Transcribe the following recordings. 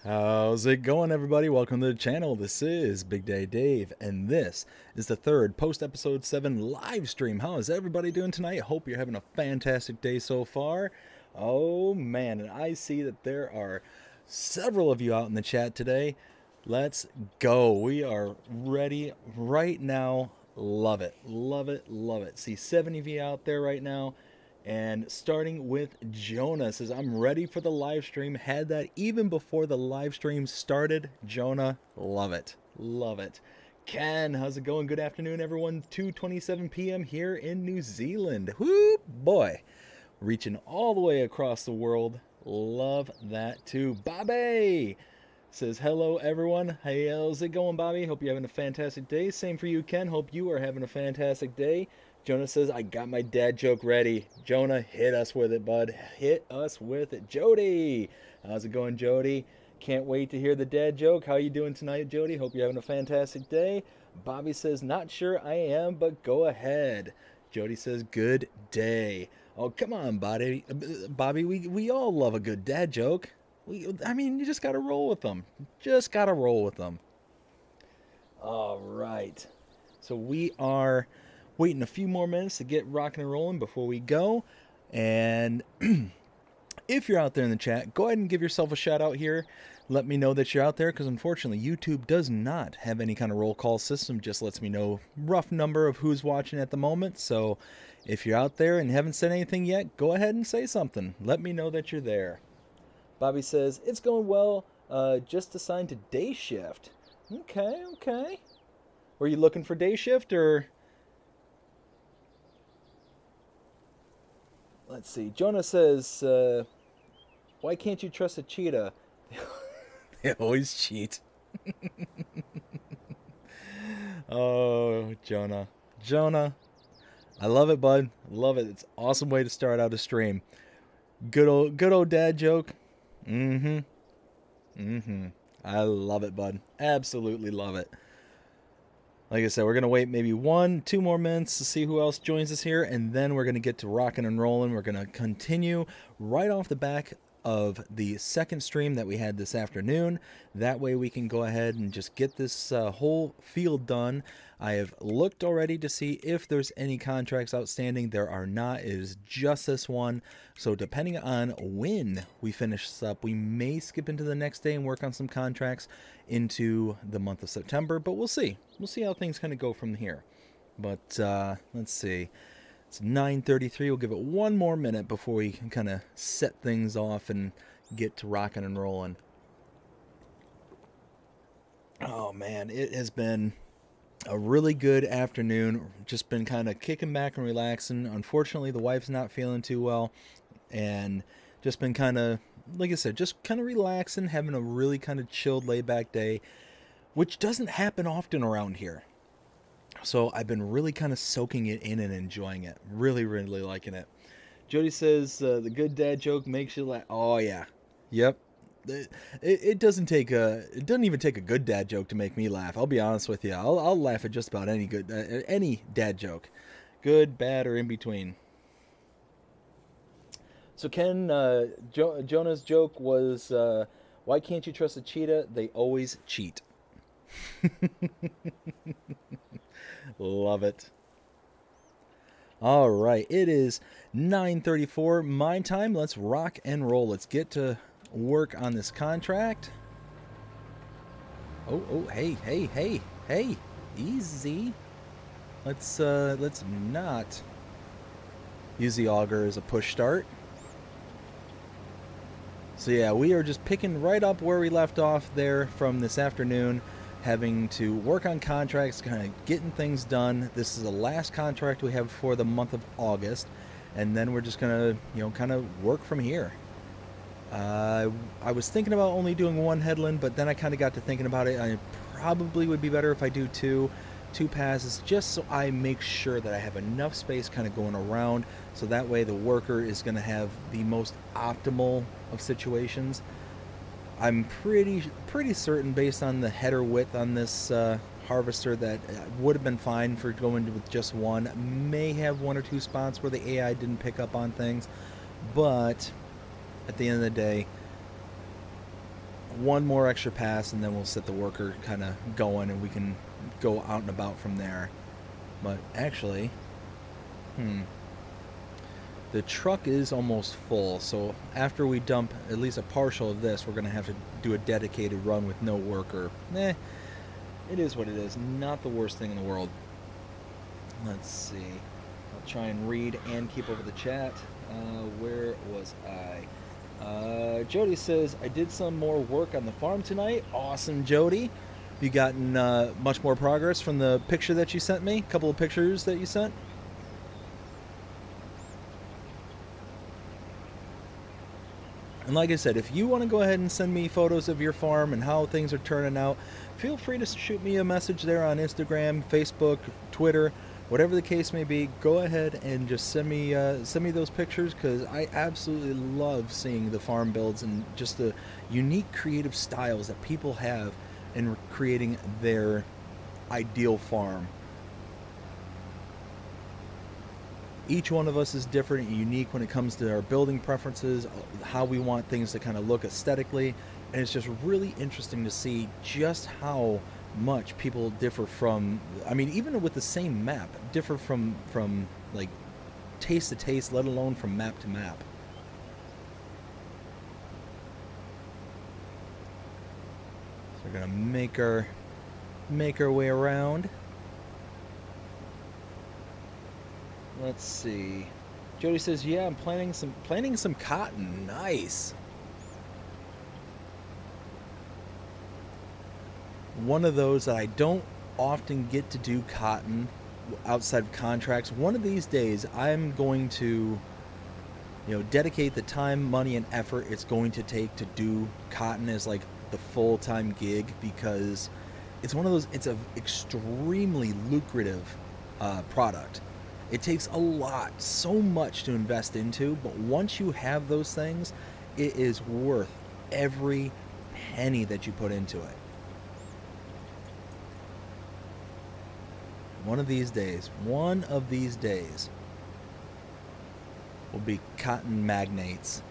How's it going, everybody? Welcome to the channel. This is Big Day Dave, and this is the third post-episode 7 live stream. How is everybody doing tonight? Hope you're having a fantastic day so far. Oh, man, and I see that there are several of you out in the chat today. Let's go. We are ready right now. Love it, love it, love it. See 70 of you out there right now. And starting with Jonah, says, I'm ready for the live stream. Had that even before the live stream started. Jonah, love it. Love it. Ken, how's it going? Good afternoon, everyone. 2:27 p.m. here in New Zealand. Whoo, boy. Reaching all the way across the world. Love that too. Bobby says, hello, everyone. Hey, how's it going, Bobby? Hope you're having a fantastic day. Same for you, Ken. Hope you are having a fantastic day. Jonah says, I got my dad joke ready. Jonah, hit us with it, bud. Hit us with it. Jody, how's it going, Jody? Can't wait to hear the dad joke. How you doing tonight, Jody? Hope you're having a fantastic day. Bobby says, not sure I am, but go ahead. Jody says, good day. Oh, come on, Bobby. We all love a good dad joke. I mean, you just got to roll with them. Just got to roll with them. All right. So we are waiting a few more minutes to get rocking and rolling before we go. And if you're out there in the chat, go ahead and give yourself a shout out here. Let me know that you're out there, because unfortunately YouTube does not have any kind of roll call system. Just lets me know rough number of who's watching at the moment. So if you're out there and haven't said anything yet, go ahead and say something. Let me know that you're there. Bobby says, it's going well, just assigned to day shift. Okay. Were you looking for day shift, or... Let's see. Jonah says, why can't you trust a cheetah? They always cheat. Oh, Jonah. I love it, bud. Love it. It's an awesome way to start out a stream. Good old dad joke. I love it, bud. Absolutely love it. Like I said, we're going to wait maybe 1-2 more minutes to see who else joins us here, and then we're going to get to rocking and rolling. We're going to continue right off the back of the second stream that we had this afternoon. That way we can go ahead and just get this whole field done. I have looked already to see if there's any contracts outstanding. There are not. It is just this one. So depending on when we finish this up, we may skip into the next day and work on some contracts into the month of September, but we'll see. We'll see how things kind of go from here. But let's see. It's 9:33. We'll give it one more minute before we can kind of set things off and get to rocking and rolling. Oh man, it has been a really good afternoon. Just been kind of kicking back and relaxing. Unfortunately, the wife's not feeling too well, and just been kind of, like I said, just kind of relaxing, having a really kind of chilled, laid-back day, which doesn't happen often around here. So I've been really kind of soaking it in and enjoying it. Really liking it. Jody says, the good dad joke makes you laugh. Oh, yeah. Yep. It doesn't even take a good dad joke to make me laugh. I'll be honest with you. I'll laugh at just about any dad joke. Good, bad, or in between. So Ken, Jonah's joke was, why can't you trust a cheetah? They always cheat. Love it. All right, it is 9:34 my time. Let's rock and roll. Let's get to work on this contract. Oh, hey, easy. Let's not use the auger as a push start. So yeah, we are just picking right up where we left off there from this afternoon, having to work on contracts, kind of getting things done. This is the last contract we have for the month of August, and then we're just gonna, kind of work from here. I was thinking about only doing one headland, but then I kind of got to thinking about it. I probably would be better if I do two passes, just so I make sure that I have enough space kind of going around, so that way the worker is going to have the most optimal of situations. I'm pretty certain, based on the header width on this harvester, that would have been fine for going with just one. May have 1 or 2 spots where the AI didn't pick up on things, but at the end of the day, one more extra pass, and then we'll set the worker kind of going, and we can go out and about from there. But actually, the truck is almost full, so after we dump at least a partial of this, we're going to have to do a dedicated run with no worker. It is what it is. Not the worst thing in the world. Let's see. I'll try and read and keep up with the chat. Where was I? Jody says, I did some more work on the farm tonight. Awesome, Jody. You gotten much more progress from the picture that you sent me? A couple of pictures that you sent? And like I said, if you want to go ahead and send me photos of your farm and how things are turning out, feel free to shoot me a message there on Instagram, Facebook, Twitter, whatever the case may be. Go ahead and just send me those pictures, because I absolutely love seeing the farm builds and just the unique creative styles that people have in creating their ideal farm. Each one of us is different and unique when it comes to our building preferences, how we want things to kind of look aesthetically, and it's just really interesting to see just how much people differ from, I mean, even with the same map, differ from like taste to taste, let alone from map to map. So we're gonna make our way around. Let's see. Jody says, "Yeah, I'm planting some cotton. Nice." One of those that I don't often get to do cotton outside of contracts. One of these days, I'm going to, dedicate the time, money, and effort it's going to take to do cotton as like the full-time gig, because it's one of those. It's an extremely lucrative product. It takes a lot, so much to invest into, but once you have those things, it is worth every penny that you put into it. One of these days will be cotton magnates.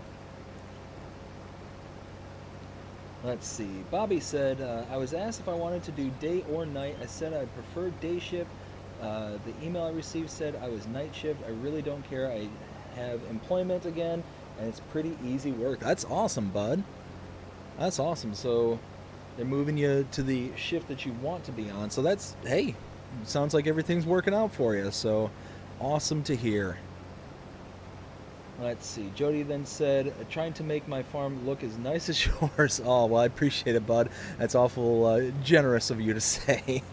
Let's see. Bobby said, I was asked if I wanted to do day or night. I said I prefer day shift. The email I received said I was night shift. I really don't care. I have employment again, and it's pretty easy work. That's awesome, bud. That's awesome. So they're moving you to the shift that you want to be on. So that's, hey, sounds like everything's working out for you. So awesome to hear. Let's see. Jody then said, trying to make my farm look as nice as yours. Oh, well, I appreciate it, bud. That's awful generous of you to say.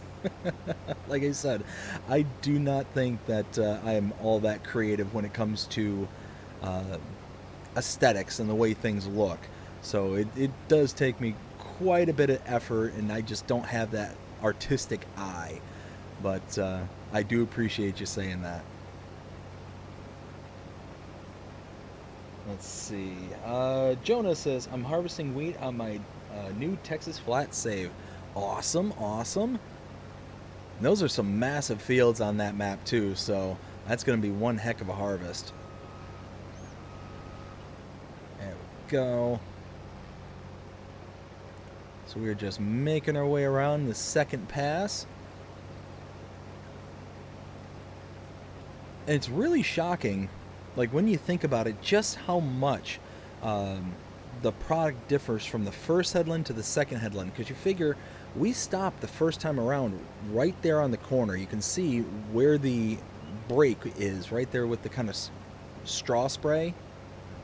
Like I said, I do not think that I am all that creative when it comes to aesthetics and the way things look. So it does take me quite a bit of effort, and I just don't have that artistic eye. But I do appreciate you saying that. Let's see. Jonah says, I'm harvesting wheat on my new Texas flat save. Awesome, awesome. And those are some massive fields on that map too, so that's going to be one heck of a harvest. There we go. So we're just making our way around the second pass. And it's really shocking, like when you think about it, just how much the product differs from the first headland to the second headland. Because you figure, we stopped the first time around right there on the corner. You can see where the break is, right there with the kind of straw spray.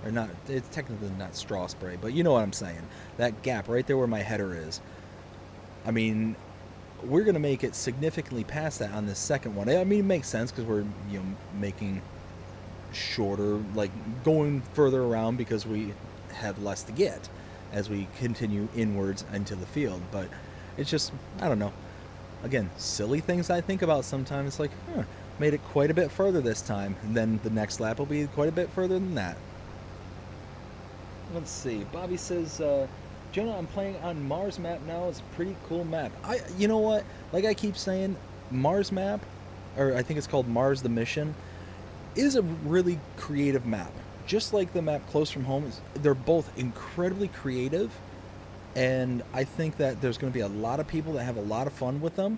Or not, it's technically not straw spray, but you know what I'm saying. That gap right there where my header is. I mean, we're going to make it significantly past that on this second one. I mean, it makes sense because we're, making shorter, like going further around because we have less to get as we continue inwards into the field. But it's just, I don't know. Again, silly things I think about sometimes. It's like, made it quite a bit further this time. And then the next lap will be quite a bit further than that. Let's see. Bobby says, Jonah, I'm playing on Mars map now. It's a pretty cool map. You know what? Like I keep saying, Mars map, or I think it's called Mars the Mission, is a really creative map. Just like the map Close from Home, they're both incredibly creative. and I think that there's going to be a lot of people that have a lot of fun with them.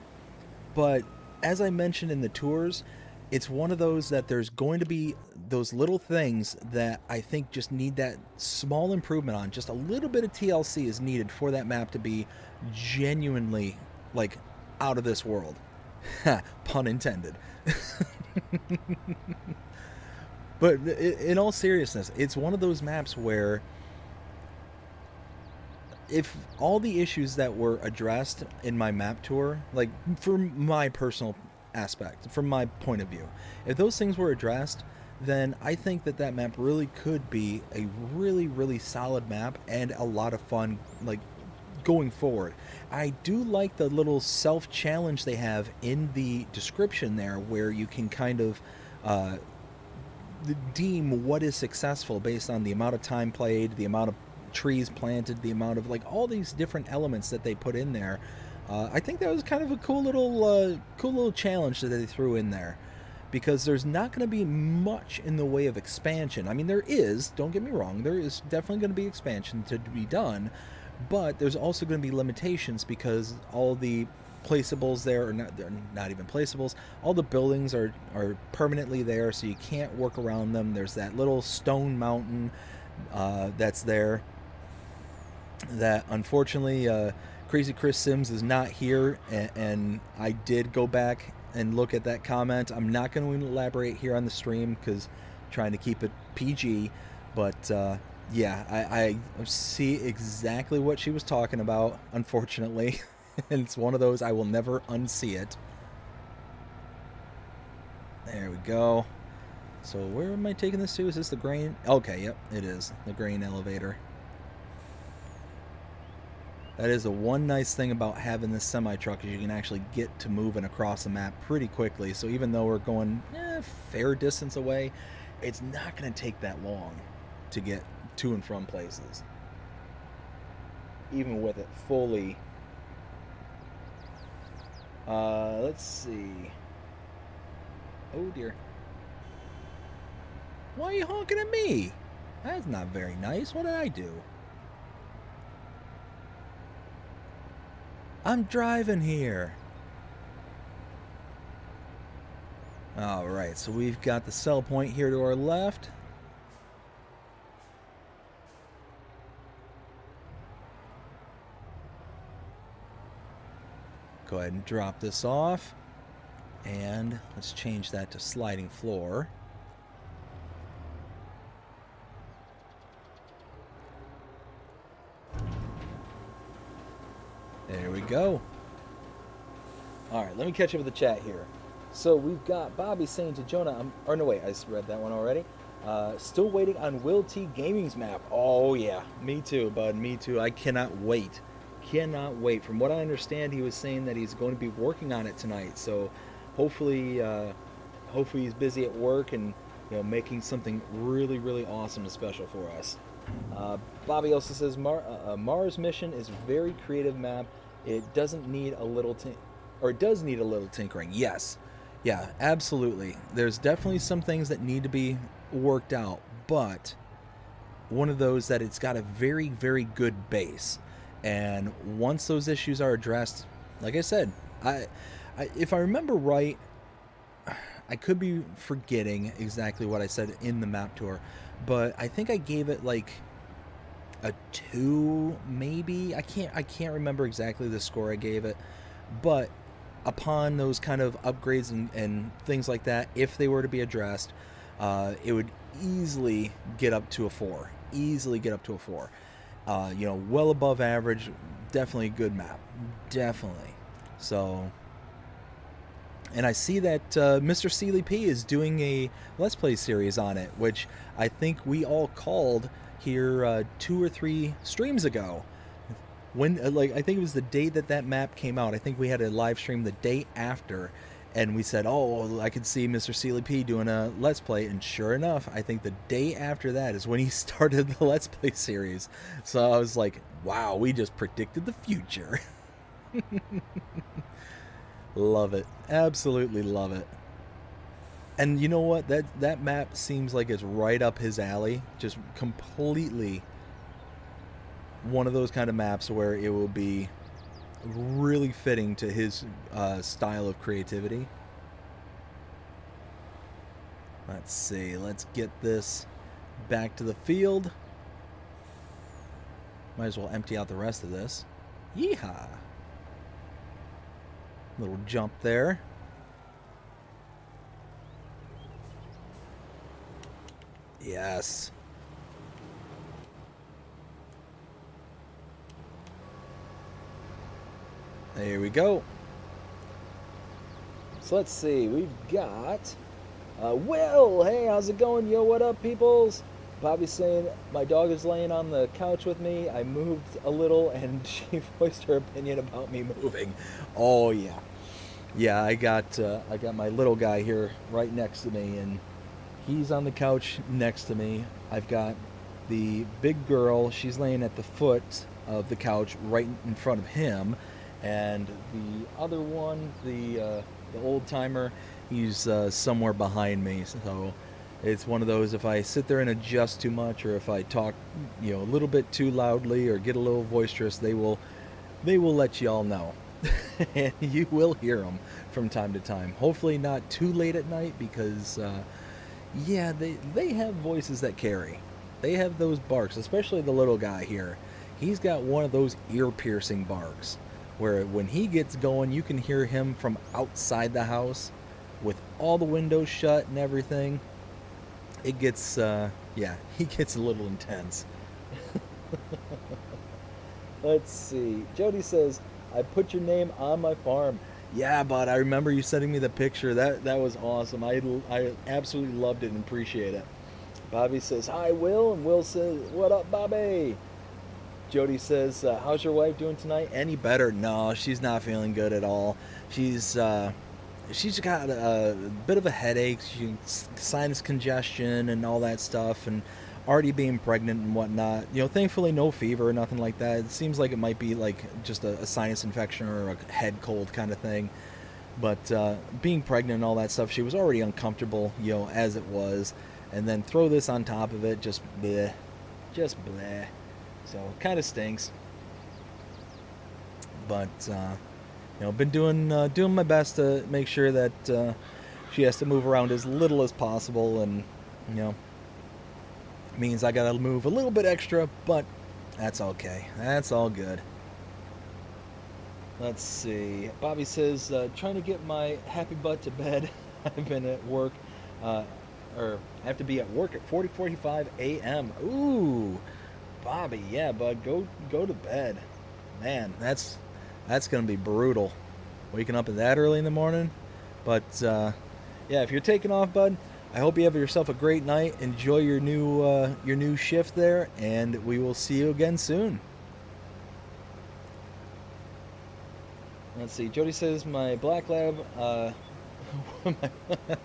But as I mentioned in the tours, it's one of those that there's going to be those little things that I think just need that small improvement on. Just a little bit of TLC is needed for that map to be genuinely like out of this world. Pun intended. But in all seriousness, it's one of those maps where if all the issues that were addressed in my map tour, like from my personal aspect, from my point of view, if those things were addressed, then I think that that map really could be a really, really solid map and a lot of fun, like going forward. I do like the little self-challenge they have in the description there, where you can kind of deem what is successful based on the amount of time played, the amount of trees planted, the amount of like all these different elements that they put in there. I think that was kind of a cool little challenge that they threw in there, because there's not going to be much in the way of expansion. I mean, there is, don't get me wrong, there is definitely going to be expansion to be done, but there's also going to be limitations because all the placeables there are not, they're not even placeables. All the buildings are permanently there, so you can't work around them. There's that little stone mountain that's there that unfortunately Crazy Chris Sims is not here, and I did go back and look at that comment. I'm not going to elaborate here on the stream because I'm trying to keep it PG, but yeah, I see exactly what she was talking about, unfortunately. And it's one of those, I will never unsee it. There we go. So where am I taking this to? Is this the grain? Okay, yep, it is. The grain elevator. That is the one nice thing about having this semi-truck, is you can actually get to moving across the map pretty quickly. So even though we're going fair distance away, it's not going to take that long to get to and from places. Even with it fully... let's see. Oh dear. Why are you honking at me? That's not very nice. What did I do? I'm driving here. Alright, so we've got the sell point here to our left. Go ahead and drop this off. And let's change that to sliding floor. There we go. Alright, let me catch up with the chat here. So we've got Bobby saying to Jonah, or no wait, I read that one already. Still waiting on Will T Gaming's map. Oh yeah, me too, bud, me too. I cannot wait. Cannot wait. From what I understand, he was saying that he's going to be working on it tonight. So hopefully he's busy at work and making something really, really awesome and special for us. Bobby also says Mars Mission is a very creative map. It doesn't need a little it does need a little tinkering. Yes, yeah, absolutely. There's definitely some things that need to be worked out, but one of those that it's got a very, very good base. And once those issues are addressed, like I said, if I remember right, I could be forgetting exactly what I said in the map tour, but I think I gave it like a 2, maybe. I can't remember exactly the score I gave it, but upon those kind of upgrades and things like that, if they were to be addressed, it would easily get up to a 4. Easily get up to a 4. Well above average. Definitely a good map. Definitely. So, and I see that Mr. Sealy P is doing a Let's Play series on it, which I think we all called here 2 or 3 streams ago. When, I think it was the day that map came out. I think we had a live stream the day after, and we said, oh, I could see Mr. Sealy P doing a Let's Play, and sure enough, I think the day after that is when he started the Let's Play series. So I was like, wow, we just predicted the future. Love it. Absolutely love it. And you know what? That map seems like it's right up his alley. Just completely one of those kind of maps where it will be really fitting to his style of creativity. Let's see. Let's get this back to the field. Might as well empty out the rest of this. Yeehaw! Little jump there. Yes. There we go. So let's see. We've got Will. Hey, how's it going? Yo, what up, peoples? Bobby's saying my dog is laying on the couch with me. I moved a little, and she voiced her opinion about me moving. Oh yeah, yeah. I got my little guy here right next to me, and he's on the couch next to me. I've got the big girl. She's laying at the foot of the couch right in front of him, and the other one, the old timer, he's somewhere behind me. So it's one of those, if I sit there and adjust too much, or if I talk, a little bit too loudly or get a little boisterous, they will let y'all know. And you will hear them from time to time. Hopefully not too late at night, because yeah, they have voices that carry. They have those barks, especially the little guy here. He's got one of those ear-piercing barks, where when he gets going, you can hear him from outside the house with all the windows shut and everything. It gets, yeah, he gets a little intense. Let's see. Jody says, I put your name on my farm. Yeah, bud, I remember you sending me the picture. That was awesome. I absolutely loved it and appreciate it. Bobby says, hi, Will. And Will says, what up, Bobby? Jody says, how's your wife doing tonight? Any better? No, she's not feeling good at all. She's got a bit of a headache, sinus congestion and all that stuff, and already being pregnant and whatnot. Thankfully no fever or nothing like that. It seems like it might be like just a sinus infection or a head cold kind of thing. But being pregnant and all that stuff, she was already uncomfortable, as it was. And then throw this on top of it, just bleh. Just bleh. So it kind of stinks. But been doing my best to make sure that she has to move around as little as possible, and means I gotta move a little bit extra, but that's okay. That's all good. Let's see. Bobby says, trying to get my happy butt to bed. I've been at work, or I have to be at work at 40:45 a.m. Ooh, Bobby, yeah, bud, go to bed. Man, that's gonna be brutal, waking up that early in the morning. But yeah, if you're taking off, bud, I hope you have yourself a great night. Enjoy your new shift there, and we will see you again soon. Let's see. Jody says my black lab,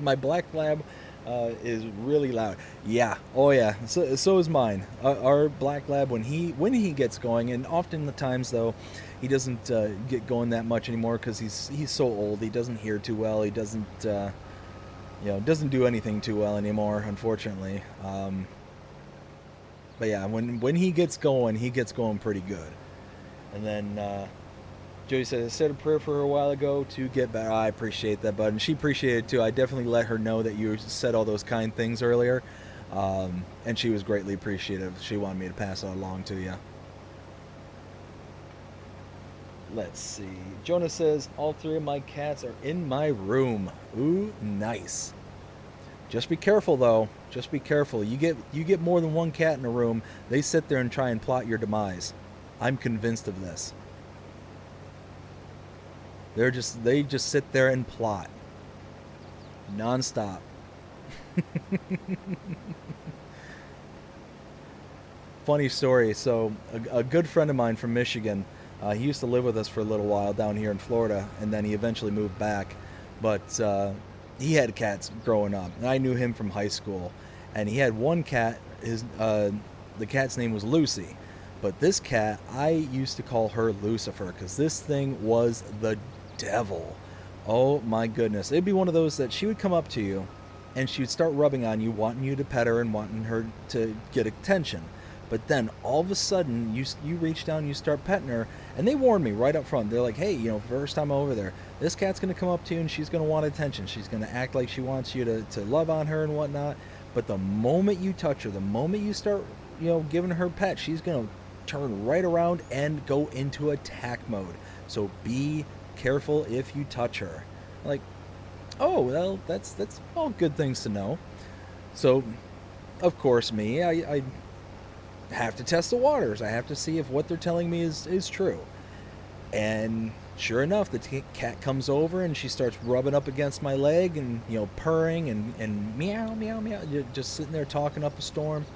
my black lab is really loud. Yeah. Oh yeah. So is mine. Our black lab, when he gets going, and often the times though, he doesn't get going that much anymore because he's so old. He doesn't hear too well. He doesn't doesn't do anything too well anymore, unfortunately. But yeah, when he gets going pretty good. And then Jody said, I said a prayer for her a while ago to get better. I appreciate that, bud. And she appreciated it too. I definitely let her know that you said all those kind things earlier. And she was greatly appreciative. She wanted me to pass it along to you. Let's see. Jonah says, all three of my cats are in my room. Ooh, nice. Just be careful, though. Just be careful. You get more than one cat in a room, they sit there and try and plot your demise. I'm convinced of this. They just sit there and plot. Non-stop. Funny story. So a good friend of mine from Michigan, he used to live with us for a little while down here in Florida, and then he eventually moved back. But he had cats growing up, and I knew him from high school. And he had one cat. The cat's name was Lucy. But this cat, I used to call her Lucifer, because this thing was the devil. Oh my goodness. It'd be one of those that she would come up to you, and she would start rubbing on you, wanting you to pet her and wanting her to get attention. But then all of a sudden, you reach down, you start petting her, and they warned me right up front. They're like, hey, first time over there, this cat's going to come up to you and she's going to want attention. She's going to act like she wants you to love on her and whatnot. But the moment you touch her, the moment you start, giving her pet, she's going to turn right around and go into attack mode. So be careful if you touch her. Like, oh, well, that's all good things to know. So, of course, I have to test the waters. I have to see if what they're telling me is true. And sure enough, the cat comes over and she starts rubbing up against my leg and, purring and meow, meow, meow, just sitting there talking up a storm.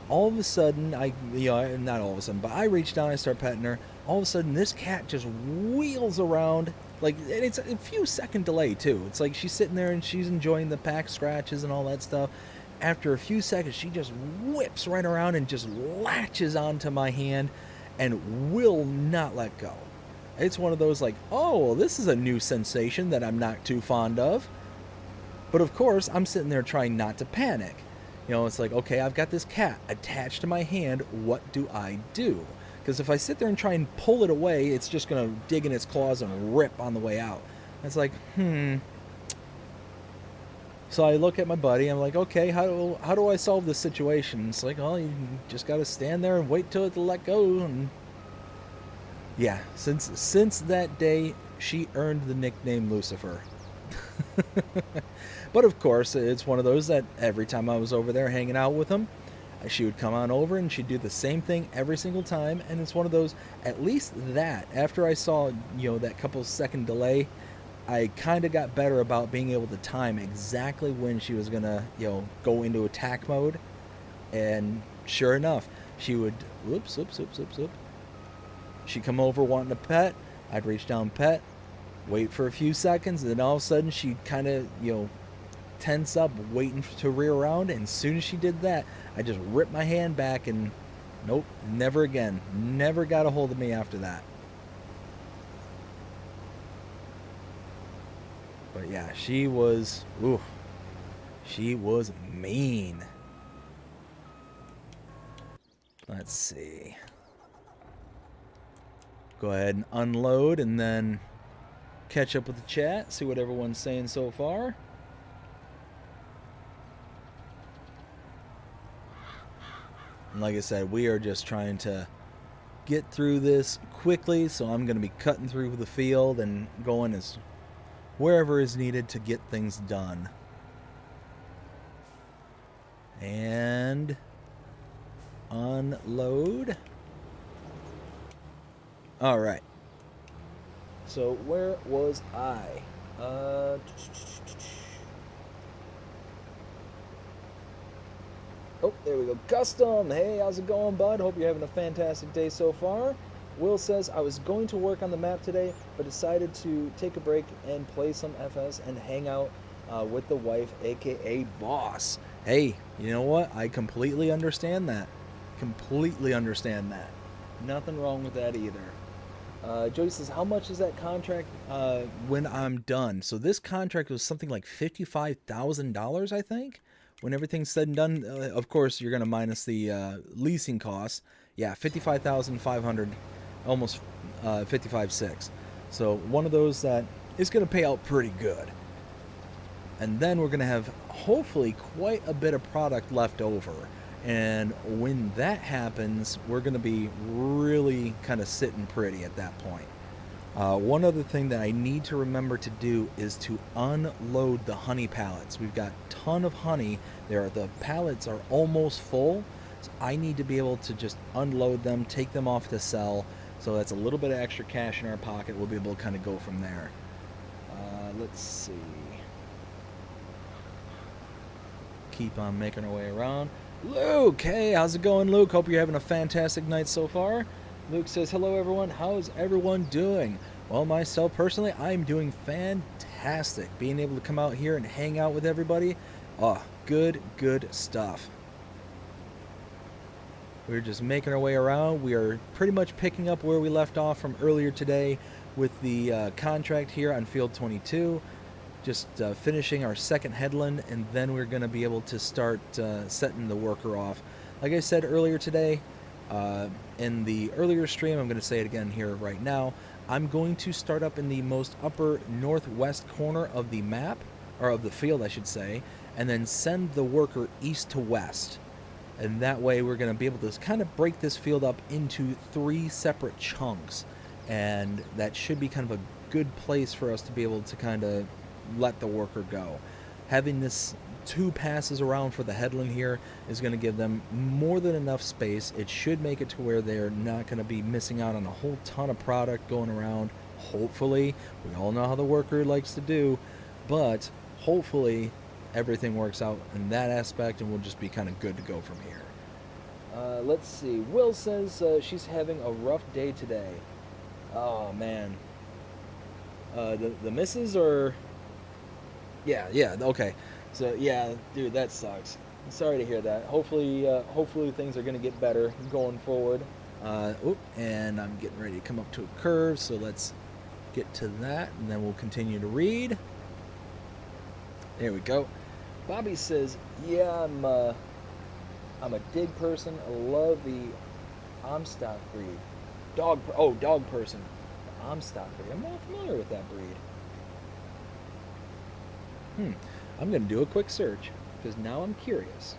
All of a sudden, not all of a sudden, but I reach down, I start petting her. All of a sudden, this cat just wheels around, and it's a few second delay, too. It's like she's sitting there and she's enjoying the pack scratches and all that stuff. After a few seconds, she just whips right around and just latches onto my hand and will not let go. It's one of those like, oh, well, this is a new sensation that I'm not too fond of. But of course, I'm sitting there trying not to panic. It's like, okay, I've got this cat attached to my hand. What do I do? Because if I sit there and try and pull it away, it's just going to dig in its claws and rip on the way out. It's like, So I look at my buddy. I'm like, okay, how do I solve this situation? It's like, well, you just got to stand there and wait till it to let go. And yeah, since that day, she earned the nickname Lucifer. But of course, it's one of those that every time I was over there hanging out with him, she would come on over and she'd do the same thing every single time. And it's one of those, at least that, after I saw, that couple second delay, I kind of got better about being able to time exactly when she was going to, go into attack mode. And sure enough, she would, whoops. She'd come over wanting a pet. I'd reach down, pet, wait for a few seconds, and then all of a sudden she'd kind of, tense up, waiting to rear around. And as soon as she did that, I just ripped my hand back and nope, never again. Never got a hold of me after that. But yeah, she was mean. Let's see. Go ahead and unload and then catch up with the chat, see what everyone's saying so far. And like I said, we are just trying to get through this quickly, so I'm going to be cutting through the field and going as wherever is needed to get things done. And unload. All right. So where was I? Oh, there we go. Custom. Hey, how's it going, bud? Hope you're having a fantastic day so far. Will says, I was going to work on the map today, but decided to take a break and play some FS and hang out with the wife, aka boss. Hey, you know what? I completely understand that. Completely understand that. Nothing wrong with that either. Jody says, how much is that contract when I'm done? So this contract was something like $55,000, I think, when everything's said and done. Of course, you're going to minus the leasing costs. Yeah, $55,500, almost $55,600. So one of those that is going to pay out pretty good. And then we're going to have hopefully quite a bit of product left over. And when that happens, we're going to be really kind of sitting pretty at that point. One other thing that I need to remember to do is to unload the honey pallets. We've got a ton of honey. The pallets are almost full. So I need to be able to just unload them, take them off to sell. So that's a little bit of extra cash in our pocket. We'll be able to kind of go from there. Let's see. Keep on making our way around. Luke, hey, how's it going, Luke? Hope you're having a fantastic night so far. Luke says, hello, everyone. How's everyone doing? Well, myself, personally, I'm doing fantastic. Being able to come out here and hang out with everybody. Oh, good stuff. We're just making our way around. We are pretty much picking up where we left off from earlier today with the contract here on Field 22. Just finishing our second headland, and then we're going to be able to start setting the worker off. like I said earlier today, in the earlier stream, I'm going to say it again here right now. I'm going to start up in the most upper northwest corner of the map, or of the field, I should say, and then send the worker east to west. And that way we're going to be able to kind of break this field up into 3 separate chunks. And that should be kind of a good place for us to be able to kind of let the worker go. Having this 2 passes around for the headland here is going to give them more than enough space. It should make it to where they're not going to be missing out on a whole ton of product going around. Hopefully, we all know how the worker likes to do, but hopefully everything works out in that aspect and we'll just be kind of good to go from here. Let's see. Will says she's having a rough day today. Oh, man. The missus or... Yeah, okay. So, yeah, dude, that sucks. I'm sorry to hear that. Hopefully things are going to get better going forward. And I'm getting ready to come up to a curve, so let's get to that, and then we'll continue to read. There we go. Bobby says, yeah, I'm a dig person. I love the Amstaff breed. Dog person. The Amstaff breed. I'm not familiar with that breed. I'm going to do a quick search because now I'm curious.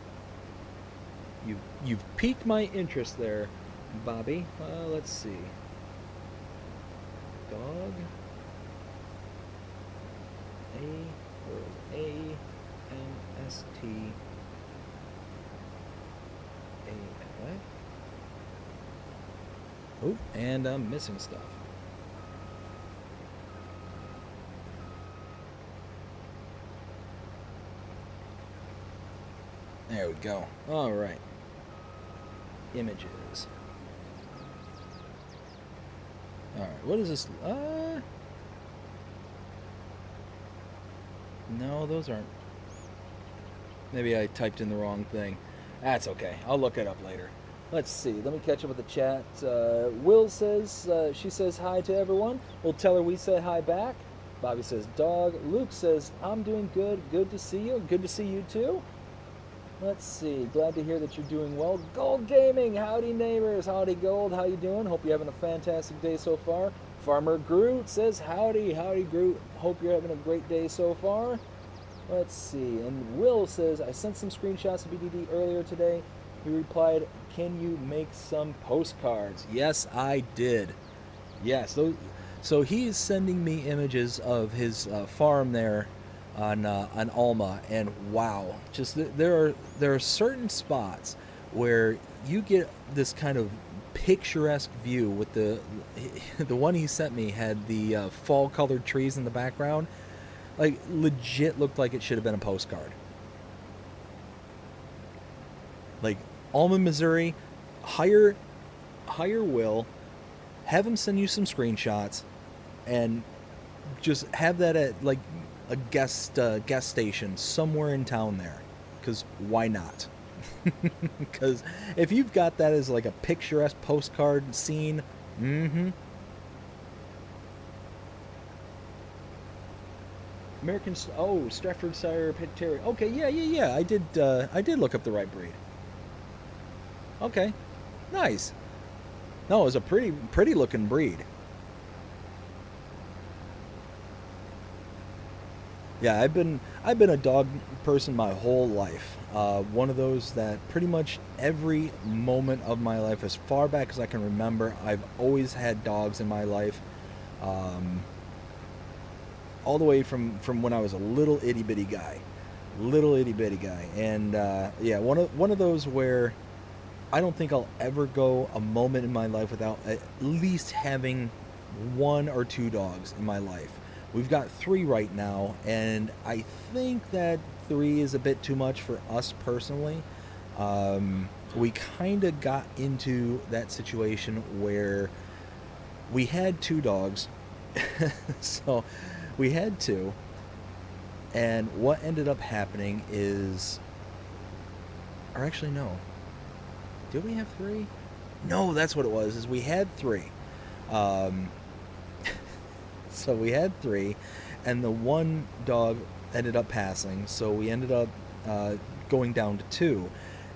You've piqued my interest there, Bobby. Let's see. Dog. A-M-S-T-A-F. Oh, and I'm missing stuff. There we go. All right. Images. All right. What is this? No, those aren't. Maybe I typed in the wrong thing. That's okay. I'll look it up later. Let's see. Let me catch up with the chat. Will says, she says hi to everyone. We'll tell her we said hi back. Bobby says dog. Luke says, I'm doing good. Good to see you. Good to see you too. Let's see. Glad to hear that you're doing well. Gold Gaming. Howdy neighbors. Howdy Gold. How you doing? Hope you're having a fantastic day so far. Farmer Groot says howdy. Howdy Groot. Hope you're having a great day so far. Let's see. And Will says, I sent some screenshots to BDD earlier today. He replied, can you make some postcards? Yes, I did. Yes. So he's sending me images of his farm there on Alma, and wow, just there are certain spots where you get this kind of picturesque view with the one he sent me had the fall colored trees in the background. Like, legit looked like it should have been a postcard. Like, Alma, Missouri, hire Will, have him send you some screenshots, and just have that at like a guest station somewhere in town there, because why not? Because if you've got that as like a picturesque postcard scene, Staffordshire Pit Terrier. Okay, yeah. I did look up the right breed. Okay, nice. No, it was a pretty looking breed. Yeah, I've been a dog person my whole life. One of those that pretty much every moment of my life, as far back as I can remember, I've always had dogs in my life. All the way from when I was a little itty bitty guy, and yeah, one of those where I don't think I'll ever go a moment in my life without at least having 1 or 2 dogs in my life. We've got 3 right now, and I think that 3 is a bit too much for us personally. We kind of got into that situation where we had 2 dogs, so we had 2, and what ended up happening is, or actually no, did we have 3? No, that's what it was, is we had 3. So we had 3, and the one dog ended up passing, so we ended up going down to 2.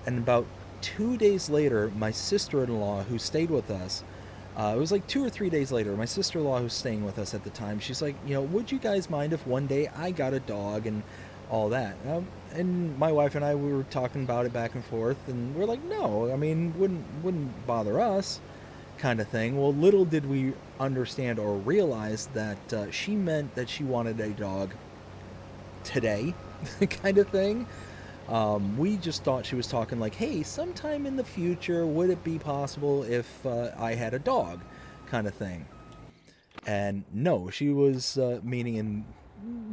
And about 2 days later, my sister-in-law, who stayed with us, it was like 2 or 3 days later, my sister-in-law, who's staying with us at the time, she's like, would you guys mind if one day I got a dog and all that? And my wife and I, we were talking about it back and forth, and we're like, no, I mean, wouldn't bother us, kind of thing. Well, little did we understand or realize that she meant that she wanted a dog today, kind of thing. We just thought she was talking like, hey, sometime in the future, would it be possible if I had a dog, kind of thing. And no, she was meaning in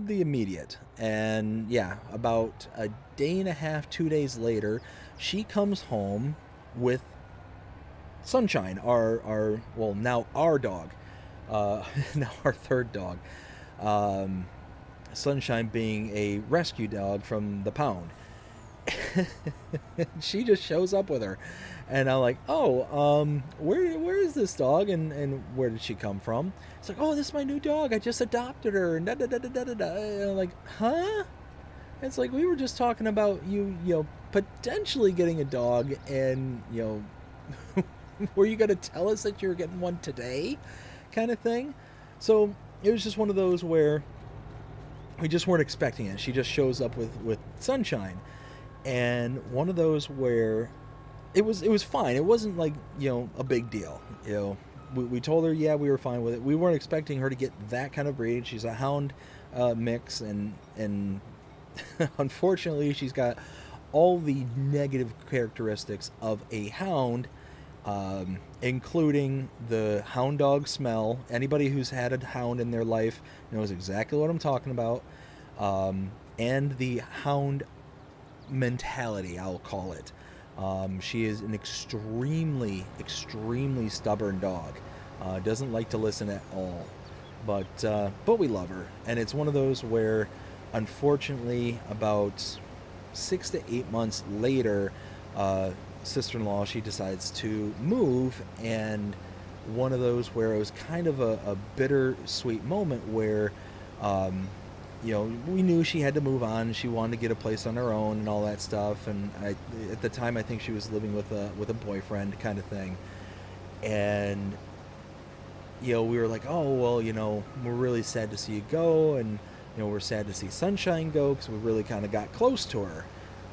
the immediate. And yeah, about a day and a half, 2 days later, she comes home with Sunshine, now our dog, now our third dog. Sunshine being a rescue dog from the pound. She just shows up with her, and I'm like, where is this dog, and where did she come from? It's like, oh, this is my new dog, I just adopted her, and da da da da da da. And I'm like, huh? It's like, we were just talking about you potentially getting a dog, and were you gonna tell us that you were getting one today, kind of thing? So it was just one of those where we just weren't expecting it. She just shows up with Sunshine. And one of those where it was fine. It wasn't like, a big deal. We told her, yeah, we were fine with it. We weren't expecting her to get that kind of breed. She's a hound mix, and unfortunately, she's got all the negative characteristics of a hound, including the hound dog smell. Anybody who's had a hound in their life knows exactly what I'm talking about. And the hound mentality, I'll call it. She is an extremely stubborn dog. Doesn't like to listen at all, but we love her. And it's one of those where, unfortunately, about 6 to 8 months later, sister-in-law, she decides to move. And one of those where it was kind of a bittersweet moment where we knew she had to move on. She wanted to get a place on her own and all that stuff. And at the time, I think she was living with a boyfriend, kind of thing. And we were like, oh, well, we're really sad to see you go, and we're sad to see Sunshine go, because we really kind of got close to her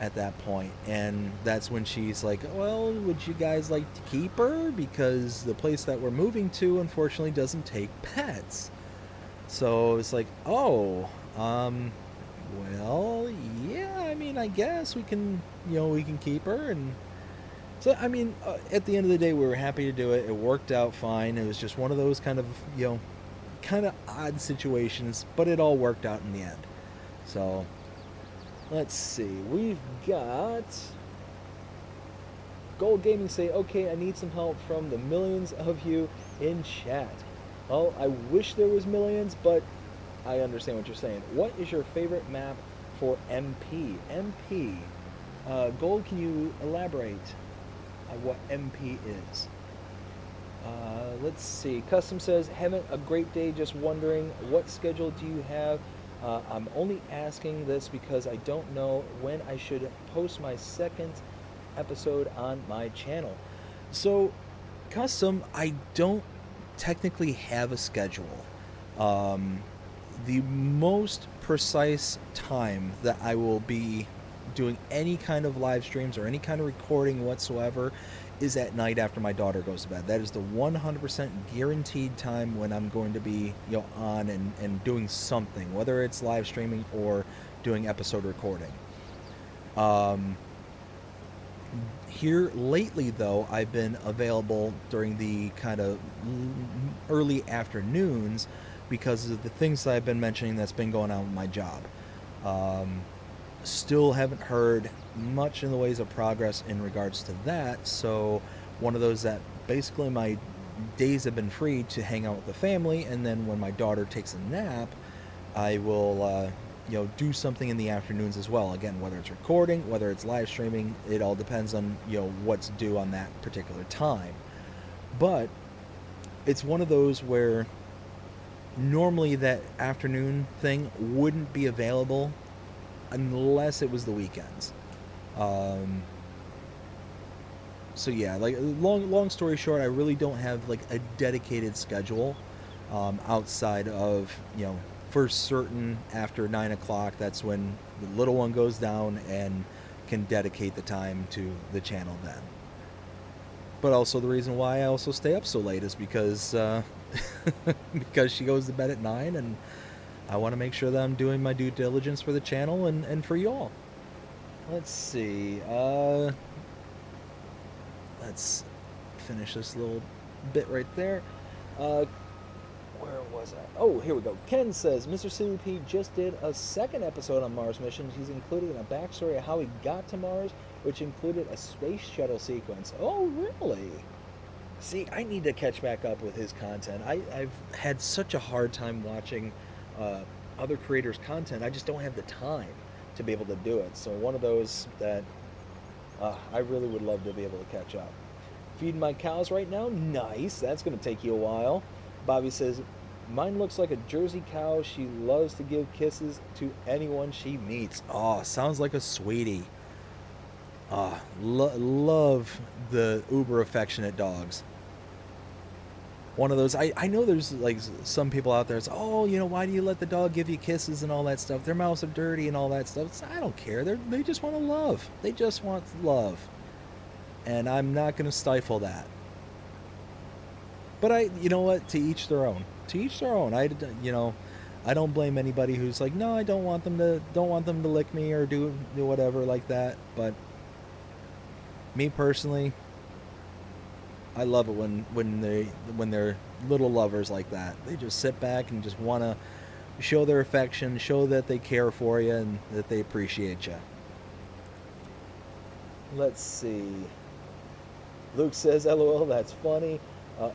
at that point. And that's when she's like, well, would you guys like to keep her, because the place that we're moving to, unfortunately, doesn't take pets. So it's like, oh, well, yeah, I mean, I guess we can keep her. And so, I mean, at the end of the day, we were happy to do it. It worked out fine. It was just one of those kind of odd situations, but it all worked out in the end. So let's see, we've got Gold Gaming say, okay, I need some help from the millions of you in chat. Well, I wish there was millions, but I understand what you're saying. What is your favorite map for MP? MP. Gold, can you elaborate on what MP is? Let's see. Custom says, having a great day, just wondering, what schedule do you have? I'm only asking this because I don't know when I should post my second episode on my channel. So, Custom, I don't technically have a schedule. The most precise time that I will be doing any kind of live streams or any kind of recording whatsoever is at night after my daughter goes to bed. That is the 100% guaranteed time when I'm going to be on and doing something, whether it's live streaming or doing episode recording. Here lately, though, I've been available during the kind of early afternoons because of the things that I've been mentioning that's been going on with my job. Still haven't heard much in the ways of progress in regards to that, so one of those that basically my days have been free to hang out with the family, and then when my daughter takes a nap, I will do something in the afternoons as well. Again, whether it's recording, whether it's live streaming, it all depends on what's due on that particular time. But it's one of those where normally that afternoon thing wouldn't be available unless it was the weekends. So yeah, like long story short, I really don't have like a dedicated schedule outside of, you know, for certain after 9 o'clock. That's when the little one goes down and can dedicate the time to the channel then. But also the reason why I also stay up so late is because because she goes to bed at 9, and I want to make sure that I'm doing my due diligence for the channel and for y'all. Let's see. Let's finish this little bit right there. Where was I? Oh, here we go. Ken says, Mr. CVP just did a second episode on Mars missions. He's included a backstory of how he got to Mars, which included a space shuttle sequence. Oh, really? See, I need to catch back up with his content. I've had such a hard time watching other creators' content. I just don't have the time to be able to do it. So one of those that I really would love to be able to catch up. Feeding my cows right now? Nice. That's going to take you a while. Bobby says, mine looks like a Jersey cow. She loves to give kisses to anyone she meets. Oh, sounds like a sweetie. Love the uber affectionate dogs. One of those, I know there's like some people out there, it's, oh, you know, why do you let the dog give you kisses and all that stuff? Their mouths are dirty and all that stuff. It's, I don't care. They just want to love. They just want love. And I'm not going to stifle that. But you know what? To each their own. To each their own. You know, I don't blame anybody who's like, no, I don't want them to lick me or do whatever like that. But me personally, I love it when they're little lovers like that. They just sit back and just want to show their affection, show that they care for you and that they appreciate you. Let's see. Luke says, LOL, that's funny.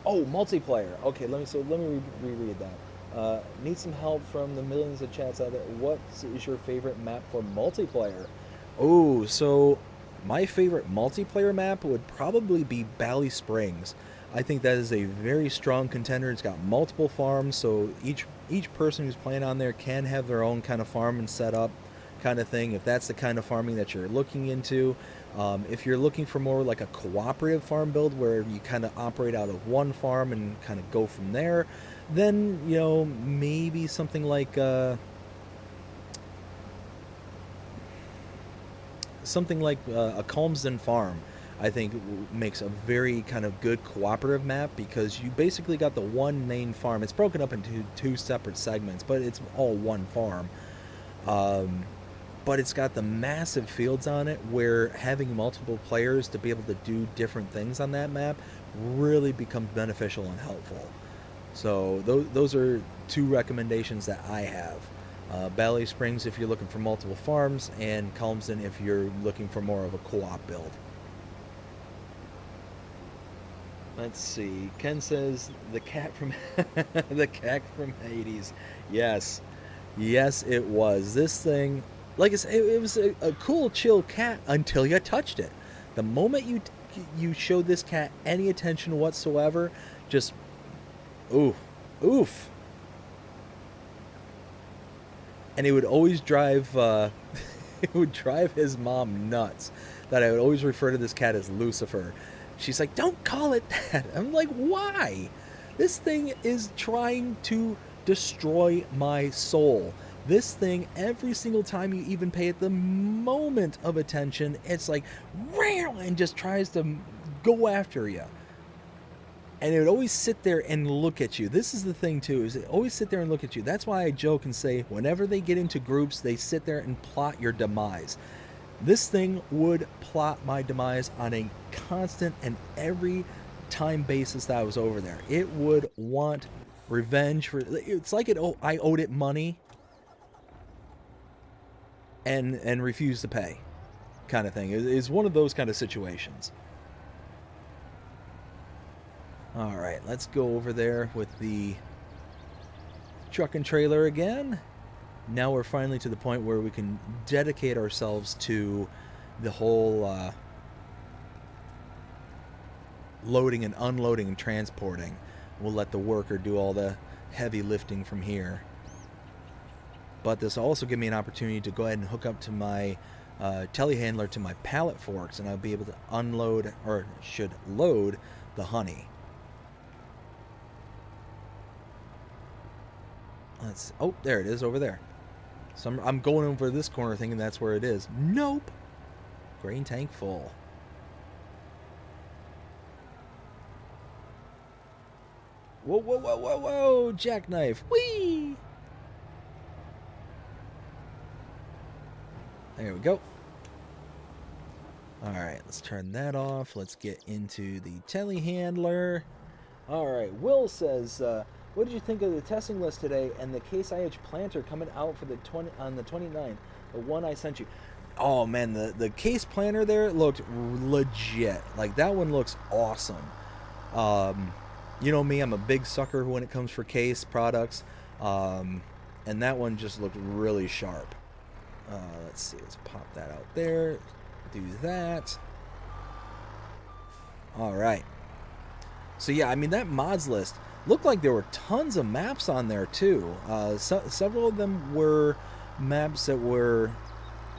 Oh, multiplayer. Okay, let me reread that. Need some help from the millions of chats out there. What is your favorite map for multiplayer? Oh, so my favorite multiplayer map would probably be Bally Springs. I think that is a very strong contender. It's got multiple farms, so each person who's playing on there can have their own kind of farm and setup kind of thing, if that's the kind of farming that you're looking into. If you're looking for more like a cooperative farm build where you kind of operate out of one farm and kind of go from there, then, you know, maybe something like a Calmsden farm, I think makes a very kind of good cooperative map, because you basically got the one main farm. It's broken up into two separate segments, but it's all one farm. But it's got the massive fields on it where having multiple players to be able to do different things on that map really becomes beneficial and helpful. So those are two recommendations that I have. Bally Springs if you're looking for multiple farms, and Calmsden if you're looking for more of a co-op build. Let's see. Ken says the cat from the cat from Hades. Yes, it was. This thing, like I said, it was a cool, chill cat until you touched it. The moment you showed this cat any attention whatsoever, just oof. And it would always drive it would drive his mom nuts that I would always refer to this cat as Lucifer. She's like, don't call it that. I'm like, why? This thing is trying to destroy my soul. This thing, every single time you even pay it the moment of attention, it's like, and just tries to go after you. And it would always sit there and look at you. This is the thing, too, is it always sit there and look at you. That's why I joke and say, whenever they get into groups, they sit there and plot your demise. This thing would plot my demise on a constant and every time basis that I was over there. It would want revenge for. It's like I owed it money and refused to pay, kind of thing. It's one of those kind of situations. All right, let's go over there with the truck and trailer again. Now we're finally to the point where we can dedicate ourselves to the whole loading and unloading and transporting. We'll let the worker do all the heavy lifting from here. But this will also give me an opportunity to go ahead and hook up to my telehandler to my pallet forks, and I'll be able to unload, or should load, the honey. Let's. Oh, there it is over there. So I'm going over this corner thinking that's where it is. Nope. Grain tank full. Whoa, whoa, whoa, whoa, whoa! Jackknife. Whee! There we go. Alright, let's turn that off. Let's get into the telehandler. Alright, Will says, what did you think of the testing list today and the Case IH planter coming out for the on the 29th? The one I sent you. Oh man, the Case planter there looked legit. Like, that one looks awesome. You know me, I'm a big sucker when it comes for Case products. And that one just looked really sharp. Let's see, let's pop that out there. Do that. Alright. So yeah, I mean, that mods list looked like there were tons of maps on there too. Several of them were maps that were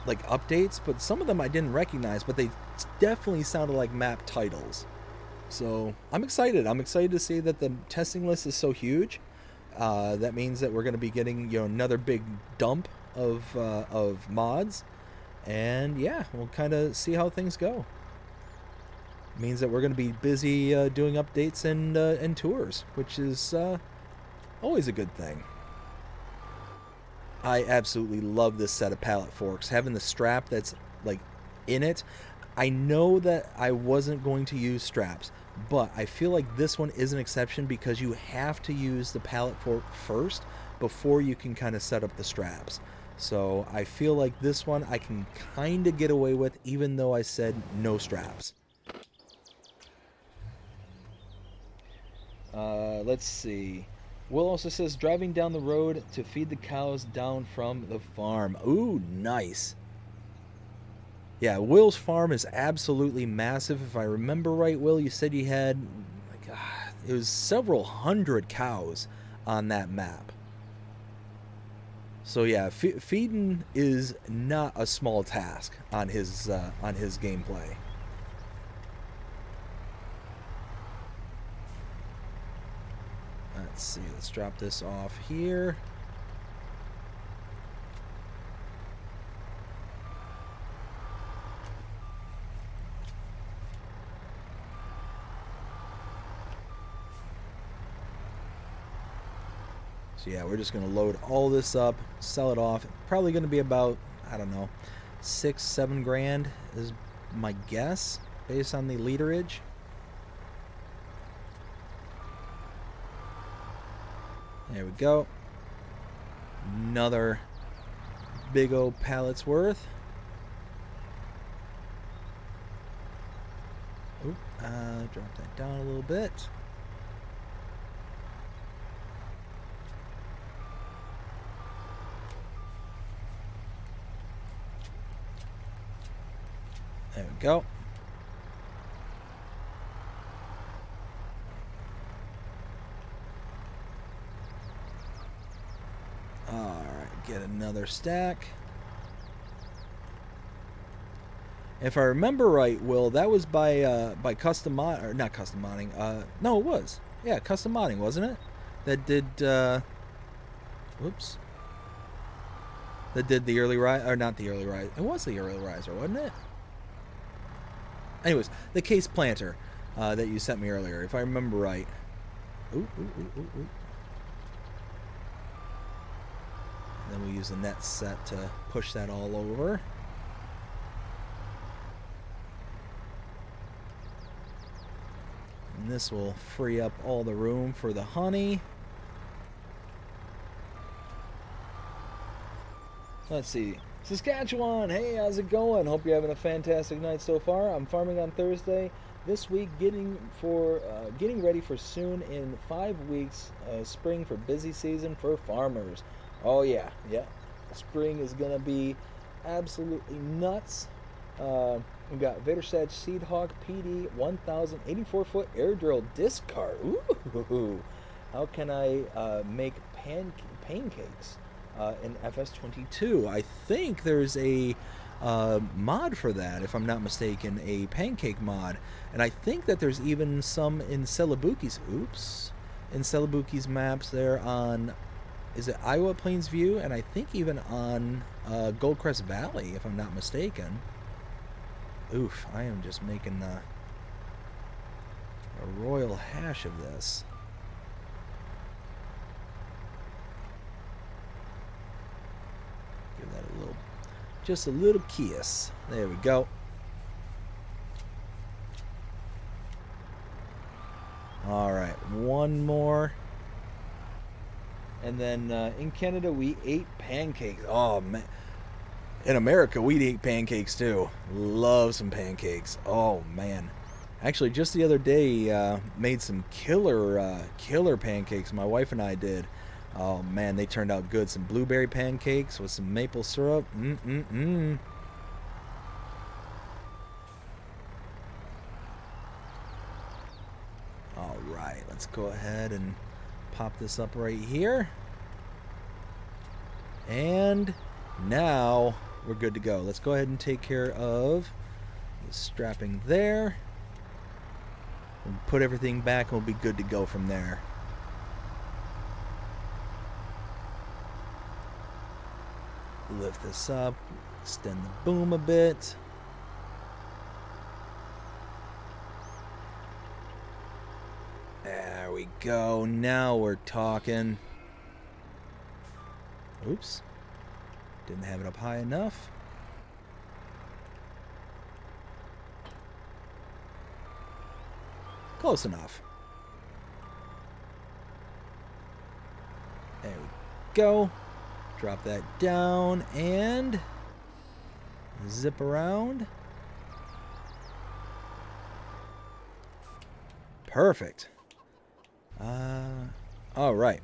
like updates, but some of them I didn't recognize, but they definitely sounded like map titles. So I'm excited. I'm excited to see that the testing list is so huge. That means that we're going to be getting, you know, another big dump of mods, and yeah, we'll kind of see how things go. Means that we're going to be busy doing updates and tours, which is always a good thing. I absolutely love this set of pallet forks. Having the strap that's like in it. I know that I wasn't going to use straps, but I feel like this one is an exception because you have to use the pallet fork first before you can kind of set up the straps. So I feel like this one I can kind of get away with, even though I said no straps. Let's see. Will also says, driving down the road to feed the cows down from the farm. Ooh, nice. Yeah, Will's farm is absolutely massive. If I remember right, Will, you said you had, like, it was several hundred cows on that map. So yeah, feeding is not a small task on his gameplay. Let's see, let's drop this off here. So yeah, we're just going to load all this up, sell it off. Probably going to be about, I don't know, 6-7 grand is my guess, based on the literage. There we go. Another big old pallet's worth. Oop, drop that down a little bit. There we go. Alright, get another stack. If I remember right, Will, that was by custom mod, or not custom modding. No, it was. Yeah, custom modding, wasn't it? That did whoops. That did the early rise, or not the early rise. It was the early riser, wasn't it? Anyways, the Case planter that you sent me earlier, if I remember right. Ooh, ooh, ooh, ooh, ooh. Then we use the net set to push that all over. And this will free up all the room for the honey. Let's see. Saskatchewan, hey, how's it going? Hope you're having a fantastic night so far. I'm farming on Thursday this week, getting ready for soon in 5 weeks, spring for busy season for farmers. Oh yeah, spring is gonna be absolutely nuts. We've got Vaderstad Seedhawk PD 1000 84-foot air drill disc cart. Ooh, how can I make pancakes? In FS22, I think there's a mod for that, if I'm not mistaken, a pancake mod. And I think that there's even some in Celobuki's, in Celobuki's maps there on, is it Iowa Plains View? And I think even on Goldcrest Valley, if I'm not mistaken. Oof, I am just making a royal hash of this. Give that a little, just a little kiss. There we go. All right, one more. And then in Canada, we ate pancakes. Oh, man. In America, we eat pancakes too. Love some pancakes. Oh, man. Actually, just the other day, made some killer pancakes. My wife and I did. Oh, man, they turned out good. Some blueberry pancakes with some maple syrup. All right, let's go ahead and pop this up right here. And now we're good to go. Let's go ahead and take care of the strapping there. And put everything back and we'll be good to go from there. Lift this up, extend the boom a bit. There we go. Now we're talking. Oops. Didn't have it up high enough. Close enough. There we go. Drop that down and zip around. Perfect. All right.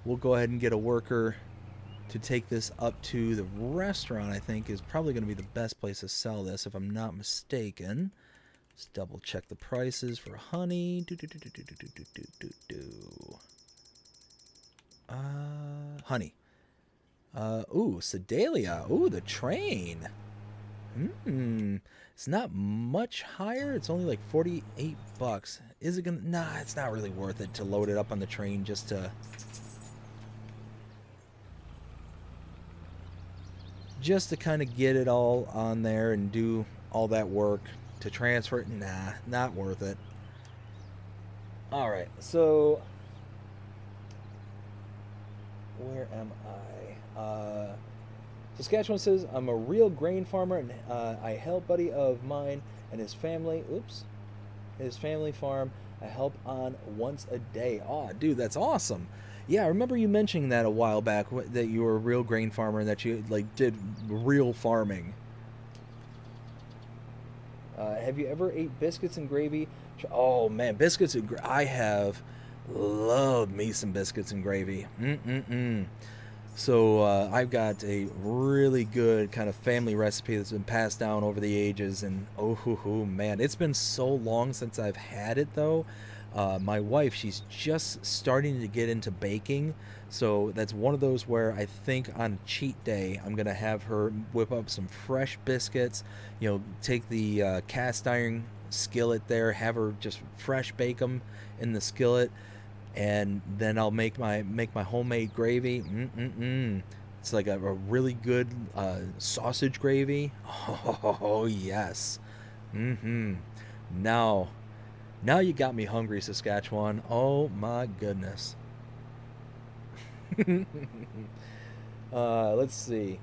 We'll go ahead and get a worker to take this up to the restaurant. I think is probably going to be the best place to sell this, if I'm not mistaken. Let's double check the prices for honey. Honey. Ooh, Sedalia. Ooh, the train. It's not much higher. It's only like 48 bucks. Is it gonna? Nah, it's not really worth it to load it up on the train just to kind of get it all on there and do all that work to transfer it. Nah, not worth it. All right, so where am I? Saskatchewan says, I'm a real grain farmer, and I help buddy of mine and his family, his family farm. I help on once a day. Oh, dude, that's awesome. Yeah, I remember you mentioning that a while back, that you were a real grain farmer and that you like did real farming. Have you ever ate biscuits and gravy? Oh man, biscuits and I have loved me some biscuits and gravy. So I've got a really good kind of family recipe that's been passed down over the ages, and oh man, it's been so long since I've had it though. My wife, she's just starting to get into baking, so that's one of those where I think on a cheat day I'm gonna have her whip up some fresh biscuits, you know, take the cast iron skillet there, have her just fresh bake them in the skillet, and then I'll make my homemade gravy. It's like a really good sausage gravy. Oh yes. Now you got me hungry, Saskatchewan. Oh my goodness. Let's see.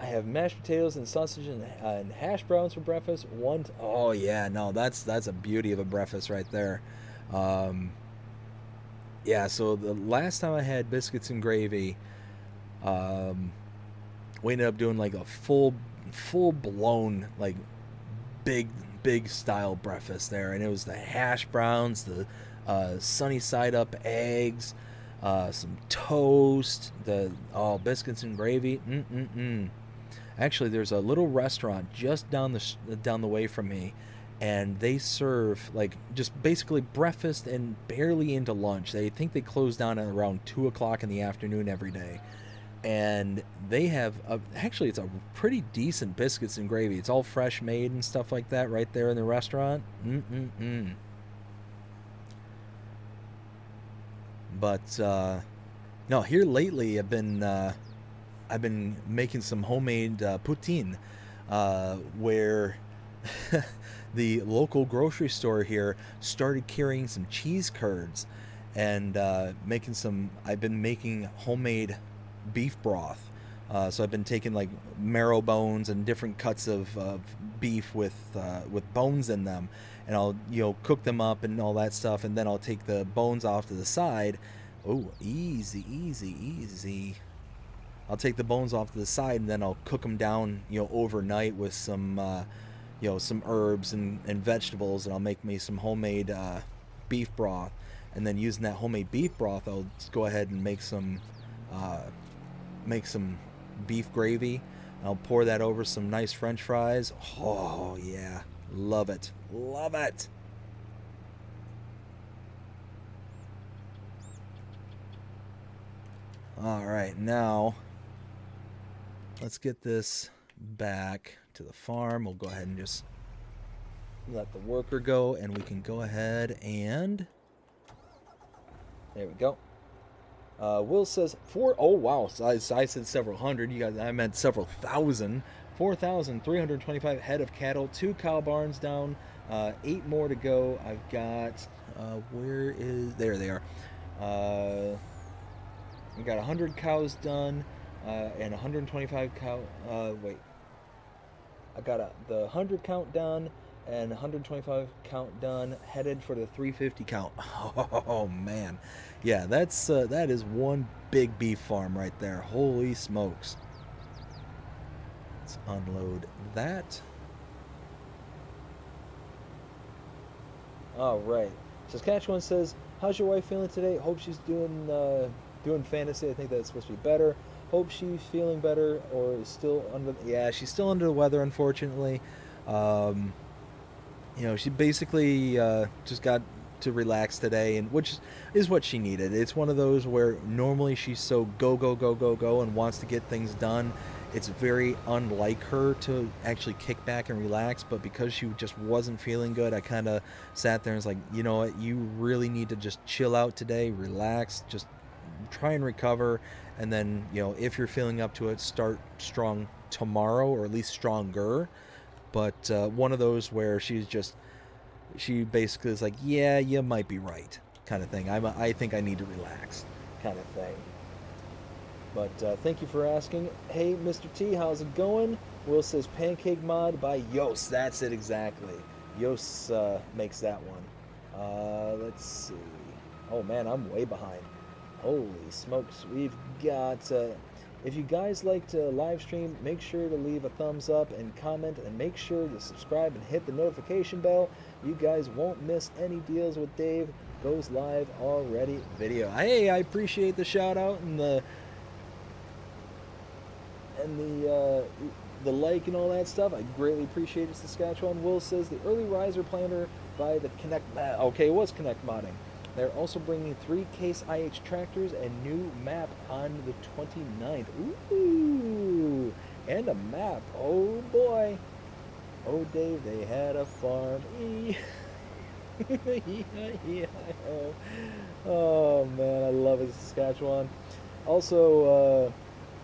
I have mashed potatoes and sausage and hash browns for breakfast. Oh yeah, no, that's a beauty of a breakfast right there. Yeah, so the last time I had biscuits and gravy, we ended up doing like a full blown like big style breakfast there, and it was the hash browns, the sunny side up eggs, some toast, the biscuits and gravy. Actually, there's a little restaurant just down the way from me, and they serve like just basically breakfast and barely into lunch. They think they close down at around 2 o'clock in the afternoon every day. and they have actually it's a pretty decent biscuits and gravy. It's all fresh made and stuff like that right there in the restaurant. But no, here lately I've been making some homemade poutine, where the local grocery store here started carrying some cheese curds, and making some. I've been making homemade beef broth. So I've been taking like marrow bones and different cuts of beef with bones in them, and I'll cook them up and all that stuff, and then I'll take the bones off to the side. Oh, easy, easy, easy. I'll take the bones off to the side, and then I'll cook them down, overnight with some, some herbs and vegetables, and I'll make me some homemade beef broth, and then using that homemade beef broth, I'll just go ahead and make some beef gravy. I'll pour that over some nice French fries. Oh yeah, love it, love it. All right, now let's get this back to the farm. We'll go ahead and just let the worker go, and we can go ahead and there we go. Will says oh wow, so I said several hundred. You guys, I meant several thousand. 4,325 head of cattle, 2 cow barns down, 8 more to go. I've got there they are. We got 100 cows done, and 125 cow. Wait, I got the 100 count done and 125 count done. Headed for the 350 count. Oh man, yeah, that is one big beef farm right there. Holy smokes! Let's unload that. All right. Saskatchewan says, "How's your wife feeling today? Hope she's doing fantasy. I think that's supposed to be better. Hope she's feeling better, or is still under. Yeah, she's still under the weather, unfortunately. She basically just got to relax today, and which is what she needed. It's one of those where normally she's so go go go go go and wants to get things done. It's very unlike her to actually kick back and relax, but because she just wasn't feeling good, I kind of sat there and was like, you know what, you really need to just chill out today, relax, just try and recover, and then if you're feeling up to it, start strong tomorrow, or at least stronger. But one of those where she basically is like, yeah, you might be right, kind of thing. I think I need to relax, kind of thing. But thank you for asking. Hey, Mr. T, how's it going? Will says pancake mod by Yos. That's it exactly. Yos makes that one. Let's see. Oh man, I'm way behind. Holy smokes. We've got, if you guys like to live stream, make sure to leave a thumbs up and comment, and make sure to subscribe and hit the notification bell. You guys won't miss any deals with Dave Goes Live Already video. Hey, I appreciate the shout out and the like and all that stuff. I greatly appreciate it, Saskatchewan. Will says the early riser planter by the Connect. Okay, it was Connect modding. They're also bringing 3 Case IH tractors and new map on the 29th. Ooh, and a map. Oh boy. Oh Dave, they had a farm. Oh man, I love it, Saskatchewan. Also,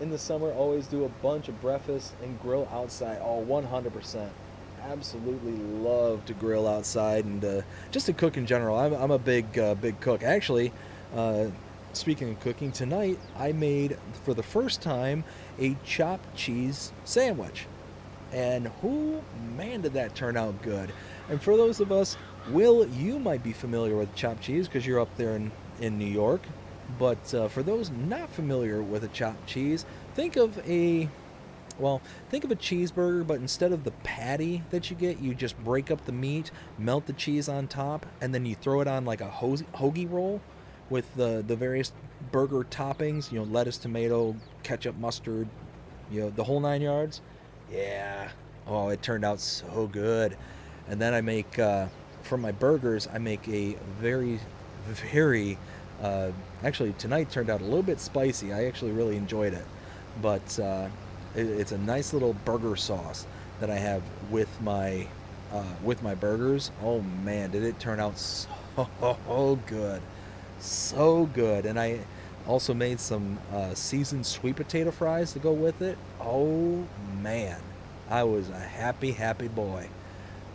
in the summer, always do a bunch of breakfast and grill outside. Oh, 100%. Absolutely love to grill outside, and just to cook in general. I'm a big cook. Actually, speaking of cooking, tonight I made for the first time a chopped cheese sandwich, and man, did that turn out good. And for those of us, Will, you might be familiar with chopped cheese because you're up there in New York. But for those not familiar with a chopped cheese, think of a cheeseburger, but instead of the patty that you get, you just break up the meat, melt the cheese on top, and then you throw it on like a hoagie roll with the various burger toppings, lettuce, tomato, ketchup, mustard, the whole 9 yards. Yeah. Oh, it turned out so good. And then I make, for my burgers, I make a very, very, actually tonight turned out a little bit spicy. I actually really enjoyed it. but it's a nice little burger sauce that I have with my burgers. Oh man, did it turn out so good, so good! And I also made some seasoned sweet potato fries to go with it. Oh man, I was a happy boy.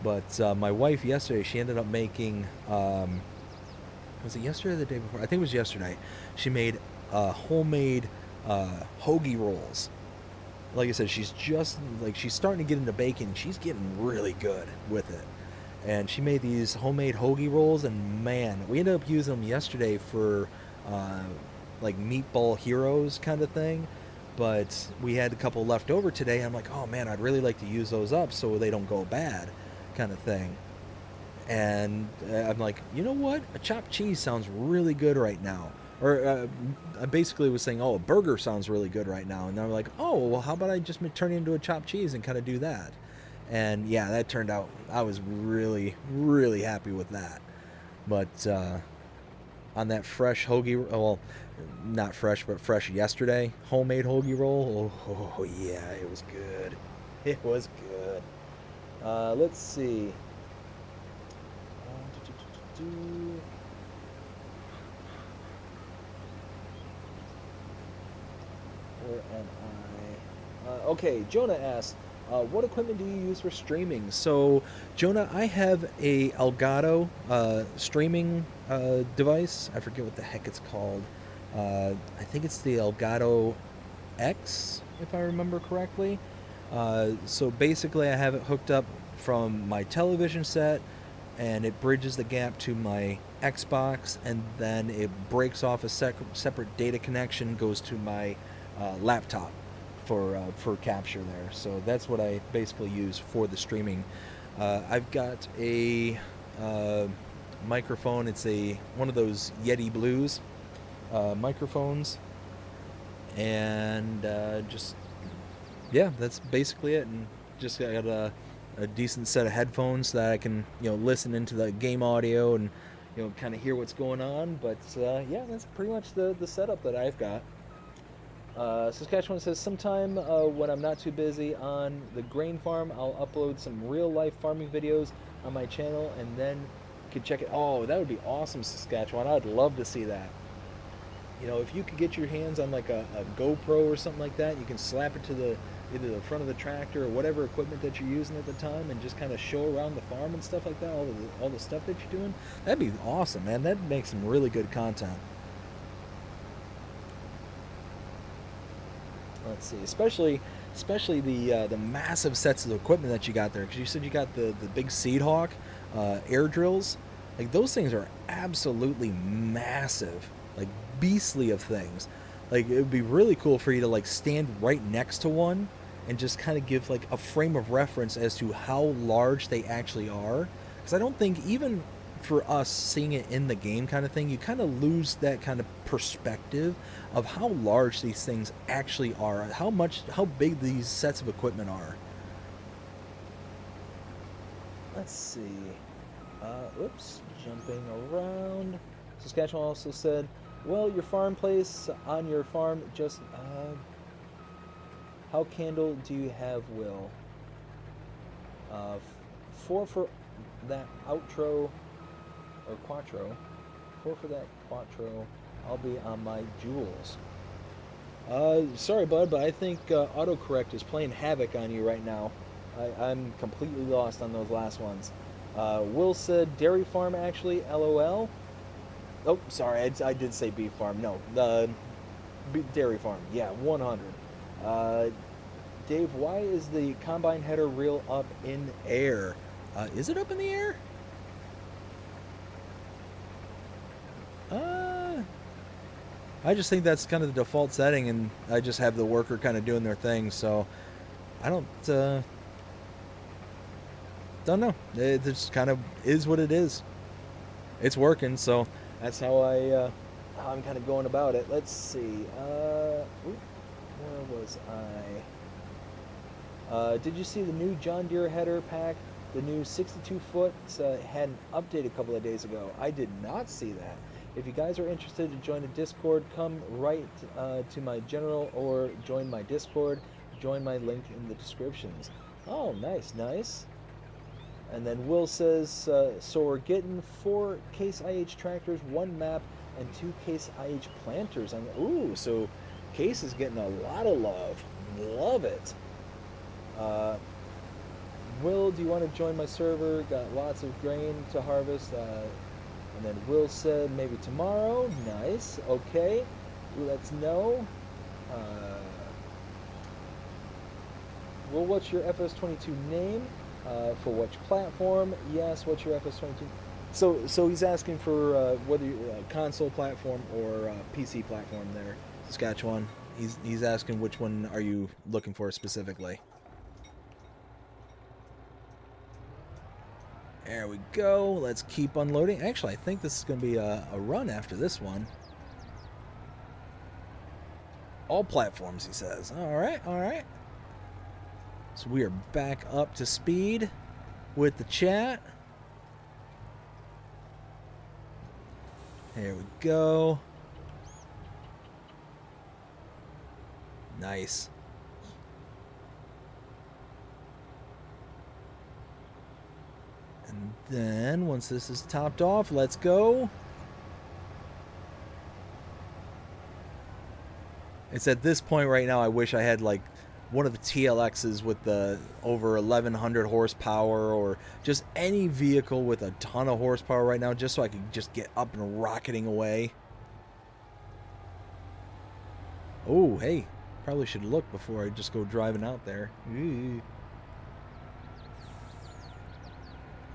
But my wife yesterday, she ended up making. Was it yesterday or the day before? I think it was yesterday. She made homemade hoagie rolls. Like I said, she's starting to get into baking. She's getting really good with it. And she made these homemade hoagie rolls, and man, we ended up using them yesterday for uh, like meatball heroes kind of thing. But we had a couple left over today. I'm like, oh man, I'd really like to use those up so they don't go bad, kind of thing. And I'm like, you know what? A chopped cheese sounds really good right now. Or I basically was saying, oh, a burger sounds really good right now. And I'm like, oh, well, how about I just turn it into a chopped cheese and kind of do that? And yeah, that turned out, I was really happy with that. But on that fresh hoagie, well, not fresh, but fresh yesterday, homemade hoagie roll, oh yeah, it was good. It was good. Let's see. Where am I? Okay, Jonah asks, what equipment do you use for streaming? So, Jonah, I have a Elgato streaming device. I forget what the heck it's called. I think it's the Elgato X, if I remember correctly. So basically, I have it hooked up from my television set, and it bridges the gap to my Xbox, and then it breaks off a separate data connection, goes to my laptop for capture there. So that's what I basically use for the streaming. I've got a microphone. It's one of those Yeti Blues microphones, and just yeah, that's basically it. And just got a decent set of headphones that I can listen into the game audio and kind of hear what's going on. But yeah, that's pretty much the setup that I've got. Saskatchewan says, sometime when I'm not too busy on the grain farm, I'll upload some real life farming videos on my channel, and then you can check it. Oh, that would be awesome, Saskatchewan. I'd love to see that. If you could get your hands on like a GoPro or something like that, you can slap it to either the front of the tractor or whatever equipment that you're using at the time, and just kind of show around the farm and stuff like that, all the stuff that you're doing. That'd be awesome, man. That'd make some really good content. Let's see, especially the massive sets of equipment that you got there, because you said you got the big Seed Hawk air drills. Like, those things are absolutely massive, like beastly of things. Like, it would be really cool for you to like stand right next to one and just kind of give like a frame of reference as to how large they actually are. Because I don't think, even for us seeing it in the game kind of thing, you kind of lose that kind of perspective of how large these things actually are, how big these sets of equipment are. Let's see. Oops, jumping around. Saskatchewan also said, well, your farm place on your farm just how candle do you have, Will? 4 for that outro, or quattro. 4 for that quattro. I'll be on my jewels. Sorry, bud, but I think autocorrect is playing havoc on you right now. I'm completely lost on those last ones. Will said dairy farm, actually, LOL. Oh, sorry, I did say beef farm. No, dairy farm. Yeah, 100. Dave, why is the combine header reel up in air? Is it up in the air? I just think that's kind of the default setting, and I just have the worker kind of doing their thing, so I don't know. It just kind of is what it is. It's working, so that's how I'm kind of going about it. Let's see. Where was I? Did you see the new John Deere header pack? The new 62 foot had an update a couple of days ago. I did not see that. If you guys are interested to join a Discord, come right to my general or join my Discord. Join my link in the descriptions. Oh, nice, nice. And then Will says, so we're getting 4 Case IH tractors, 1 map, and 2 Case IH planters. Ooh, so Case is getting a lot of love. Love it. Will, do you want to join my server? Got lots of grain to harvest. And then Will said maybe tomorrow. Nice. Okay. Let's know. Will, what's your FS22 name? For which platform? Yes. What's your FS22? So he's asking for whether you console platform or PC platform there, Saskatchewan. He's asking which one are you looking for specifically. There we go. Let's keep unloading. Actually, I think this is going to be a run after this one. All platforms, he says. All right, all right. So we are back up to speed with the chat. There we go. Nice. And then once this is topped off, let's go. It's at this point right now I wish I had like one of the TLXs with the over 1100 horsepower, or just any vehicle with a ton of horsepower right now, just so I could just get up and rocketing away. Oh, hey, probably should look before I just go driving out there.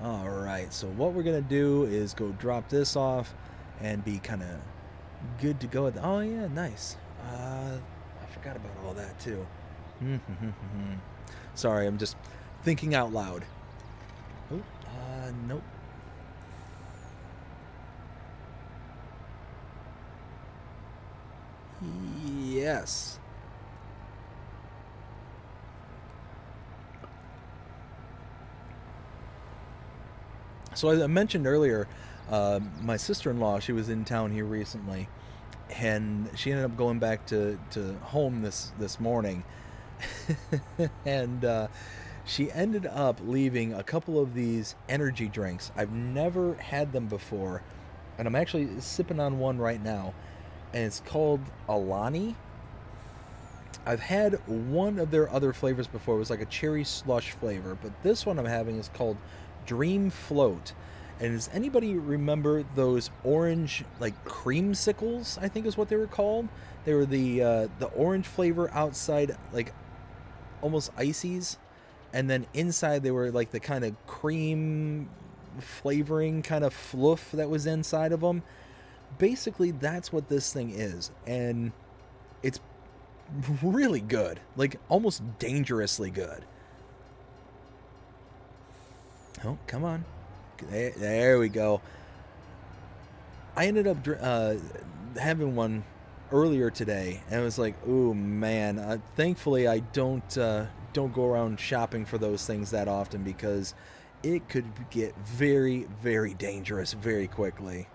Alright, so what we're going to do is go drop this off and be kind of good to go. Oh yeah, nice. I forgot about all that too. Sorry, I'm just thinking out loud. Oh, nope. Yes. So I mentioned earlier, my sister-in-law, she was in town here recently, and she ended up going back to home this morning. And she ended up leaving a couple of these energy drinks. I've never had them before, and I'm actually sipping on one right now, and it's called Alani. I've had one of their other flavors before. It was like a cherry slush flavor, but this one I'm having is called Dream Float. And does anybody remember those orange, like, creamsicles, I think is what they were called? They were the orange flavor outside, like, almost ices, and then inside they were like the kind of cream flavoring kind of fluff that was inside of them. Basically, that's what this thing is, and it's really good, like almost dangerously good. Oh, come on. There we go. I ended up having one earlier today, and it was like, oh man. Thankfully, I don't go around shopping for those things that often, because it could get very, very dangerous very quickly.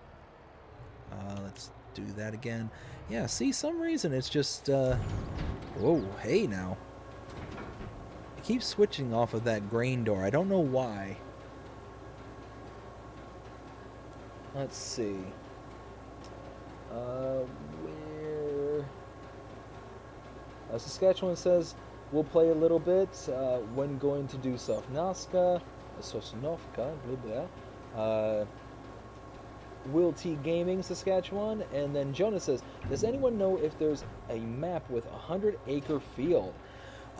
Let's do that again. Yeah, see, some reason it's just whoa, hey now. I keep switching off of that grain door. I don't know why. Let's see. Where? Saskatchewan says, we'll play a little bit when going to do Sosnovka, blah, blah. Will T Gaming, Saskatchewan. And then Jonah says, does anyone know if there's a map with 100-acre field?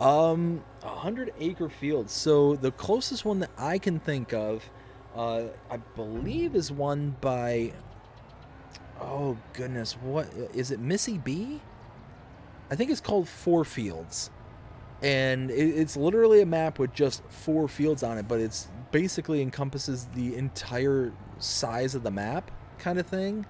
100-acre field. So the closest one that I can think of, I believe, is one by, oh goodness, what is it, Missy B? I think it's called 4 Fields, and it's literally a map with just 4 fields on it, but it's basically encompasses the entire size of the map kind of thing.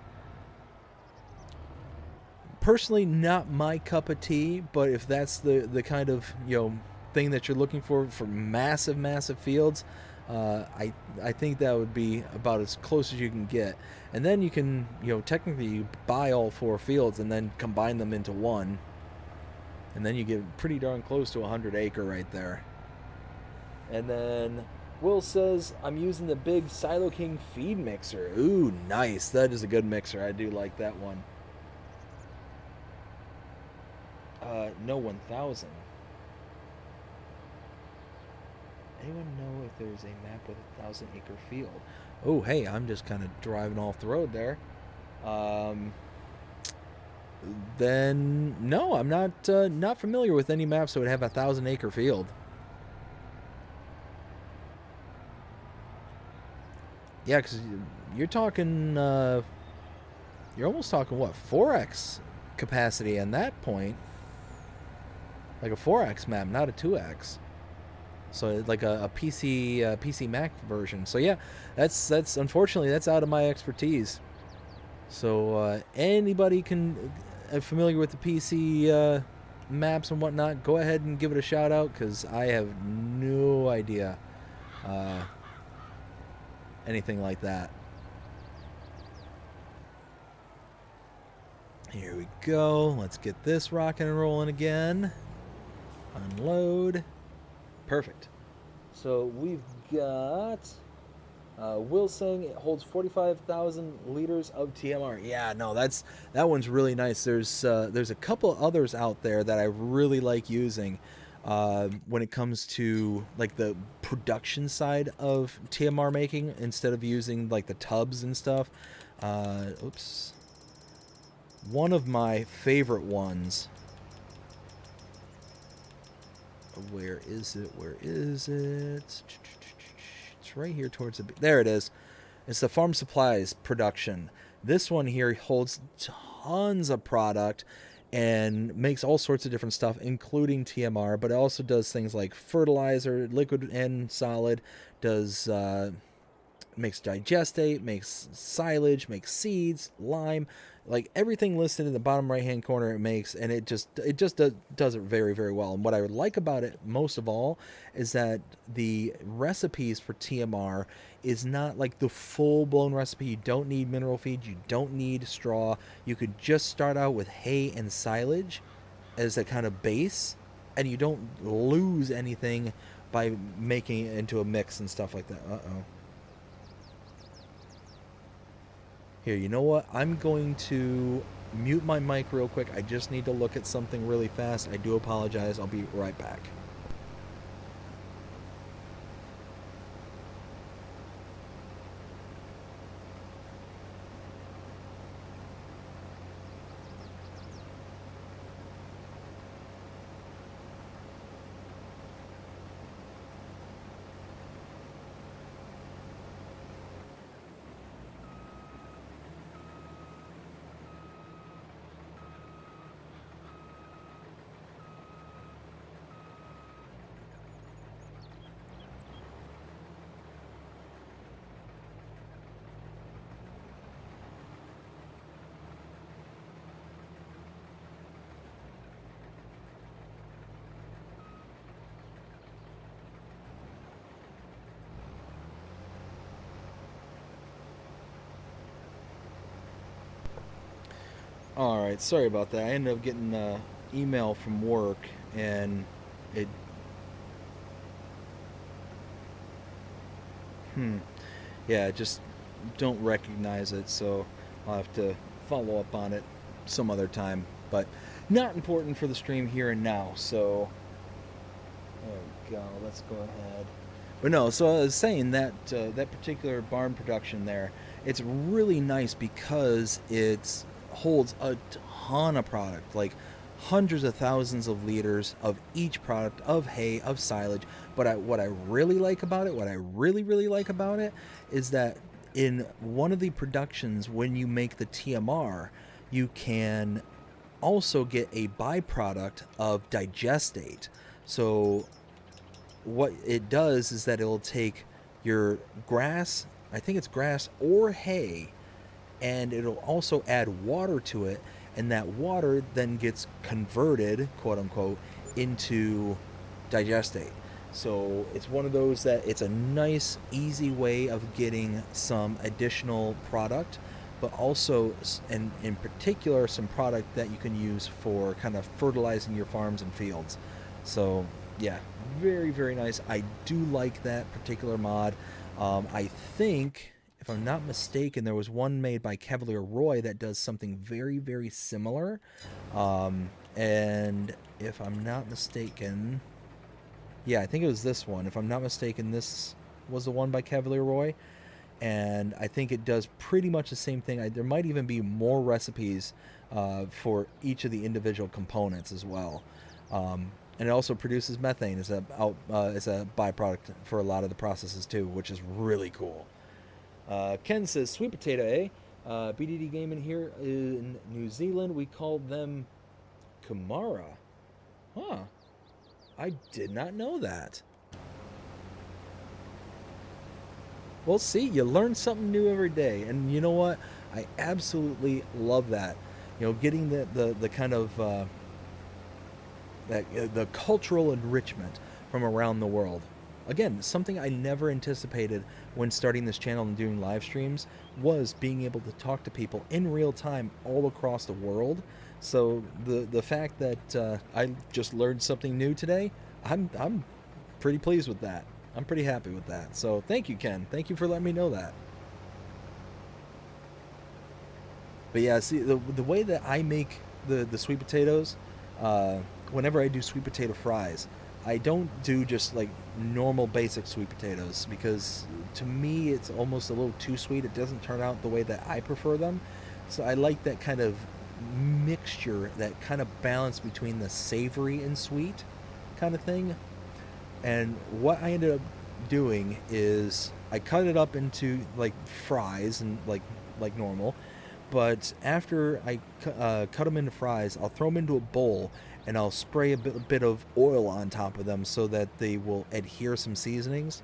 Personally, not my cup of tea, but if that's the kind of, you know, thing that you're looking for massive fields, I think that would be about as close as you can get, and then you can, you know, technically buy all 4 fields and then combine them into one, and then you get pretty darn close to 100-acre right there. And then Will says, I'm using the big Silo King feed mixer. Ooh, nice. That is a good mixer. I do like that one. No 1,000. Anyone know if there's a map with a 1,000-acre field? Oh, hey, I'm just kind of driving off the road there. Then no, I'm not familiar with any maps that would have a 1,000-acre field. Yeah, because you're talking, you're almost talking, what, 4x capacity at that point. Like a 4x map, not a 2x. So like a PC Mac version. So yeah, that's unfortunately that's out of my expertise. So anybody can familiar with the PC maps and whatnot, go ahead and give it a shout out, because I have no idea anything like that. Here we go. Let's get this rocking and rolling again. Unload. Perfect. So we've got Will saying it holds 45,000 liters of TMR. Yeah, no, that one's really nice. There's a couple others out there that I really like using when it comes to like the production side of TMR making, instead of using like the tubs and stuff. Oops. One of my favorite ones. Where is it? Where is it? It's right here towards the... There it is. It's the Farm Supplies production. This one here holds tons of product and makes all sorts of different stuff, including TMR, but it also does things like fertilizer, liquid and solid, does... makes digestate, makes silage, makes seeds, lime, like everything listed in the bottom right hand corner it makes, and it just does it very, very well. And what I would like about it most of all is that the recipes for TMR is not like the full-blown recipe. You don't need mineral feed, you don't need straw. You could just start out with hay and silage as a kind of base, and you don't lose anything by making it into a mix and stuff like that. Here, you know what? I'm going to mute my mic real quick. I just need to look at something really fast. I do apologize. I'll be right back. Alright, sorry about that. I ended up getting an email from work, and it... Yeah, just don't recognize it, so I'll have to follow up on it some other time. But not important for the stream here and now, so... There we go, let's go ahead. But no, so I was saying that that particular barn production there, it's really nice because it's holds a ton of product, like hundreds of thousands of liters of each product, of hay, of silage. But what I really like about it, what I really like about it, is that in one of the productions, when you make the TMR, you can also get a byproduct of digestate. So what it does is that it'll take your grass, I think it's grass or hay, and it'll also add water to it, and that water then gets converted, quote unquote, into digestate. So it's one of those that it's a nice, easy way of getting some additional product, but also, and in particular, some product that you can use for kind of fertilizing your farms and fields. So yeah, very, very nice. I do like that particular mod. I think, if I'm not mistaken, there was one made by Cavalier Roy that does something very, very similar. And if I'm not mistaken, yeah, I think it was this one. If I'm not mistaken, this was the one by Cavalier Roy. And I think it does pretty much the same thing. There might even be more recipes for each of the individual components as well. And it also produces methane as a byproduct for a lot of the processes too, which is really cool. Ken says, sweet potato, eh? BDD Gaming here in New Zealand, we call them Kumara. Huh. I did not know that. Well, see, you learn something new every day. And you know what? I absolutely love that. You know, getting the kind of the cultural enrichment from around the world. Again, something I never anticipated when starting this channel and doing live streams was being able to talk to people in real time all across the world. So the fact that I just learned something new today, I'm pretty pleased with that. I'm pretty happy with that. So thank you, Ken. Thank you for letting me know that. But yeah, see, the way that I make the sweet potatoes, whenever I do sweet potato fries, I don't do just like normal basic sweet potatoes, because to me it's almost a little too sweet. It doesn't turn out the way that I prefer them. So I like that kind of mixture, that kind of balance between the savory and sweet kind of thing. And what I ended up doing is I cut it up into like fries and like normal. But after I cut them into fries, I'll throw them into a bowl and I'll spray a bit of oil on top of them so that they will adhere some seasonings.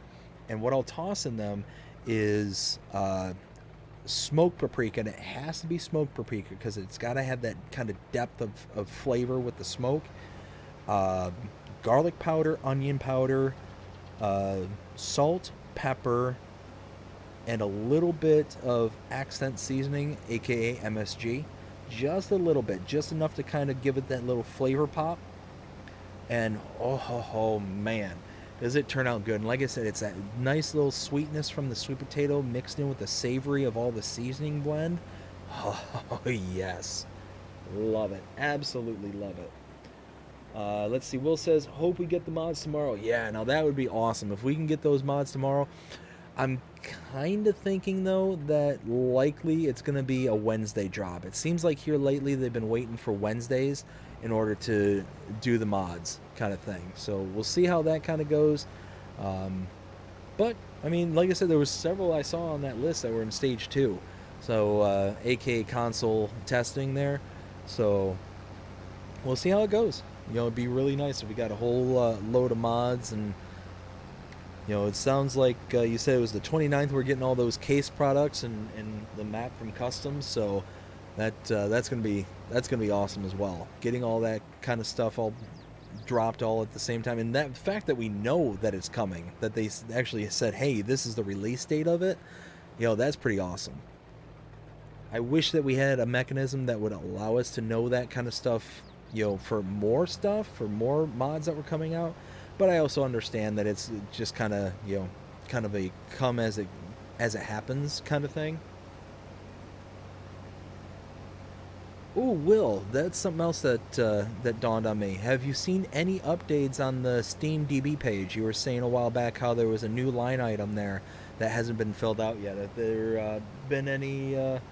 And what I'll toss in them is smoked paprika, and it has to be smoked paprika because it's got to have that kind of depth of flavor with the smoke. Garlic powder, onion powder, salt, pepper, and a little bit of accent seasoning, aka MSG. Just a little bit, just enough to kind of give it that little flavor pop. And oh man, does it turn out good. And like I said, it's that nice little sweetness from the sweet potato mixed in with the savory of all the seasoning blend. Oh yes, love it, absolutely love it. Let's see, Will says, hope we get the mods tomorrow. Yeah, now that would be awesome if we can get those mods tomorrow. I'm kind of thinking, though, that likely it's going to be a Wednesday drop. It seems like here lately they've been waiting for Wednesdays in order to do the mods kind of thing. So we'll see how that kind of goes. But, I mean, like I said, there was several I saw on that list that were in stage 2. So, aka console testing there. So we'll see how it goes. You know, it'd be really nice if we got a whole load of mods. And you know, it sounds like you said it was the 29th we're getting all those case products and the map from Customs, so that's gonna be awesome as well. Getting all that kind of stuff all dropped all at the same time, and that fact that we know that it's coming, that they actually said, hey, this is the release date of it, you know, that's pretty awesome. I wish that we had a mechanism that would allow us to know that kind of stuff, you know, for more stuff, for more mods that were coming out. But I also understand that it's just kind of, you know, kind of a come as it happens kind of thing. Ooh, Will, that's something else that that dawned on me. Have you seen any updates on the Steam DB page? You were saying a while back how there was a new line item there that hasn't been filled out yet. Have there been any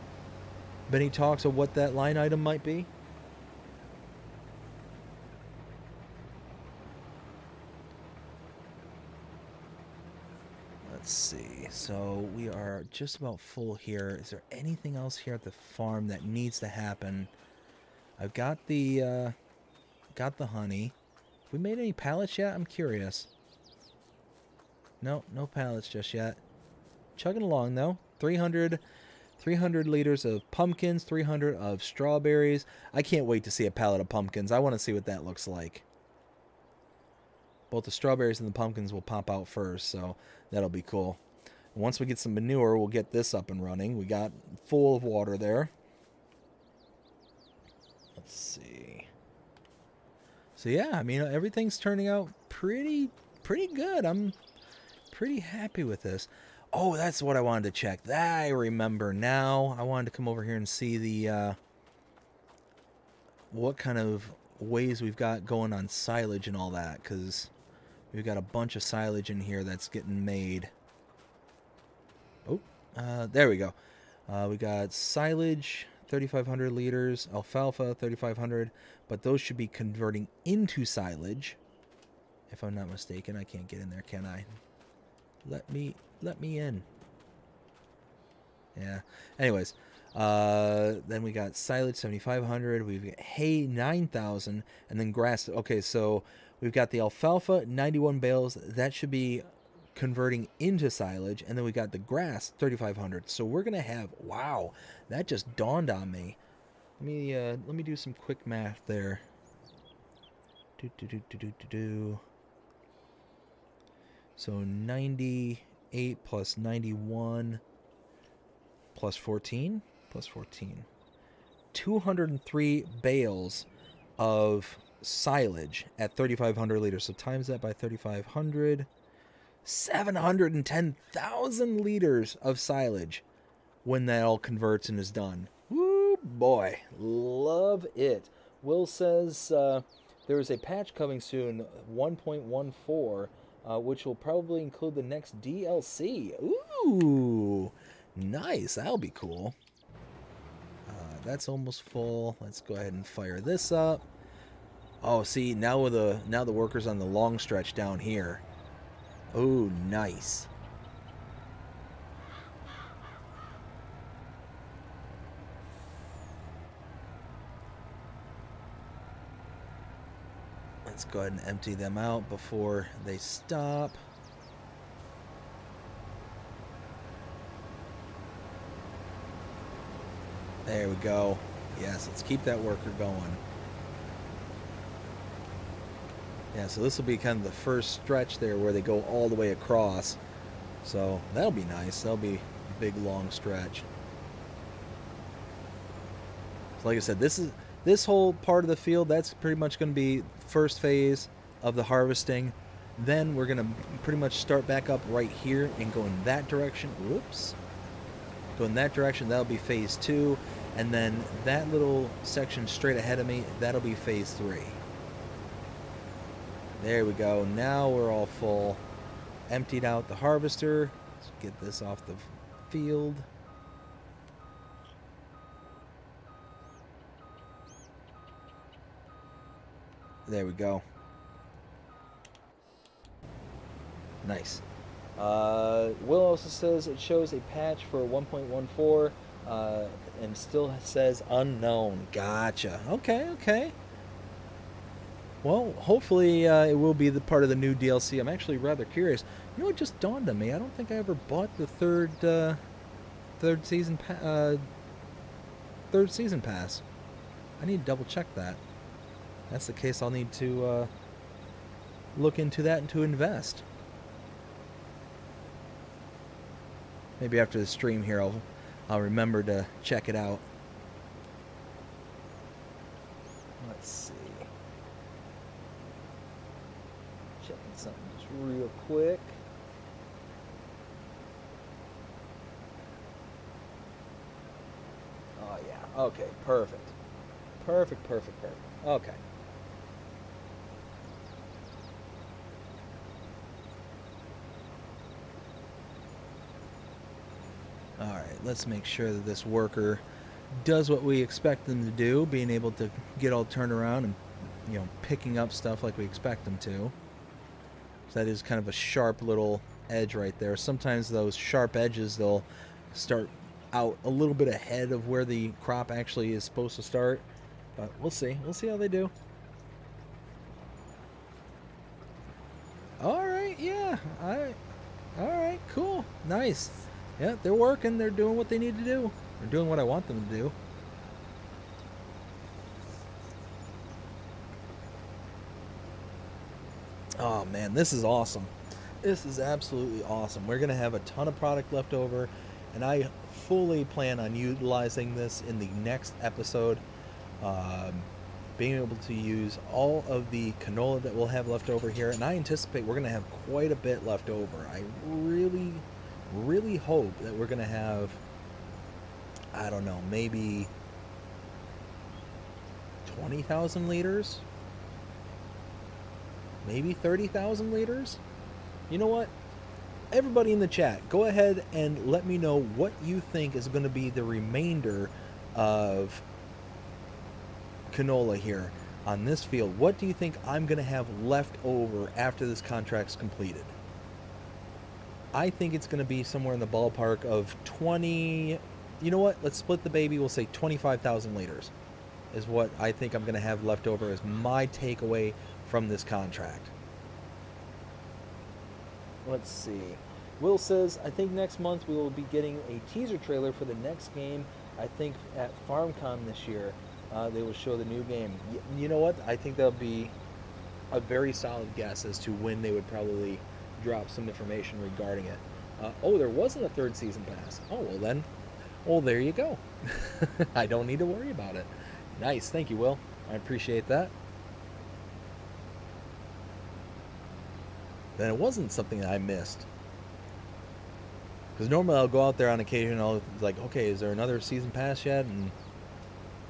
talks of what that line item might be? Let's see. So we are just about full here. Is there anything else here at the farm that needs to happen? I've got the honey. Have we made any pallets yet? I'm curious. No pallets just yet. Chugging along though. 300 liters of pumpkins, 300 of strawberries. I can't wait to see a pallet of pumpkins. I want to see what that looks like. both the strawberries and the pumpkins will pop out first, so that'll be cool. And once we get some manure, we'll get this up and running. We got full of water there. Let's see. So yeah, I mean, everything's turning out pretty good. I'm pretty happy with this. Oh, that's what I wanted to check. That I remember now. I wanted to come over here and see the what kind of ways we've got going on silage and all that, because we've got a bunch of silage in here that's getting made. Oh, there we go. We got silage, 3,500 liters, alfalfa, 3,500, but those should be converting into silage. If I'm not mistaken, I can't get in there, can I? Let me in. Yeah. Anyways, then we got silage 7,500. We've got hay 9,000, and then grass. Okay, so we've got the alfalfa 91 bales. That should be converting into silage, and then we got the grass 3,500. So we're gonna have, wow, that just dawned on me. Let me do some quick math there. So 98 plus 91 plus 14 plus 14. 203 bales of silage at 3,500 liters. So times that by 3,500. 710,000 liters of silage when that all converts and is done. Woo, boy. Love it. Will says there is a patch coming soon, 1.14, which will probably include the next DLC. Ooh, nice. That'll be cool. That's almost full. Let's go ahead and fire this up. Oh, see, now the workers on the long stretch down here. Oh, nice. Let's go ahead and empty them out before they stop. There we go. Yes, let's keep that worker going. Yeah, so this will be kind of the first stretch there where they go all the way across. So that'll be nice. That'll be a big, long stretch. So like I said, this whole part of the field, that's pretty much going to be first phase of the harvesting. Then we're going to pretty much start back up right here and go in that direction. Whoops. Go in that direction. That'll be phase 2. And then that little section straight ahead of me, that'll be phase 3. There we go. Now we're all full. Emptied out the harvester. Let's get this off the field. There we go. Nice. Will also says it shows a patch for 1.14 and still says unknown. Gotcha. Okay. Well, hopefully it will be the part of the new DLC. I'm actually rather curious. You know what just dawned on me? I don't think I ever bought the third season pass. I need to double check that. If that's the case, I'll need to look into that and to invest. Maybe after the stream here, I'll remember to check it out. Let's see. Checking something just real quick. Oh yeah. Okay. Perfect. Okay. Alright, let's make sure that this worker does what we expect them to do, being able to get all turned around and, you know, picking up stuff like we expect them to. So that is kind of a sharp little edge right there. Sometimes those sharp edges, they'll start out a little bit ahead of where the crop actually is supposed to start. But we'll see. We'll see how they do. Alright, yeah. Alright, cool. Nice. Yeah, they're working. They're doing what they need to do. They're doing what I want them to do. Oh man, this is awesome. This is absolutely awesome. We're gonna have a ton of product left over, and I fully plan on utilizing this in the next episode. Um, Being able to use all of the canola that we'll have left over here, and I anticipate we're gonna have quite a bit left over. I really, really hope that we're gonna have, I don't know, maybe 20,000 liters, maybe 30,000 liters. You know what? Everybody in the chat, go ahead and let me know what you think is going to be the remainder of canola here on this field. What do you think I'm going to have left over after this contract's completed? I think it's going to be somewhere in the ballpark of 20. You know what? Let's split the baby. We'll say 25,000 liters is what I think I'm going to have left over as my takeaway from this contract. Let's see. Will says, I think next month we will be getting a teaser trailer for the next game. I think at FarmCon this year, they will show the new game. You know what? I think that'll be a very solid guess as to when they would probably drop some information regarding it. Oh, there wasn't a third season pass. Oh, well then. Well, there you go. I don't need to worry about it. Nice. Thank you, Will. I appreciate that. Then it wasn't something that I missed. Because normally I'll go out there on occasion and I'll like, okay, is there another season pass yet?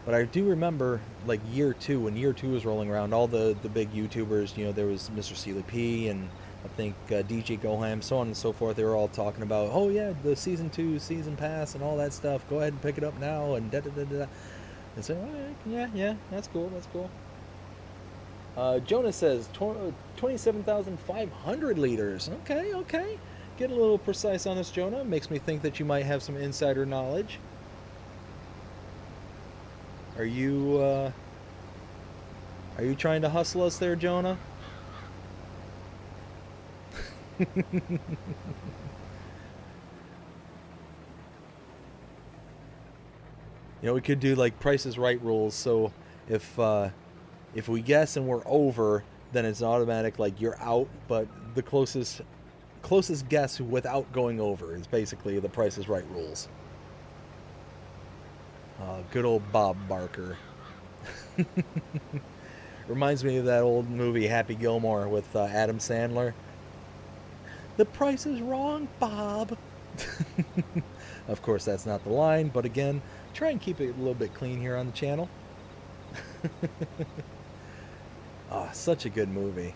But I do remember like year 2, when year 2 was rolling around, all the big YouTubers, you know, there was Mr. celobuki and I think DJ Goham, so on and so forth. They were all talking about, oh yeah, the season 2 season pass and all that stuff. Go ahead and pick it up now and da da da da. And so, all right, yeah, that's cool, that's cool. Jonah says 27,500 liters. Okay. Get a little precise on this, Jonah. Makes me think that you might have some insider knowledge. Are you trying to hustle us there, Jonah? You know, we could do like Price is Right rules. So if we guess and we're over, then it's automatic, like you're out. But the closest guess without going over is basically the Price is Right rules. Good old Bob Barker. Reminds me of that old movie Happy Gilmore with Adam Sandler. The price is wrong, Bob. Of course, that's not the line, but again, try and keep it a little bit clean here on the channel. Such a good movie.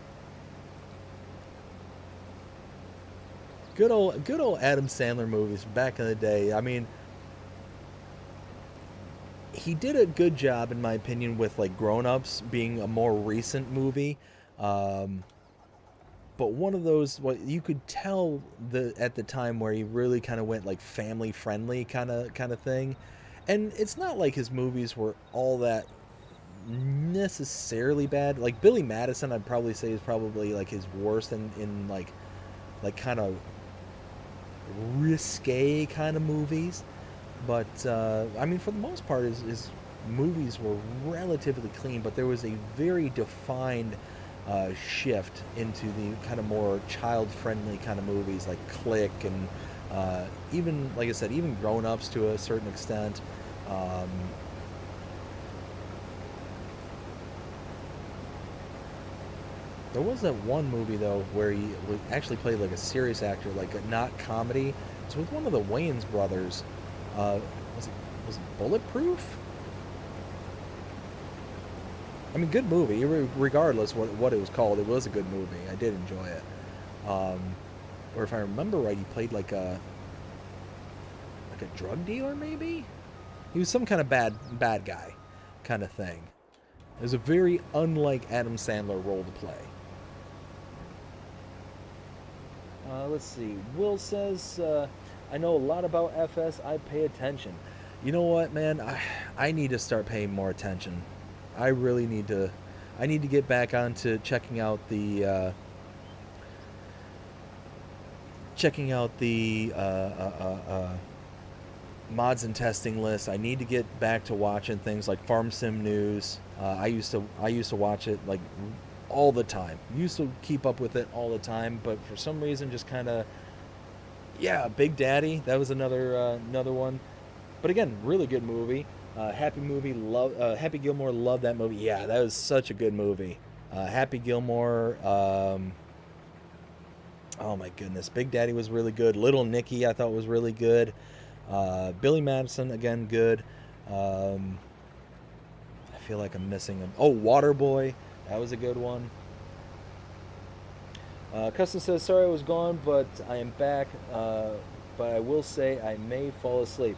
Good old Adam Sandler movies back in the day. I mean, he did a good job, in my opinion, with like Grown Ups being a more recent movie. But one of those, what you could tell at the time where he really kind of went like family friendly kind of thing. And it's not like his movies were all that necessarily bad. Like Billy Madison, I'd probably say is probably like his worst in like kind of risque kind of movies. But I mean, for the most part, his movies were relatively clean. But there was a very defined shift into the kind of more child-friendly kind of movies like Click and even, like I said, even Grown Ups to a certain extent. There was that one movie though where he actually played like a serious actor, like not comedy. It's with one of the Wayans brothers. Was it Bulletproof? I mean, good movie. Regardless what it was called, it was a good movie. I did enjoy it. Or if I remember right, he played like a drug dealer, maybe. He was some kind of bad guy, kind of thing. It was a very unlike Adam Sandler role to play. Let's see. Will says, I know a lot about FS. I pay attention. You know what, man? I need to start paying more attention. I really need to. I need to get back onto checking out the mods and testing lists. I need to get back to watching things like Farm Sim News. I used to watch it like all the time. Used to keep up with it all the time, but for some reason, just kind of, yeah, Big Daddy. That was another one. But again, really good movie. Happy Gilmore. Loved that movie. Yeah, that was such a good movie. Happy Gilmore. Oh my goodness, Big Daddy was really good. Little Nicky, I thought was really good. Billy Madison, again, good. Um, I feel like I'm missing him. Oh, Waterboy, that was a good one. Custom says, sorry I was gone, but I am back. But I will say I may fall asleep.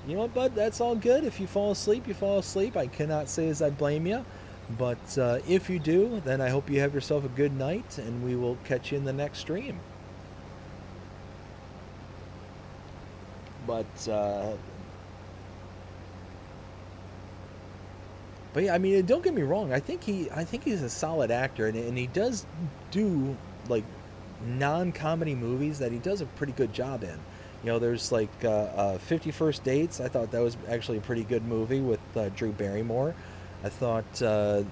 You know what, bud? That's all good. If you fall asleep, you fall asleep. I cannot say as I blame you. But if you do, then I hope you have yourself a good night, and we will catch you in the next stream. But yeah, I mean, don't get me wrong. I think he's a solid actor, and he does do like non-comedy movies that he does a pretty good job in. You know, there's like 50 First Dates. I thought that was actually a pretty good movie with Drew Barrymore. I thought there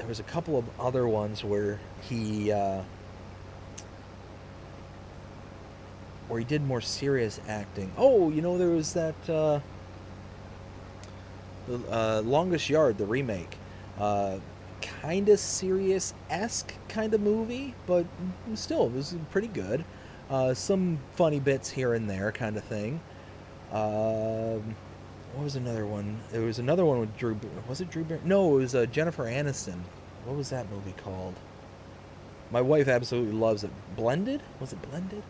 was a couple of other ones where he did more serious acting. Oh, you know, there was that Longest Yard, the remake. Kind of serious-esque kind of movie, but still, it was pretty good. Some funny bits here and there kind of thing. What was another one? There was another one with Drew... Was it Drew Barrymore? No, it was Jennifer Aniston. What was that movie called? My wife absolutely loves it. Blended? Was it Blended?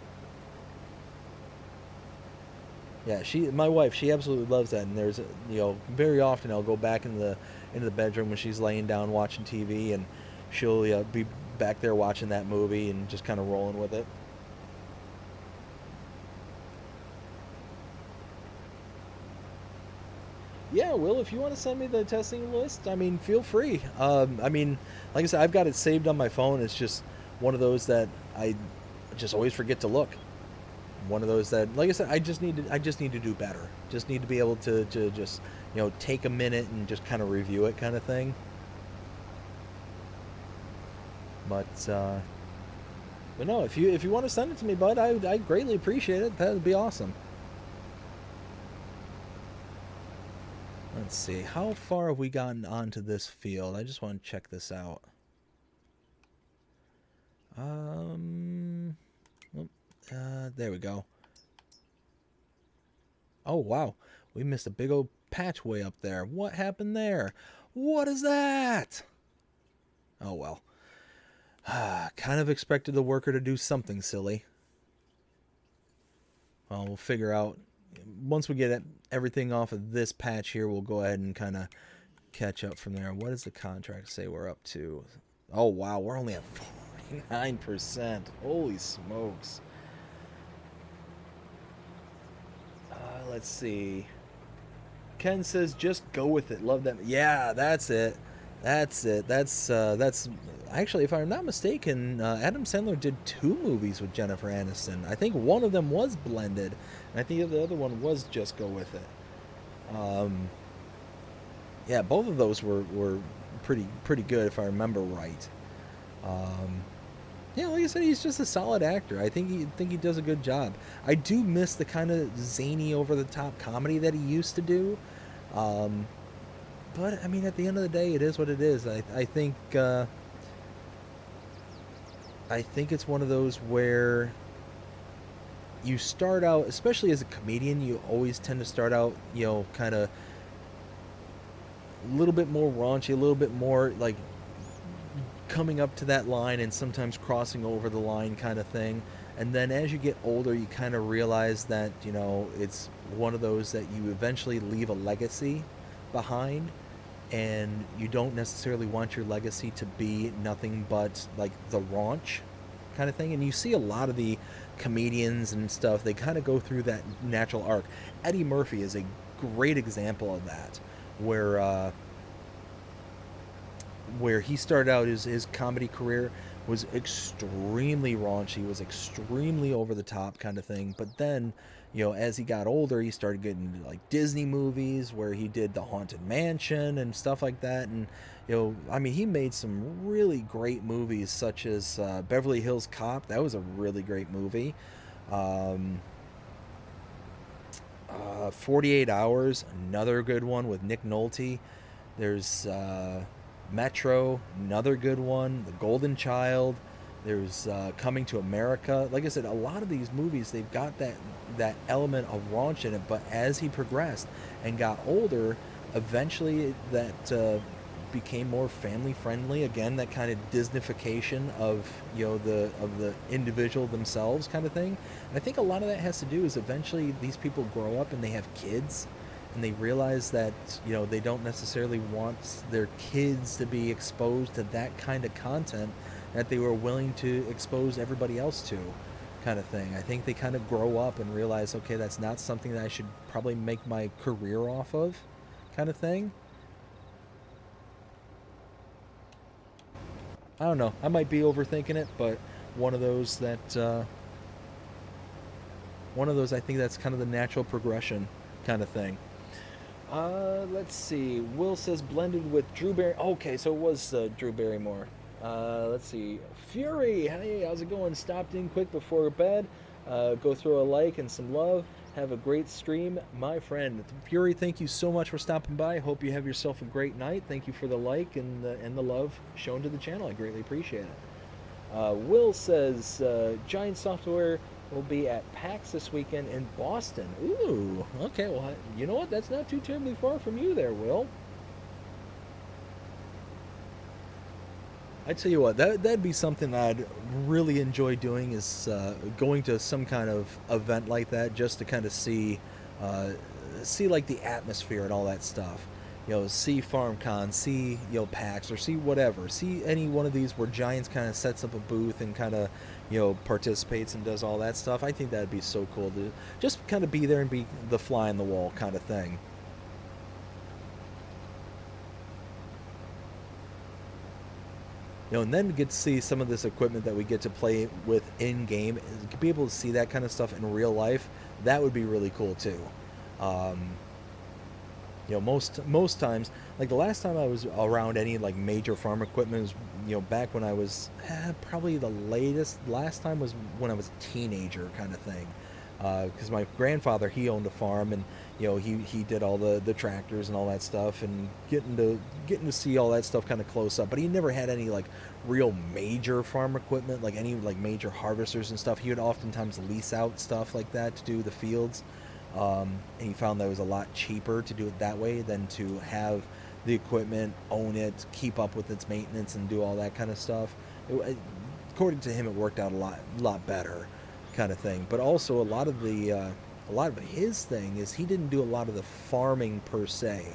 Yeah, my wife, she absolutely loves that. And there's, you know, very often I'll go back into the bedroom when she's laying down watching TV, and she'll be back there watching that movie and just kind of rolling with it. Yeah, Will, if you want to send me the testing list, I mean, feel free. I mean, like I said, I've got it saved on my phone. It's just one of those that I just always forget to look. One of those that, like I said, I just need to do better. Just need to be able to just, you know, take a minute and just kind of review it, kind of thing. But no, if you want to send it to me, bud, I greatly appreciate it. That would be awesome. Let's see, how far have we gotten onto this field? I just want to check this out. There we go. Oh, wow. We missed a big old patch way up there. What happened there? What is that? Oh, well. Kind of expected the worker to do something silly. Well, we'll figure out. Once we get everything off of this patch here, we'll go ahead and kind of catch up from there. What does the contract say we're up to? Oh, wow. We're only at 49%. Holy smokes. Let's see. Ken says, just go with it. Love that. Yeah, that's it. That's actually, if I'm not mistaken, Adam Sandler did 2 movies with Jennifer Aniston. I think one of them was Blended, and I think the other one was Just Go With It. Yeah, both of those were pretty good, if I remember right. Yeah, like I said, he's just a solid actor. I think he does a good job. I do miss the kind of zany, over-the-top comedy that he used to do. But I mean, at the end of the day, it is what it is. I think it's one of those where you start out, especially as a comedian, you always tend to start out, you know, kind of a little bit more raunchy, a little bit more like coming up to that line and sometimes crossing over the line kind of thing. And then as you get older, you kind of realize that, you know, it's one of those that you eventually leave a legacy behind, and you don't necessarily want your legacy to be nothing but like the raunch kind of thing. And you see a lot of the comedians and stuff, they kind of go through that natural arc. Eddie Murphy is a great example of that, where he started out his comedy career was extremely raunchy, was extremely over the top kind of thing. But then, as he got older, he started getting into like Disney movies where he did the Haunted Mansion and stuff like that. And, I mean, he made some really great movies, such as Beverly Hills Cop. That was a really great movie. Um, 48 Hours, another good one with Nick Nolte. There's Metro, another good one. The Golden Child. There's Coming to America. Like I said, a lot of these movies, they've got that element of raunch in it. But as he progressed and got older, eventually that became more family friendly. Again, that kind of Disneyfication of the individual themselves, kind of thing. And I think a lot of that has to do is eventually these people grow up and they have kids, and they realize that they don't necessarily want their kids to be exposed to that kind of content that they were willing to expose everybody else to, kind of thing. I think they kind of grow up and realize, okay, that's not something that I should probably make my career off of, kind of thing. I don't know. I might be overthinking it, but one of those that I think that's kind of the natural progression kind of thing. Let's see. Will says blended with Drew Barrymore. Okay, so it was Drew Barrymore. Let's see. Fury, hey, how's it going? Stopped in quick before bed. Go throw a like and some love. Have a great stream, my friend. Fury, thank you so much for stopping by. Hope you have yourself a great night. Thank you for the like and the love shown to the channel. I greatly appreciate it. Will says Giant Software will be at PAX this weekend in Boston. Ooh, okay. Well, you know what? That's not too terribly far from you there, Will. I tell you what, that'd be something I'd really enjoy doing, is going to some kind of event like that, just to kind of see like the atmosphere and all that stuff. See FarmCon, see PAX, or see whatever. See any one of these where Giants kind of sets up a booth and kind of participates and does all that stuff. I think that'd be so cool to just kind of be there and be the fly on the wall kind of thing. And then get to see some of this equipment that we get to play with in game, be able to see that kind of stuff in real life. That would be really cool too. Most times, like the last time I was around any like major farm equipment was back when I was probably last time was when I was a teenager, kind of thing. Because my grandfather, he owned a farm, and he did all the tractors and all that stuff, and getting to see all that stuff kind of close up. But he never had any like real major farm equipment, like any like major harvesters and stuff. He would oftentimes lease out stuff like that to do the fields, and he found that it was a lot cheaper to do it that way than to have the equipment, own it, keep up with its maintenance, and do all that kind of stuff. According to him, it worked out a lot better, kind of thing. But also a lot of his thing is he didn't do a lot of the farming per se.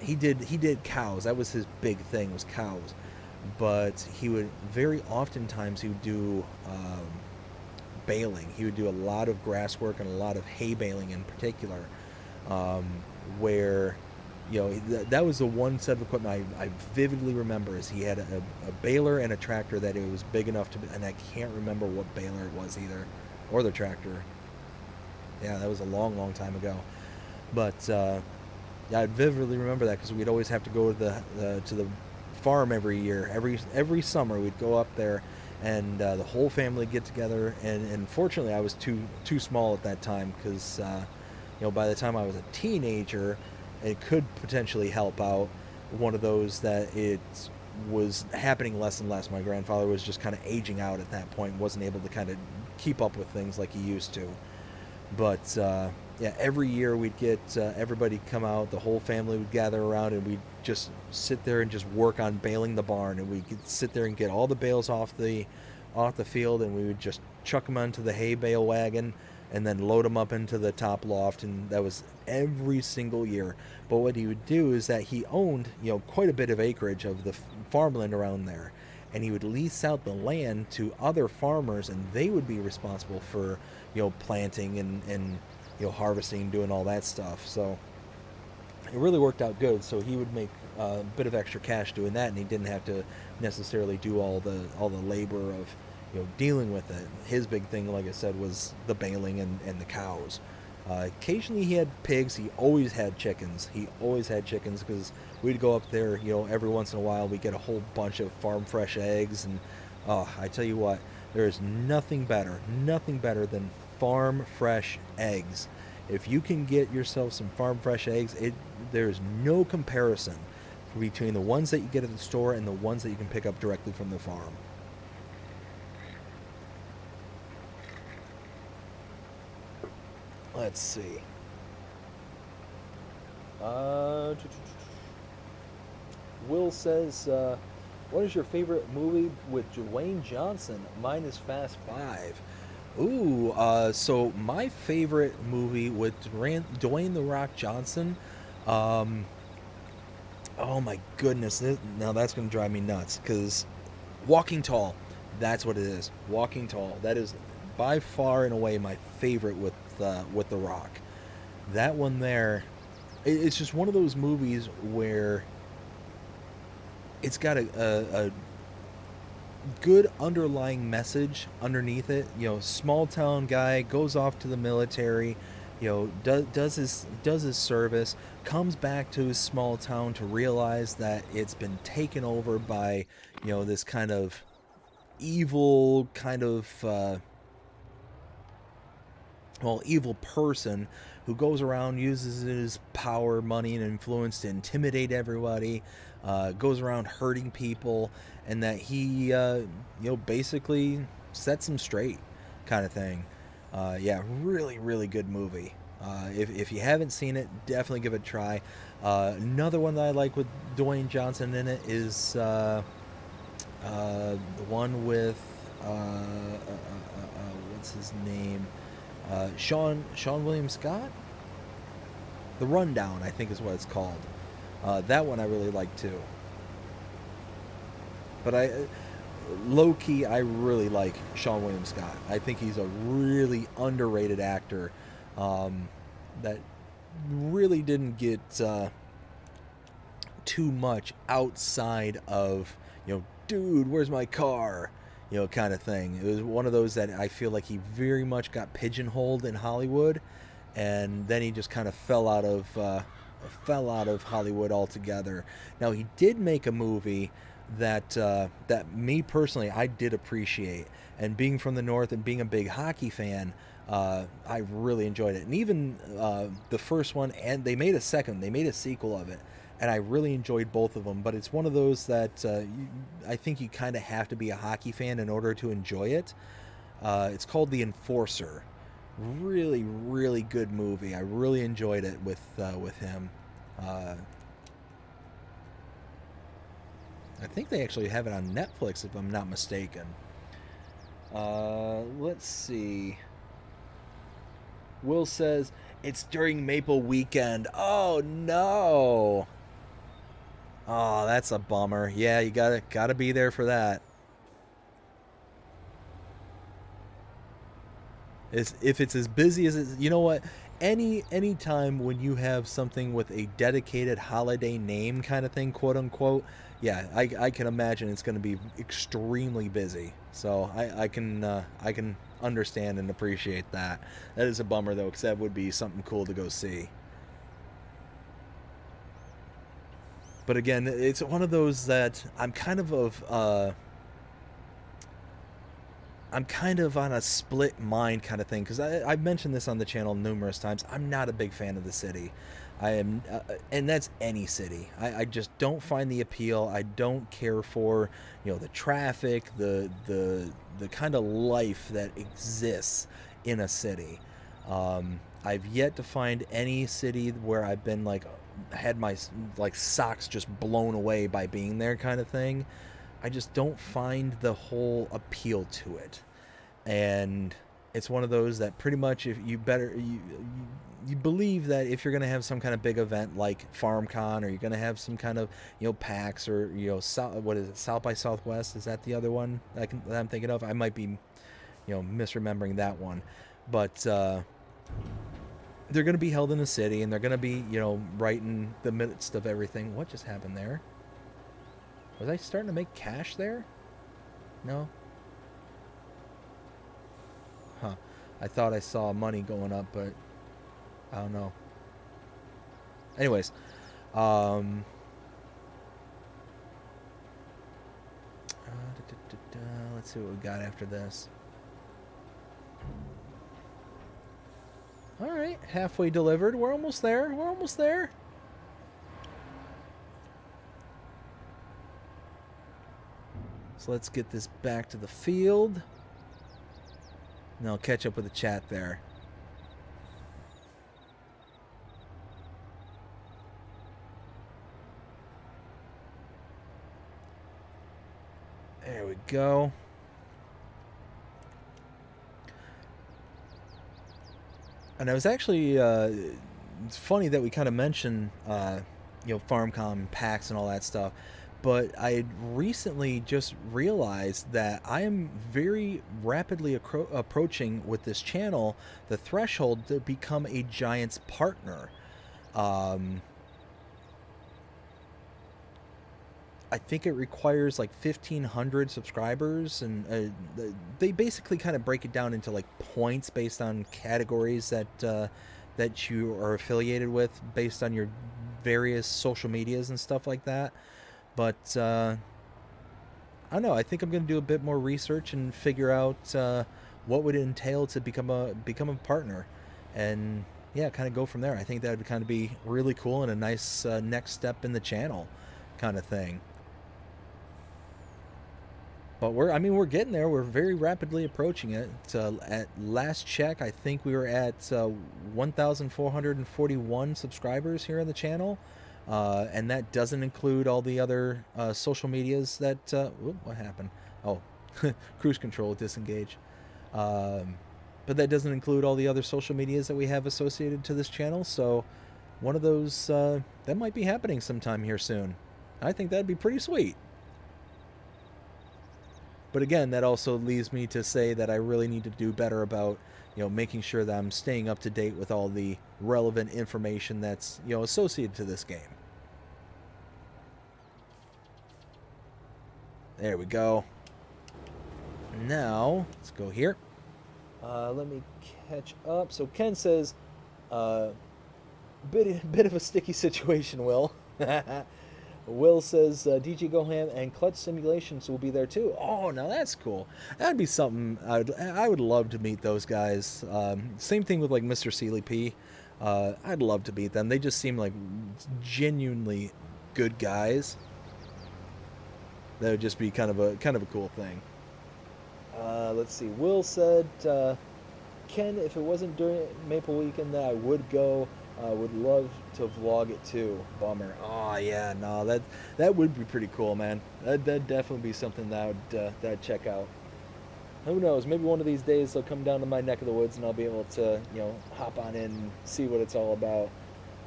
He did cows. That was his big thing, was cows. But he would he would do baling. He would do a lot of grass work and a lot of hay baling in particular, where that was the one set of equipment I vividly remember, is he had a baler and a tractor that it was big enough to be, and I can't remember what baler it was either, or the tractor. Yeah, that was a long time ago. But yeah, I vividly remember that because we'd always have to go to the farm every year. Every summer we'd go up there, and the whole family would get together. And fortunately, I was too small at that time, because by the time I was a teenager, it could potentially help out. One of those that it was happening less and less. My grandfather was just kind of aging out at that point, wasn't able to kind of keep up with things like he used to. But yeah, every year we'd get everybody come out, the whole family would gather around, and we'd just sit there and just work on baling the barn. And we could sit there and get all the bales off the field, and we would just chuck them onto the hay bale wagon and then load them up into the top loft. And that was every single year. But what he would do is that he owned quite a bit of acreage of the farmland around there, and he would lease out the land to other farmers, and they would be responsible for planting and harvesting, doing all that stuff. So it really worked out good. So he would make a bit of extra cash doing that, and he didn't have to necessarily do all the labor of dealing with it. His big thing, like I said, was the baling and the cows. Occasionally he had pigs. He always had chickens. He always had chickens because we'd go up there, every once in a while we get a whole bunch of farm fresh eggs, and I tell you what, there is nothing better than farm fresh eggs. If you can get yourself some farm fresh eggs, there's no comparison between the ones that you get at the store and the ones that you can pick up directly from the farm. Let's see. Will says, what is your favorite movie with Dwayne Johnson? Mine is Fast 5. Ooh, so my favorite movie with Dwayne The Rock Johnson, oh my goodness, now that's going to drive me nuts, because Walking Tall, that's what it is. Walking Tall, that is by far and away my favorite with The Rock. That one there, it's just one of those movies where it's got a good underlying message underneath it. Small town guy goes off to the military, does his service, comes back to his small town to realize that it's been taken over by this kind of evil evil person who goes around, uses his power, money, and influence to intimidate everybody, goes around hurting people, and that he, basically sets them straight, kind of thing. Yeah, really, really good movie. If you haven't seen it, definitely give it a try. Another one that I like with Dwayne Johnson in it is the one with what's his name? Sean William Scott? The Rundown, I think is what it's called. That one I really like too. But low-key, I really like Sean William Scott. I think he's a really underrated actor that really didn't get too much outside of, dude, where's my car? Kind of thing. It was one of those that I feel like he very much got pigeonholed in Hollywood, and then he just kind of fell out of Hollywood altogether. Now, he did make a movie that me personally I did appreciate, and being from the north and being a big hockey fan, I really enjoyed it. And even the first one, and they made a sequel of it, and I really enjoyed both of them. But it's one of those that I think you kind of have to be a hockey fan in order to enjoy it. It's called The Enforcer. Really, really good movie. I really enjoyed it with him. I think they actually have it on Netflix, if I'm not mistaken. Let's see. Will says, it's during Maple Weekend. Oh, no. Oh, that's a bummer. Yeah, you gotta be there for that. If it's as busy as you know what, any time when you have something with a dedicated holiday name kind of thing, quote unquote, yeah, I can imagine it's going to be extremely busy. So I can understand and appreciate that. That is a bummer though, because that would be something cool to go see. But again, it's one of those that I'm kind of on a split mind kind of thing, because I've mentioned this on the channel numerous times. I'm not a big fan of the city. I am, and that's any city. I just don't find the appeal. I don't care for the traffic, the kind of life that exists in a city. I've yet to find any city where I've been had my socks just blown away by being there kind of thing. I just don't find the whole appeal to it. And it's one of those that pretty much if you believe that if you're going to have some kind of big event like FarmCon, or you're going to have some kind of PAX, or what is it, South by Southwest, is that the other one that I'm thinking of? I might be misremembering that one, but they're going to be held in the city, and they're going to be, you know, right in the midst of everything. What just happened there? Was I starting to make cash there? No? Huh. I thought I saw money going up, but I don't know. Anyways, let's see what we got after this. All right, halfway delivered. We're almost there. We're almost there. So let's get this back to the field. And I'll catch up with the chat there. There we go. And I was actually, it's funny that we kind of mentioned, you know, FarmCom packs and all that stuff. But I recently just realized that I am very rapidly approaching with this channel the threshold to become a Giants partner. I think it requires like 1,500 subscribers, and they basically kind of break it down into like points based on categories that that you are affiliated with, based on your various social medias and stuff like that. But I don't know. I think I'm going to do a bit more research and figure out what would it entail to become a partner, and yeah, kind of go from there. I think that would kind of be really cool and a nice next step in the channel, kind of thing. But we're getting there. We're very rapidly approaching it. At last check, I think we were at 1,441 subscribers here on the channel. And that doesn't include all the other social medias that... what happened? Oh, cruise control, disengage. But that doesn't include all the other social medias that we have associated to this channel. So one of those, that might be happening sometime here soon. I think that'd be pretty sweet. But again, that also leads me to say that I really need to do better about, you know, making sure that I'm staying up to date with all the relevant information that's, you know, associated to this game. There we go. Now, let's go here. Let me catch up. So Ken says, bit of a sticky situation, Will. Will says DJ Goham and Clutch Simulations will be there too. Oh, now that's cool. That'd be something I would love to meet those guys. Same thing with like Mr. Sealy P. I'd love to meet them. They just seem like genuinely good guys. That would just be kind of a cool thing. Let's see. Will said, Ken, if it wasn't during Maple Weekend, that I would go. Would love to vlog it too. Bummer. Oh yeah, no, that would be pretty cool, man. That'd definitely be something that I'd check out. Who knows? Maybe one of these days they'll come down to my neck of the woods and I'll be able to, you know, hop on in and see what it's all about.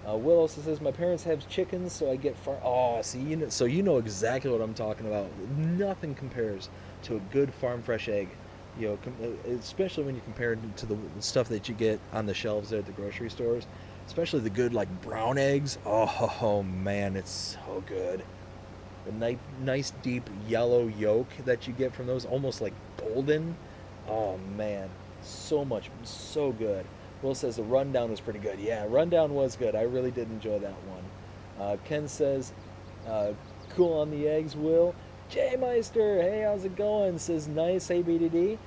Will also says my parents have chickens, so I get far. Oh, see, so you know exactly what I'm talking about. Nothing compares to a good farm fresh egg. You know, especially when you compare it to the stuff that you get on the shelves there at the grocery stores. Especially the good, like, brown eggs. Oh, man, it's so good. The nice, deep yellow yolk that you get from those, almost like golden. Oh, man. So good. Will says the rundown was pretty good. Yeah, rundown was good. I really did enjoy that one. Ken says, cool on the eggs, Will. Jay Meister, hey, how's it going? Says, nice. Hey, BDD.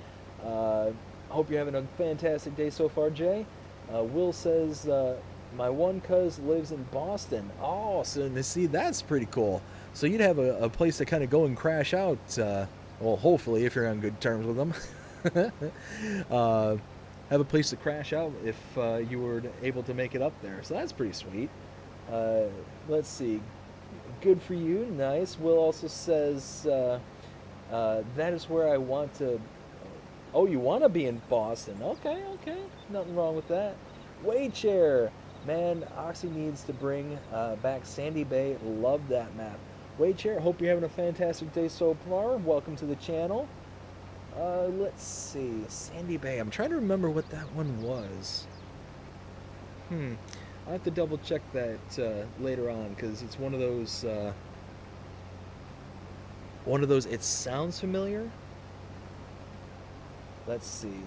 Hope you're having a fantastic day so far, Jay. Will says... my one cuz lives in Boston. Oh, so see, that's pretty cool. So you'd have a place to kind of go and crash out. Well, hopefully, if you're on good terms with them. Have a place to crash out if you were able to make it up there. So that's pretty sweet. Let's see. Good for you. Nice. Will also says, that is where I want to... Oh, you want to be in Boston. Okay. Nothing wrong with that. Weight chair. Man, Oxy needs to bring back Sandy Bay. Love that map. Weight chair, hope you're having a fantastic day so far. Welcome to the channel. Let's see. Sandy Bay. I'm trying to remember what that one was. I'll have to double check that later on, because it's one of those. It sounds familiar. Let's see.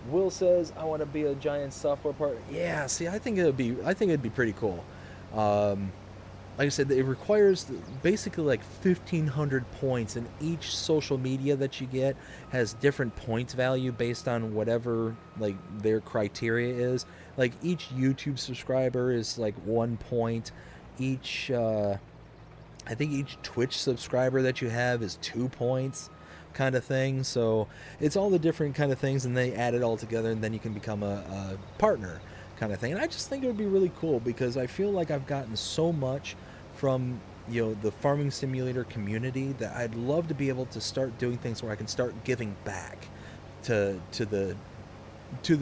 Will says, "I want to be a giant software partner." Yeah, see, I think it'd be pretty cool. Um, like I said, it requires basically like 1,500 points, and each social media that you get has different points value based on whatever like their criteria is. Like each YouTube subscriber is like 1 point. Each I think each Twitch subscriber that you have is 2 points, kind of thing. So it's all the different kind of things, and they add it all together, and then you can become a partner, kind of thing. And I just think it would be really cool, because I feel like I've gotten so much from the farming simulator community that I'd love to be able to start doing things where I can start giving back to the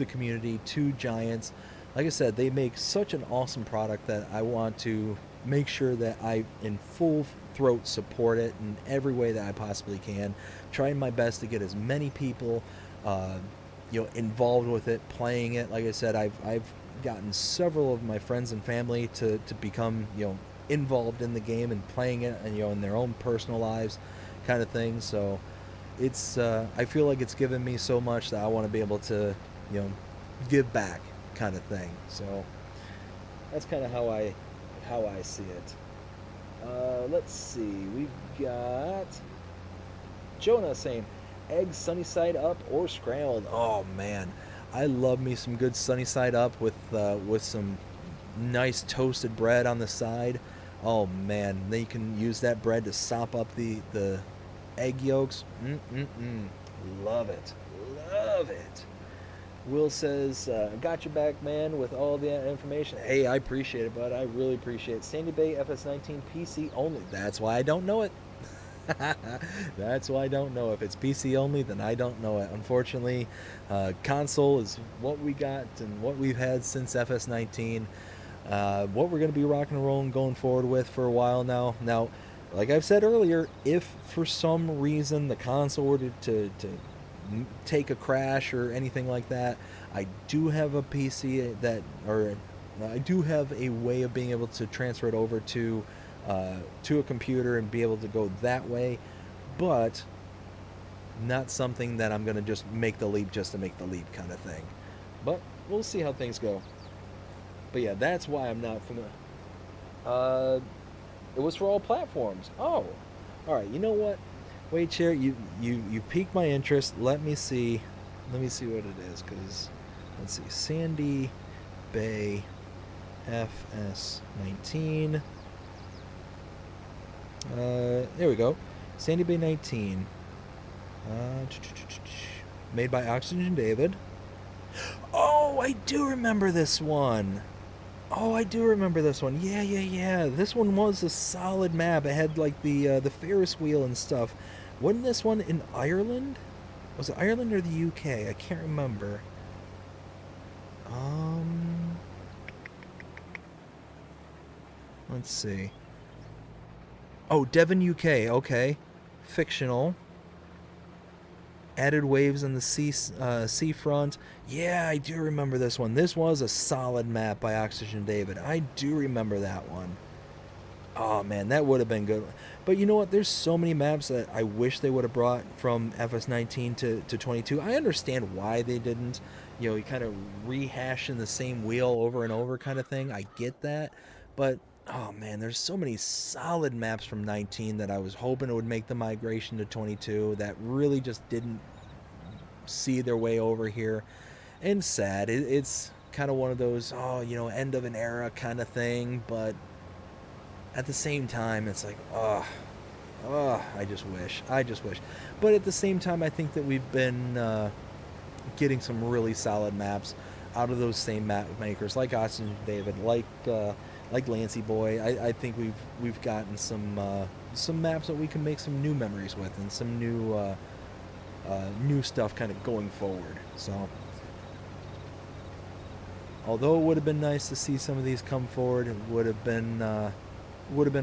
community, to Giants. Like I said, they make such an awesome product that I want to make sure that I, in full throat, support it in every way that I possibly can. Trying my best to get as many people, involved with it, playing it. Like I said, I've gotten several of my friends and family to become, involved in the game and playing it, and in their own personal lives, kind of thing. So it's I feel like it's given me so much that I want to be able to give back, kind of thing. So that's kind of how I see it. Let's see, we've got Jonah saying, "Eggs sunny side up or scrambled." Oh man, I love me some good sunny side up with some nice toasted bread on the side. Oh man, then you can use that bread to sop up the egg yolks. Love it, love it. Will says, "Got your back, man, with all the information." Hey, I appreciate it, bud. I really appreciate it. Sandy Bay FS19 PC only. That's why I don't know it. That's why I don't know. If it's PC only, then I don't know it. Unfortunately, console is what we got and what we've had since FS19. What we're going to be rocking and rolling going forward with for a while now. Now, like I've said earlier, if for some reason the console were to take a crash or anything like that, I do have a PC or I do have a way of being able to transfer it over to a computer and be able to go that way, but not something that I'm going to just make the leap just to make the leap, kind of thing. But we'll see how things go. But yeah, that's why I'm not familiar. It was for all platforms. Oh, all right. You know what? Wait, Chair, you piqued my interest. Let me see what it is, because let's see, Sandy Bay FS19. There we go. Sandy Bay 19. Made by Oxygen David. Oh, I do remember this one. Yeah. This one was a solid map. It had like the Ferris wheel and stuff. Wasn't this one in Ireland? Was it Ireland or the UK? I can't remember. Let's see. Oh, Devon, UK. Okay. Fictional. Added waves on the seafront. Yeah, I do remember this one. This was a solid map by Oxygen David. I do remember that one. Oh man, that would have been good. But you know what? There's so many maps that I wish they would have brought from FS19 to 22. I understand why they didn't. You kind of rehashing the same wheel over and over, kind of thing. I get that. But oh man, there's so many solid maps from 19 that I was hoping it would make the migration to 22 that really just didn't see their way over here. And sad. It's kind of one of those, end of an era kind of thing. But at the same time, it's like, I just wish. But at the same time, I think that we've been getting some really solid maps out of those same map makers, like Austin David, like Lancy Boy. I think we've gotten some maps that we can make some new memories with, and some new stuff kind of going forward. So, although it would have been nice to see some of these come forward, it would have been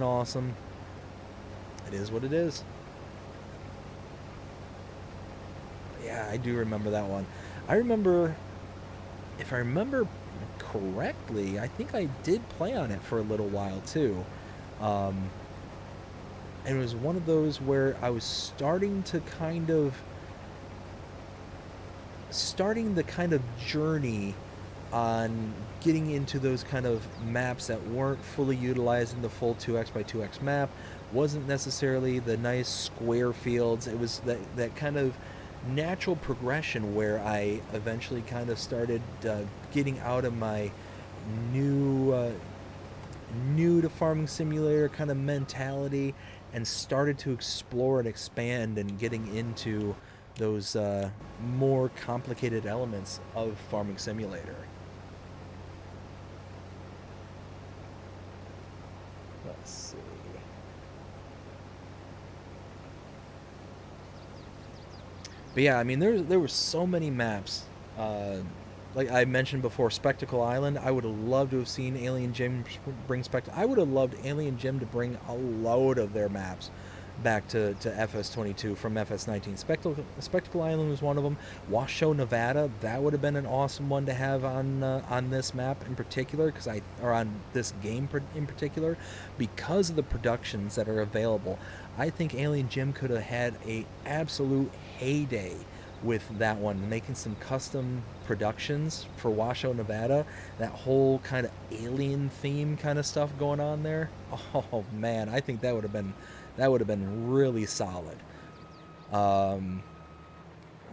awesome. It is what it is. Yeah, I do remember that one. If I remember correctly, I think I did play on it for a little while too. Um, and it was one of those where I was starting the kind of journey on getting into those kind of maps that weren't fully utilizing the full 2x by 2x map. Wasn't necessarily the nice square fields. It was that kind of natural progression where I eventually kind of started getting out of my new new to farming simulator kind of mentality and started to explore and expand and getting into those more complicated elements of farming simulator. Let's see. But yeah, I mean, there were so many maps. Like I mentioned before, Spectacle Island. I would have loved to have seen Alien Jim bring Spectacle. I would have loved Alien Jim to bring a load of their maps back to FS22 from FS19. Spectacle Island was one of them. Washoe, Nevada. That would have been an awesome one to have on this map in particular, or on this game in particular, because of the productions that are available. I think Alien Jim could have had a absolute heyday with that one, making some custom productions for Washoe, Nevada. That whole kind of alien theme kind of stuff going on there. Oh man, I think that would have been really solid.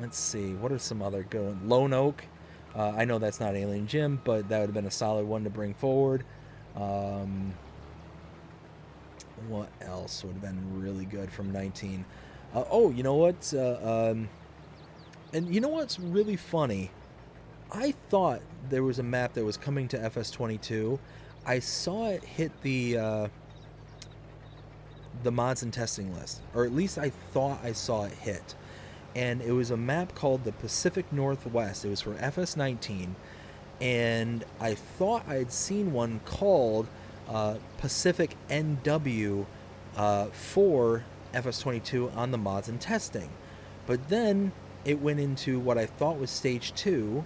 Let's see, what are some other going? Lone Oak. I know that's not Alien Jim, but that would have been a solid one to bring forward. What else would have been really good from 19? Oh, you know what? And you know what's really funny? I thought there was a map that was coming to FS22. I saw it hit the mods and testing list, or at least I thought I saw it hit. And it was a map called the Pacific Northwest. It was for FS19, and I thought I had seen one called Pacific NW for FS22 on the mods and testing. But then it went into what I thought was stage 2,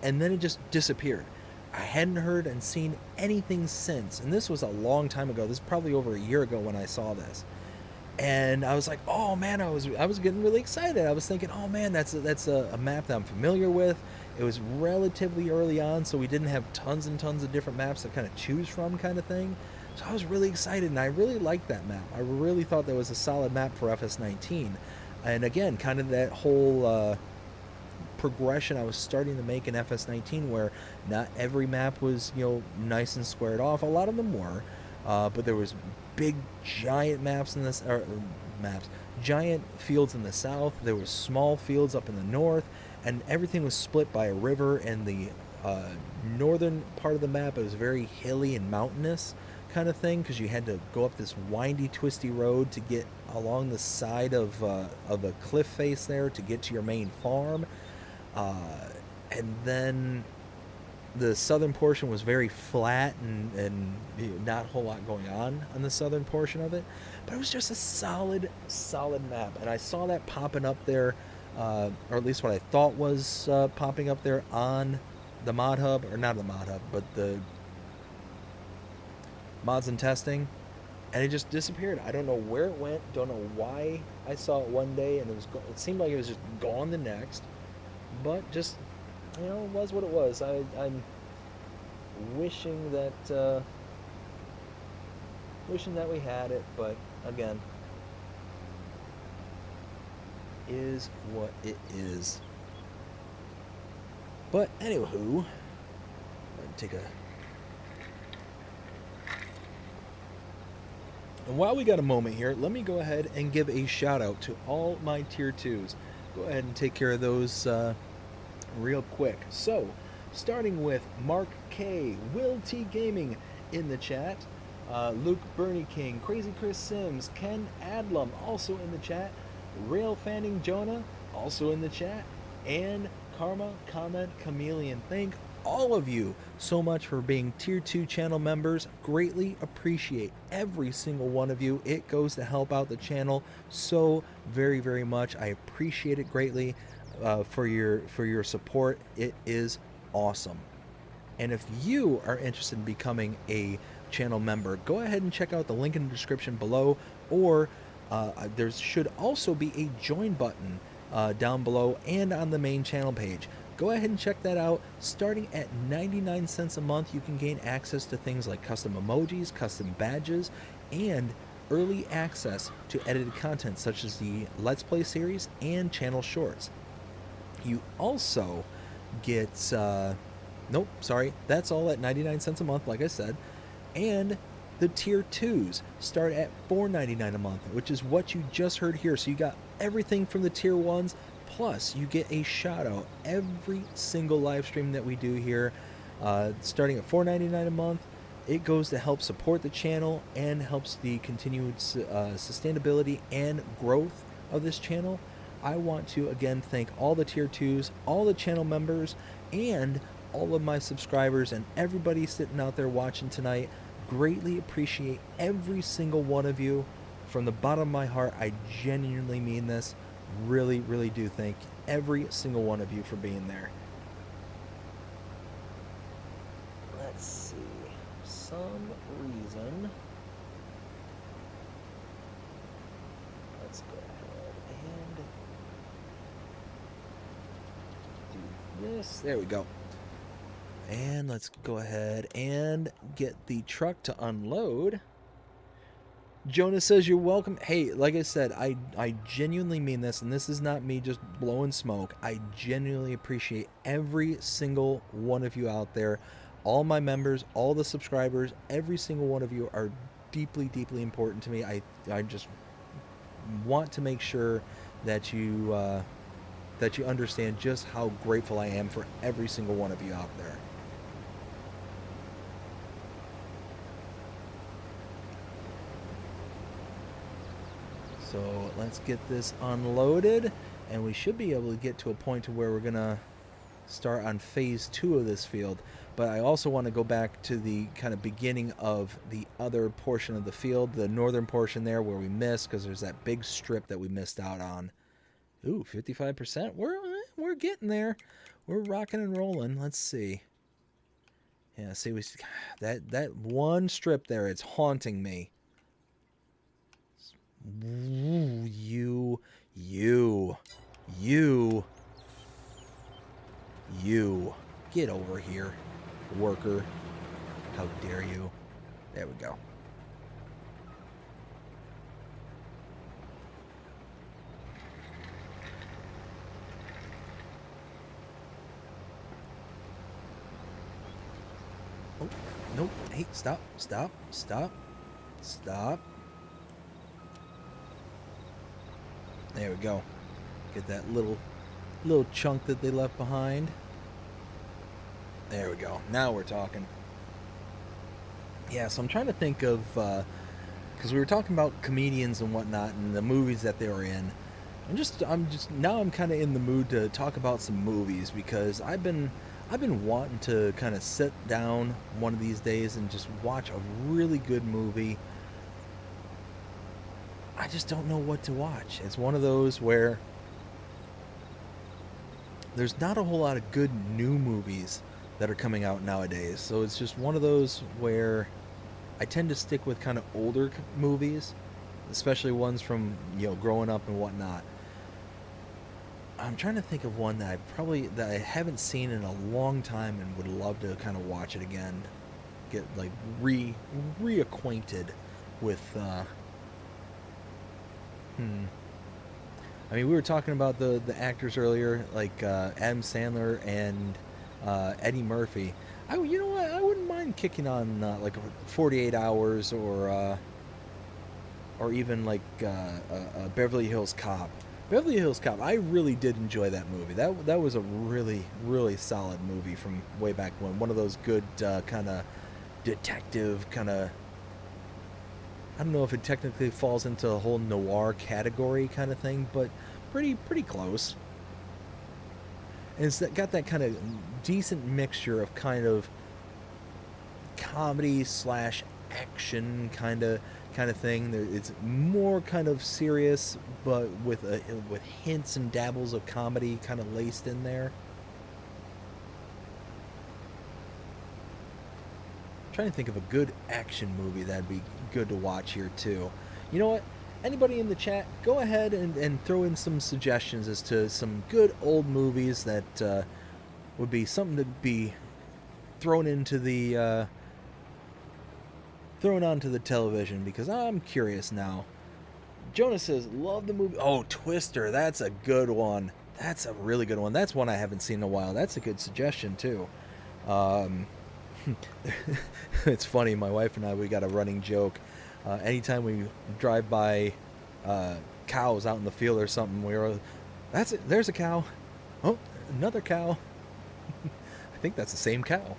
and then it just disappeared. I hadn't heard and seen anything since, and this was a long time ago. This is probably over a year ago when I saw this, and I was like, oh man, I was getting really excited. I was thinking, oh man, that's a map that I'm familiar with. It was relatively early on, so we didn't have tons and tons of different maps to kind of choose from, kind of thing. So I was really excited, and I really liked that map. I really thought that was a solid map for FS19. And again, kind of that whole progression I was starting to make in FS19, where not every map was, nice and squared off. A lot of them were, but there was big, giant maps in this, or giant fields in the south. There was small fields up in the north, and everything was split by a river. And the northern part of the map, it was very hilly and mountainous kind of thing, because you had to go up this windy, twisty road to get along the side of a cliff face there to get to your main farm. And then the southern portion was very flat and not a whole lot going on the southern portion of it. But it was just a solid map. And I saw that popping up there, or at least what I thought was popping up there on the mod hub, or not the mod hub, but the mods and testing, and it just disappeared. I don't know where it went, don't know why. I saw it one day and it seemed like it was just gone the next, but just, it was what it was. I'm wishing that we had it, but again, is what it is. But anywho, take a. And while we got a moment here, let me go ahead and give a shout out to all my tier 2s. Go ahead and take care of those real quick. So, starting with Mark K, Will T Gaming in the chat, Luke Bernie King, Crazy Chris Sims, Ken Adlam also in the chat, Rail Fanning Jonah also in the chat, and Karma Comment Chameleon. Thank all of you so much for being tier 2 channel members. Greatly appreciate every single one of you. It goes to help out the channel so very, very much. I appreciate it greatly for your support. It is awesome. And if you are interested in becoming a channel member, go ahead and check out the link in the description below, or there should also be a join button down below and on the main channel page. Go ahead and check that out. Starting at 99 cents a month, you can gain access to things like custom emojis, custom badges, and early access to edited content such as the Let's Play series and channel shorts. You also get, nope, sorry, that's all at 99 cents a month, like I said. And the tier 2s start at $4.99 a month, which is what you just heard here. So you got everything from the tier 1s, plus you get a shout out every single live stream that we do here, starting at $4.99 a month. It goes to help support the channel and helps the continued sustainability and growth of this channel. I want to again thank all the tier 2s, all the channel members, and all of my subscribers and everybody sitting out there watching tonight. Greatly appreciate every single one of you. From the bottom of my heart, I genuinely mean this. Really, really do thank every single one of you for being there. Let's see. For some reason, let's go ahead and do this. There we go. And let's go ahead and get the truck to unload. Jonas says you're welcome. Hey, like I said, I genuinely mean this, and this is not me just blowing smoke. I genuinely appreciate every single one of you out there. All my members, all the subscribers, every single one of you are deeply, deeply important to me. I just want to make sure that you understand just how grateful I am for every single one of you out there. So let's get this unloaded, and we should be able to get to a point to where we're gonna start on phase 2 of this field. But I also want to go back to the kind of beginning of the other portion of the field, the northern portion there where we missed, because there's that big strip that we missed out on. Ooh, 55%. We're getting there. We're rocking and rolling. Let's see. Yeah, see, that one strip there, it's haunting me. Ooh, you get over here, worker. How dare you? There we go. Oh, nope. Hey, stop. There we go. Get that little chunk that they left behind. There we go. Now we're talking. Yeah, so I'm trying to think of, because we were talking about comedians and whatnot and the movies that they were in. I'm kind of in the mood to talk about some movies, because I've been wanting to kind of sit down one of these days and just watch a really good movie. I just don't know what to watch. It's one of those where there's not a whole lot of good new movies that are coming out nowadays. So it's just one of those where I tend to stick with kind of older movies, especially ones from, growing up and whatnot. I'm trying to think of one that I haven't seen in a long time and would love to kind of watch it again. Get like reacquainted with I mean, we were talking about the actors earlier, like Adam Sandler and Eddie Murphy. You know what? I wouldn't mind kicking on like 48 Hours or even like Beverly Hills Cop. Beverly Hills Cop, I really did enjoy that movie. That was a really, really solid movie from way back when. One of those good kind of detective kind of, I don't know if it technically falls into a whole noir category kind of thing, but pretty close. And it's got that kind of decent mixture of kind of comedy / action kind of thing. It's more kind of serious, but with hints and dabbles of comedy kind of laced in there. trying to think of a good action movie that'd be good to watch here too. You know what? Anybody in the chat, go ahead and throw in some suggestions as to some good old movies that would be something to be thrown into the thrown onto the television, because I'm curious now. Jonas says, love the movie. Oh, Twister, that's a good one. That's a really good one. That's one I haven't seen in a while. That's a good suggestion too. It's funny, my wife and I, we got a running joke. Anytime we drive by cows out in the field or something, we're, that's it, there's a cow. Oh, another cow. I think that's the same cow.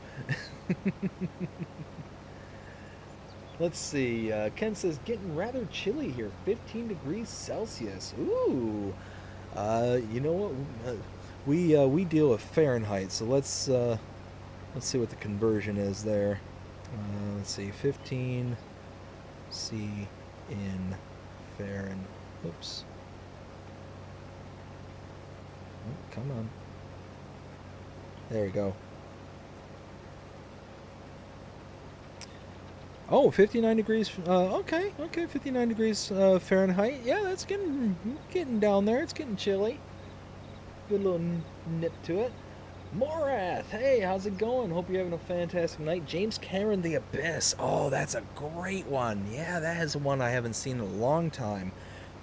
Let's see. Ken says, getting rather chilly here, 15 degrees Celsius. Ooh. You know what? We deal with Fahrenheit, so let's see what the conversion is there. Let's see, 15 C in Fahrenheit. Oops. Oh, come on. There we go. Oh, 59 degrees. Okay, 59 degrees Fahrenheit. Yeah, that's getting down there. It's getting chilly. Good little nip to it. Morath, hey, how's it going? Hope you're having a fantastic night. James Cameron, The Abyss. Oh, that's a great one. Yeah, that is one I haven't seen in a long time.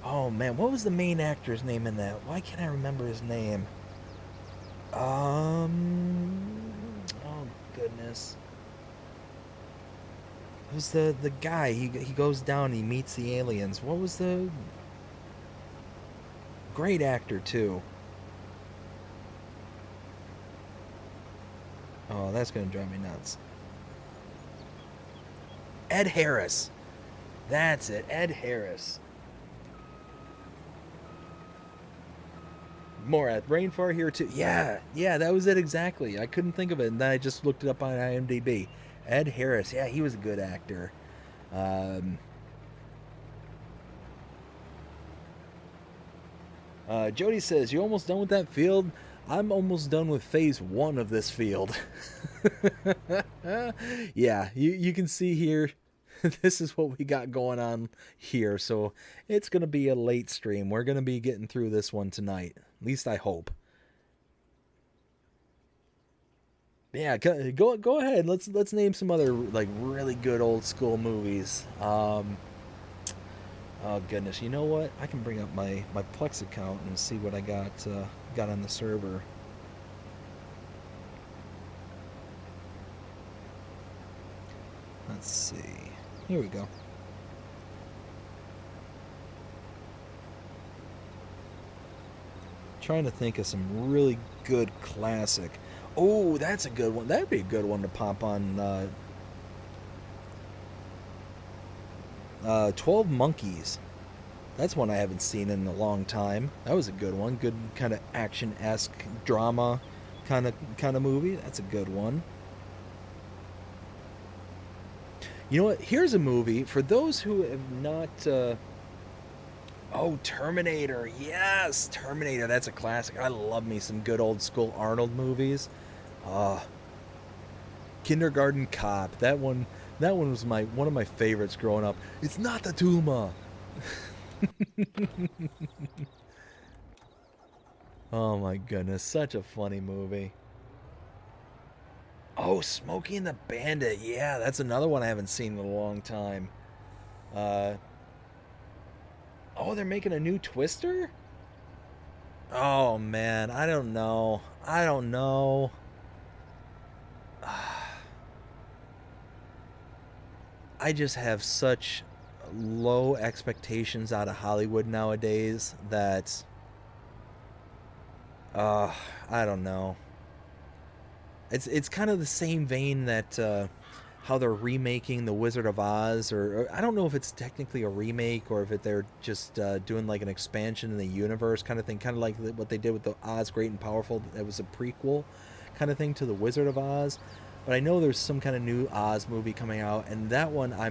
Oh man, what was the main actor's name in that? Why can't I remember his name? Oh goodness. It was the guy. He goes down. He meets the aliens. What was the great actor too? Oh, that's gonna drive me nuts. Ed Harris. That's it. Ed Harris. Morath, Rainfar here too. Yeah, that was it exactly. I couldn't think of it, and then I just looked it up on IMDb. Ed Harris, yeah, he was a good actor. Jody says, you almost done with that field? I'm almost done with phase 1 of this field. Yeah, you can see here, this is what we got going on here. So it's going to be a late stream. We're going to be getting through this one tonight. At least I hope. Yeah, go ahead. Let's name some other like really good old school movies. Oh goodness, you know what? I can bring up my Plex account and see what I got on the server. Let's see. Here we go. Trying to think of some really good classic. Oh, that's a good one. That'd be a good one to pop on 12 Monkeys. That's one I haven't seen in a long time. That was a good one. Good kind of action-esque drama kind of movie. That's a good one. You know what? Here's a movie for those who have not oh, Terminator. Yes, Terminator. That's a classic. I love me some good old school Arnold movies. Kindergarten Cop. That one was one of my favorites growing up. It's not the Tuma. Oh my goodness, such a funny movie. Oh, Smokey and the Bandit. Yeah, that's another one I haven't seen in a long time. Oh, they're making a new Twister? Oh man, I don't know. I just have such low expectations out of Hollywood nowadays that I don't know. It's kind of the same vein that how they're remaking The Wizard of Oz, or I don't know if it's technically a remake or if they're just doing like an expansion in the universe kind of thing, kind of like what they did with the Oz Great and Powerful. That was a prequel kind of thing to The Wizard of Oz. But I know there's some kind of new Oz movie coming out, and that one I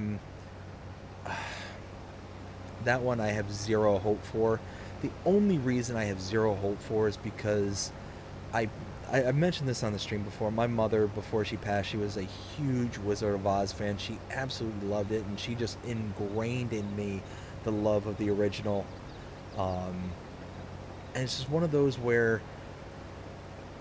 have zero hope for. The only reason I have zero hope for is because I I mentioned this on the stream before. My mother, before she passed, she was a huge Wizard of Oz fan. She absolutely loved it, and she just ingrained in me the love of the original. Um, and it's just one of those where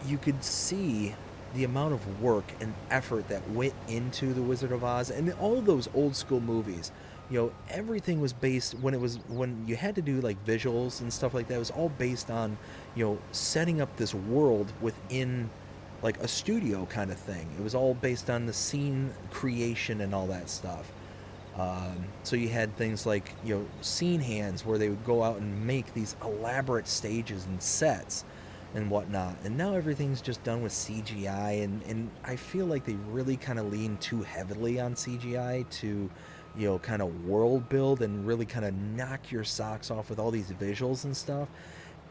you could see the amount of work and effort that went into the Wizard of Oz and all of those old school movies. You know, everything was based when you had to do like visuals and stuff like that. It was all based on, you know, setting up this world within like a studio kind of thing. It was all based on the scene creation and all that stuff. So you had things like, you know, scene hands where they would go out and make these elaborate stages and sets and whatnot. And now everything's just done with CGI, and I feel like they really kind of lean too heavily on CGI to, you know, kind of world build and really kind of knock your socks off with all these visuals and stuff.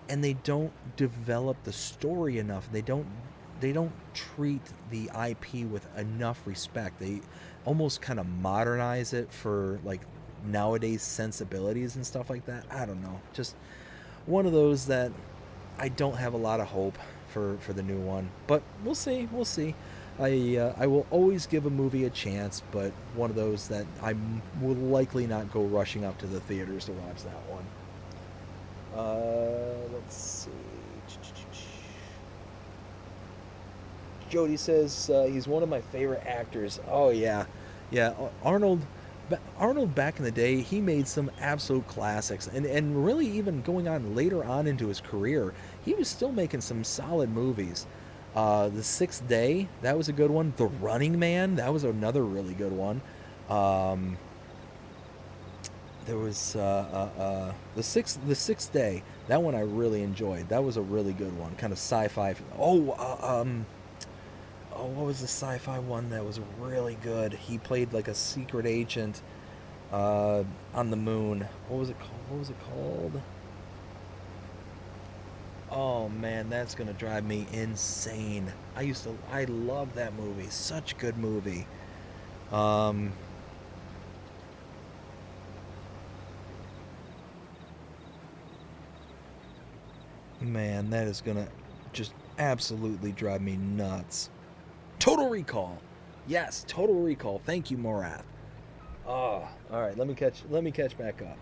And they don't develop the story enough. They don't treat the IP with enough respect. They almost kind of modernize it for like nowadays sensibilities and stuff like that. I don't know. Just one of those that I don't have a lot of hope for the new one, but we'll see. We'll see. I will always give a movie a chance, but one of those that I will likely not go rushing up to the theaters to watch that one. Let's see. Jody says he's one of my favorite actors. Oh yeah, yeah. Arnold back in the day, he made some absolute classics, and really even going on later on into his career, he was still making some solid movies. The Sixth Day, that was a good one. The Running Man, that was another really good one. Um, there was the Sixth Day. That one I really enjoyed. That was a really good one, kind of sci-fi. What was the sci-fi one that was really good? He played like a secret agent on the moon. What was it called? What was it called? Oh man, that's gonna drive me insane. I love that movie. Such a good movie. Um, Man, that is gonna just absolutely drive me nuts. Total Recall. Yes, Total Recall. Thank you, Morath. Oh, all right. Let me catch back up.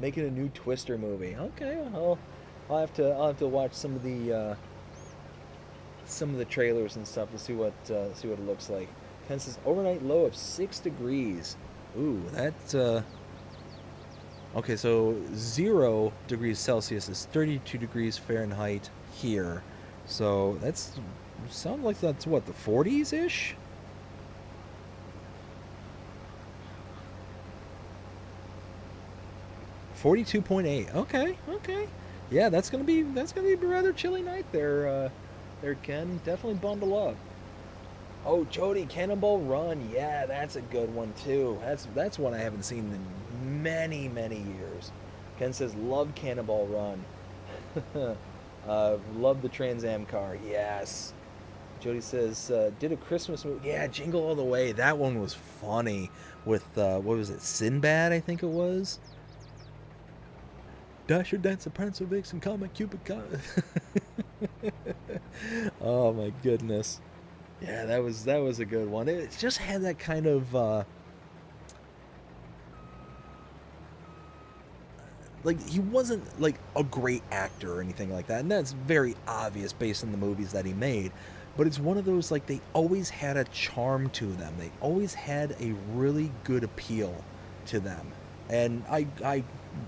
Making a new Twister movie. Okay, well, I'll have to watch some of the trailers and stuff to see what it looks like. Ken says overnight low of 6 degrees. Ooh, that's okay. So 0 degrees Celsius is 32 degrees Fahrenheit here. So that's sounds like that's what, the 40s ish. 42.8. Okay, okay. Yeah, that's gonna be a rather chilly night there. There, Ken. Definitely bundle up. Oh, Jody, Cannonball Run. Yeah, that's a good one too. That's one I haven't seen in many many years. Ken says love Cannonball Run. Love the Trans Am car. Yes. Jody says did a Christmas movie. Yeah, Jingle All the Way. That one was funny with what was it? Sinbad, I think it was. Dasher, Dancer, Prancer, Vixen, Comet, Cupid, Oh my goodness. Yeah, that was a good one. It just had that kind of like he wasn't like a great actor or anything like that, and that's very obvious based on the movies that he made. But it's one of those like they always had a charm to them. They always had a really good appeal to them, and I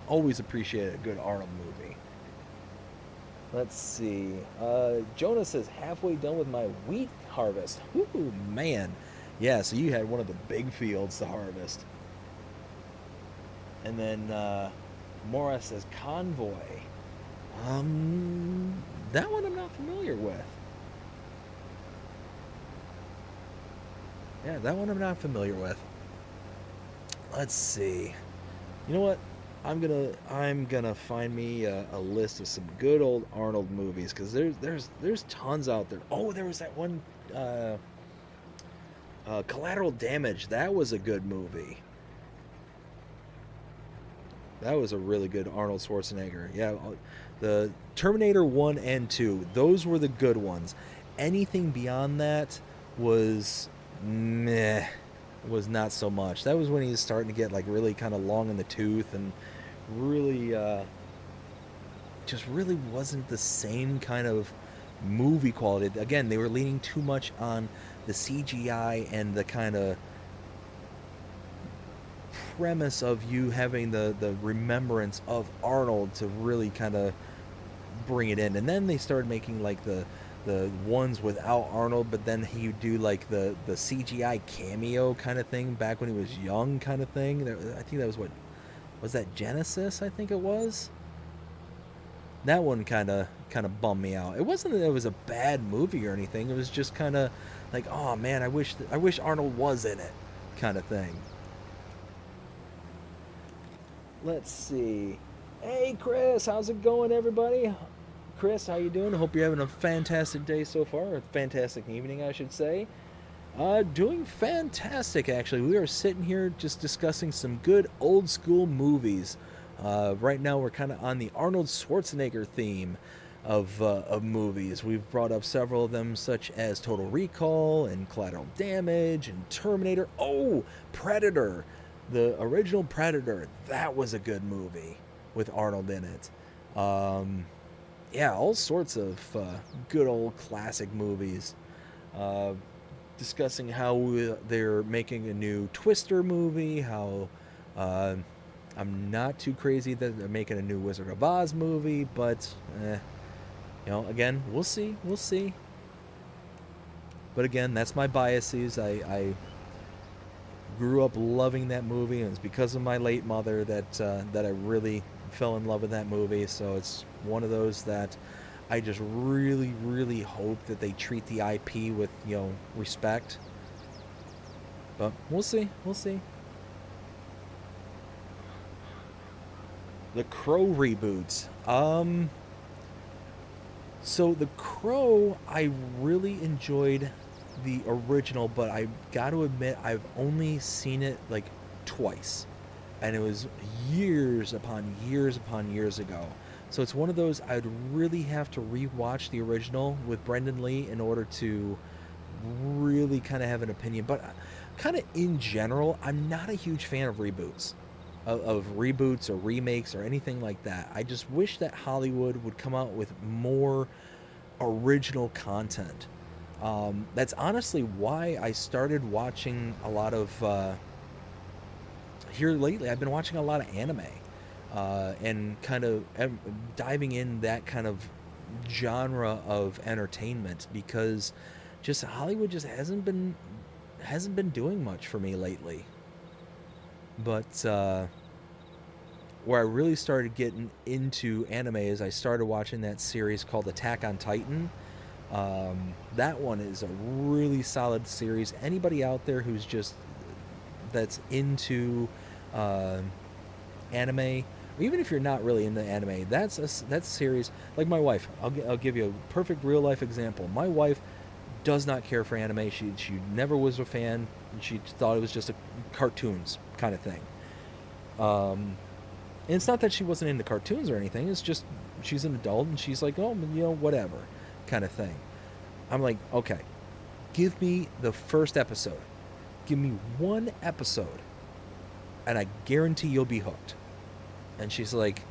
always appreciate a good Arnold movie. Let's see. Jonah says halfway done with my wheat harvest. Ooh, man. Yeah, so you had one of the big fields to harvest. And then Mora says Convoy. That one I'm not familiar with. Yeah, that one I'm not familiar with. Let's see. You know what? I'm gonna find me a list of some good old Arnold movies because there's tons out there. Oh, there was that one Collateral Damage. That was a good movie. That was a really good Arnold Schwarzenegger. Yeah, The Terminator 1 and 2, those were the good ones. Anything beyond that was meh, was not so much. That was when he was starting to get like really kind of long in the tooth and really just really wasn't the same kind of movie quality. Again, they were leaning too much on the CGI and the kind of premise of you having the remembrance of Arnold to really kind of bring it in. And then they started making like the ones without Arnold, but then he would do like the CGI cameo kind of thing back when he was young kind of thing. I think that was what was that Genesis, I think it was. That one kind of bummed me out. It wasn't that it was a bad movie or anything. It was just kind of like, oh man, I wish Arnold was in it kind of thing. Let's see. Hey Chris, how's it going everybody? Chris, how you doing? Hope you're having a fantastic day so far, or a fantastic evening I should say. Doing fantastic actually. We are sitting here just discussing some good old school movies. Right now we're kind of on the Arnold Schwarzenegger theme of movies. We've brought up several of them, such as Total Recall and Collateral Damage and Terminator. Oh, Predator. The original Predator. That was a good movie with Arnold in it. Yeah, all sorts of good old classic movies. Discussing how they're making a new Twister movie, how I'm not too crazy that they're making a new Wizard of Oz movie, but, again, we'll see. But again, that's my biases. I grew up loving that movie, and it's because of my late mother that I really fell in love with that movie. So it's one of those that I just really, really hope that they treat the IP with, respect. But we'll see. The Crow reboots. So The Crow, I really enjoyed the original, but I got to admit I've only seen it like twice, and it was years upon years ago. So it's one of those I'd really have to rewatch the original with Brendan Lee in order to really kind of have an opinion. But kind of in general, I'm not a huge fan of reboots. Of reboots or remakes or anything like that. I just wish that Hollywood would come out with more original content. That's honestly why I started watching a lot of here lately. I've been watching a lot of anime and kind of diving in that kind of genre of entertainment, because just Hollywood just hasn't been doing much for me lately. But where I really started getting into anime is I started watching that series called Attack on Titan. That one is a really solid series. Anybody out there that's into anime, or even if you're not really into anime, that's a series. Like my wife, I'll give you a perfect real life example. My wife does not care for anime. She never was a fan. She thought it was just a cartoons kind of thing. And it's not that she wasn't into cartoons or anything. It's just she's an adult and she's like, oh, whatever kind of thing. I'm like, okay, give me the first episode. Give me one episode, and I guarantee you'll be hooked. And she's like,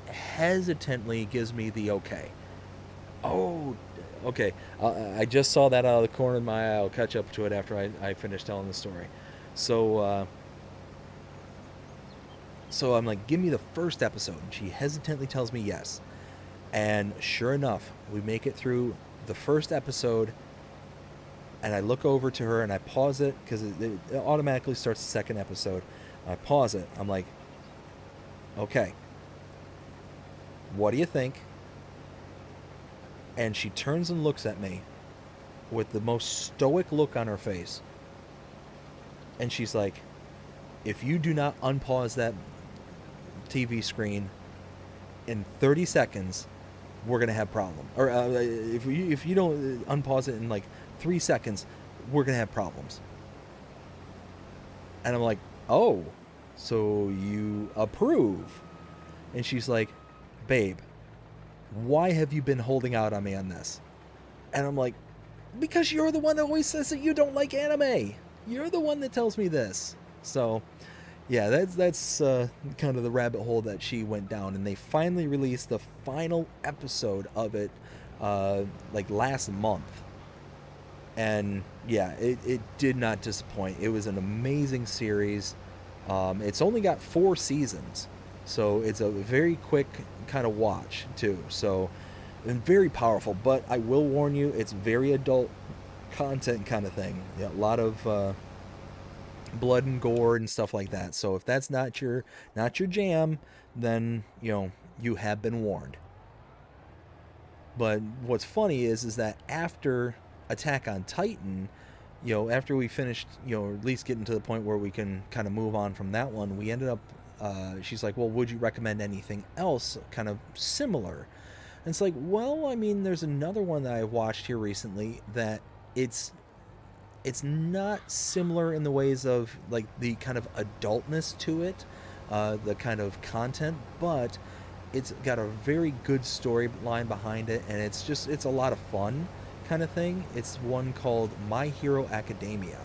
hesitantly gives me the okay. Oh, okay. I just saw that out of the corner of my eye. I'll catch up to it after I finish telling the story. So I'm like, give me the first episode. And she hesitantly tells me yes. And sure enough, we make it through the first episode. And I look over to her and I pause it because it automatically starts the second episode. I pause it. I'm like, okay, what do you think? And she turns and looks at me with the most stoic look on her face. And she's like, if you do not unpause that TV screen in 30 seconds, we're going to have problems. Or if you don't unpause it in like 3 seconds, we're going to have problems. And I'm like, oh, so you approve? And she's like, babe, Why have you been holding out on me on this? And I'm like, because you're the one that always says that you don't like anime. You're the one that tells me this. So, yeah, that's kind of the rabbit hole that she went down, and they finally released the final episode of it, like last month. And yeah, it did not disappoint. It was an amazing series. It's only got 4 seasons, so it's a very quick kind of watch too. So, and very powerful. But I will warn you, it's very adult content kind of thing. Yeah, a lot of blood and gore and stuff like that. So if that's not your jam, then you have been warned. But what's funny is that after Attack on Titan, after we finished, at least getting to the point where we can kind of move on from that one, we ended up. She's like, "Well, would you recommend anything else kind of similar?" And it's like, well, I mean, there's another one that I watched here recently that it's not similar in the ways of like the kind of adultness to it, the kind of content, but it's got a very good storyline behind it, and it's a lot of fun kind of thing. It's one called My Hero Academia.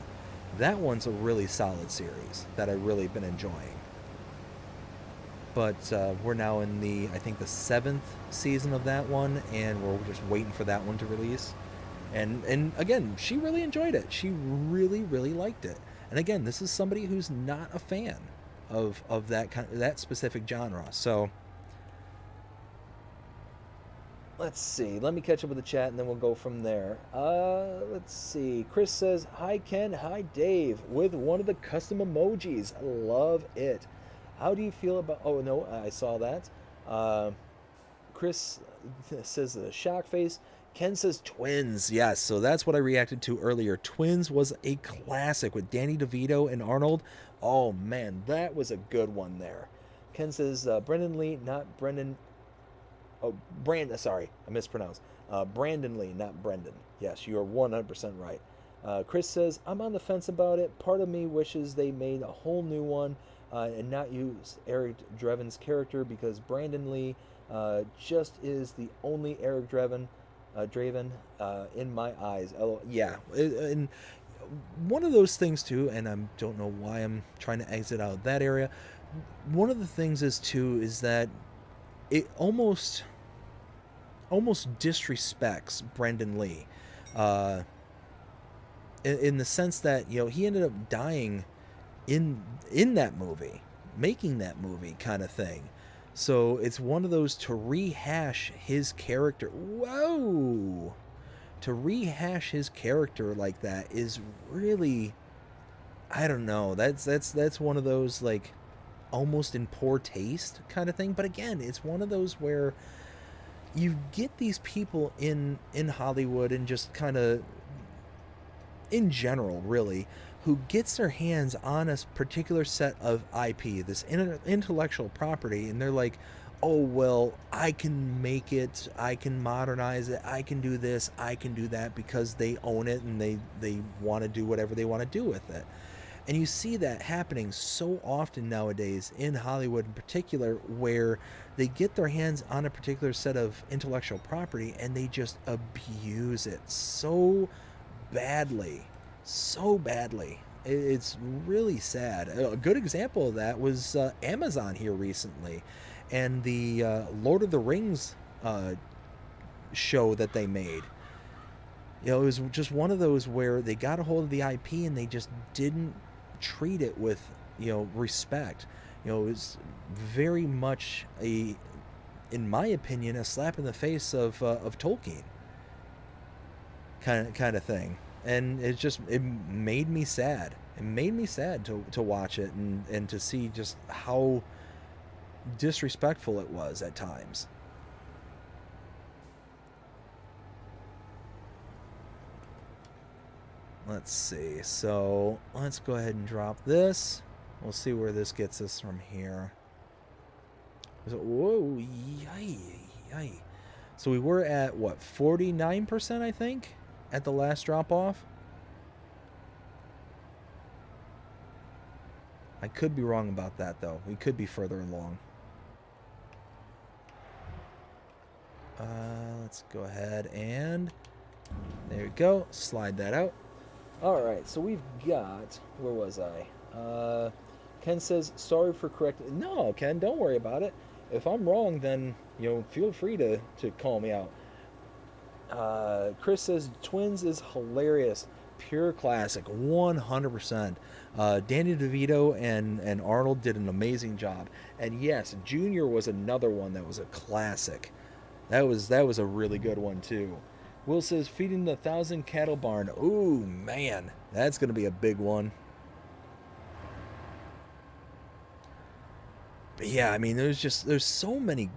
That one's a really solid series that I've really been enjoying. But we're now in I think the 7th season of that one, and we're just waiting for that one to release. And again, she really enjoyed it. She really, really liked it. And again, this is somebody who's not a fan of that specific genre. So let's see. Let me catch up with the chat, and then we'll go from there. Let's see. Chris says, "Hi Ken, hi Dave," with one of the custom emojis. I love it. How do you feel about? Oh no, I saw that. Chris says the shock face. Ken says Twins. Yes, so that's what I reacted to earlier. Twins was a classic with Danny DeVito and Arnold. Oh man, that was a good one there. Ken says Brendan Lee, not Brendan. Oh, Brandon. Sorry, I mispronounced. Brandon Lee, not Brendan. Yes, you are 100% right. Chris says, "I'm on the fence about it. Part of me wishes they made a whole new one and not use Eric Draven's character, because Brandon Lee just is the only Eric Draven in my eyes." Yeah, and one of those things too, and I don't know why I'm trying to exit out that area. One of the things is that it almost disrespects Brendan Lee, uh, in the sense that he ended up dying in that movie, making that movie kind of thing. So it's one of those to rehash his character. Whoa! To rehash his character like that is really, I don't know. That's one of those like almost in poor taste kind of thing. But again, it's one of those where you get these people in Hollywood and just kind of in general, really, who gets their hands on a particular set of IP, this intellectual property, and they're like, "Oh well, I can make it, I can modernize it, I can do this, I can do that," because they own it and they want to do whatever they want to do with it. And you see that happening so often nowadays in Hollywood in particular, where they get their hands on a particular set of intellectual property and they just abuse it so badly. So badly. It's really sad. A good example of that was Amazon here recently, and the Lord of the Rings show that they made. It was just one of those where they got a hold of the IP and they just didn't treat it with respect. It was very much in my opinion, a slap in the face of Tolkien kind of thing. And it made me sad. It made me sad to watch it and to see just how disrespectful it was at times. Let's see. So let's go ahead and drop this. We'll see where this gets us from here. So, whoa, yay. So we were at what, 49%, I think, at the last drop off. I could be wrong about that though. We could be further along. Let's go ahead and there we go. Slide that out. All right, so we've got, where was I? Ken says, sorry for correcting. No, Ken, don't worry about it. If I'm wrong, then, feel free to call me out. Chris says, Twins is hilarious. Pure classic, 100%. Danny DeVito and Arnold did an amazing job. And yes, Junior was another one that was a classic. That was a really good one, too. Will says, feeding the 1,000 cattle barn. Ooh, man, that's going to be a big one. But yeah, I mean, there's so many,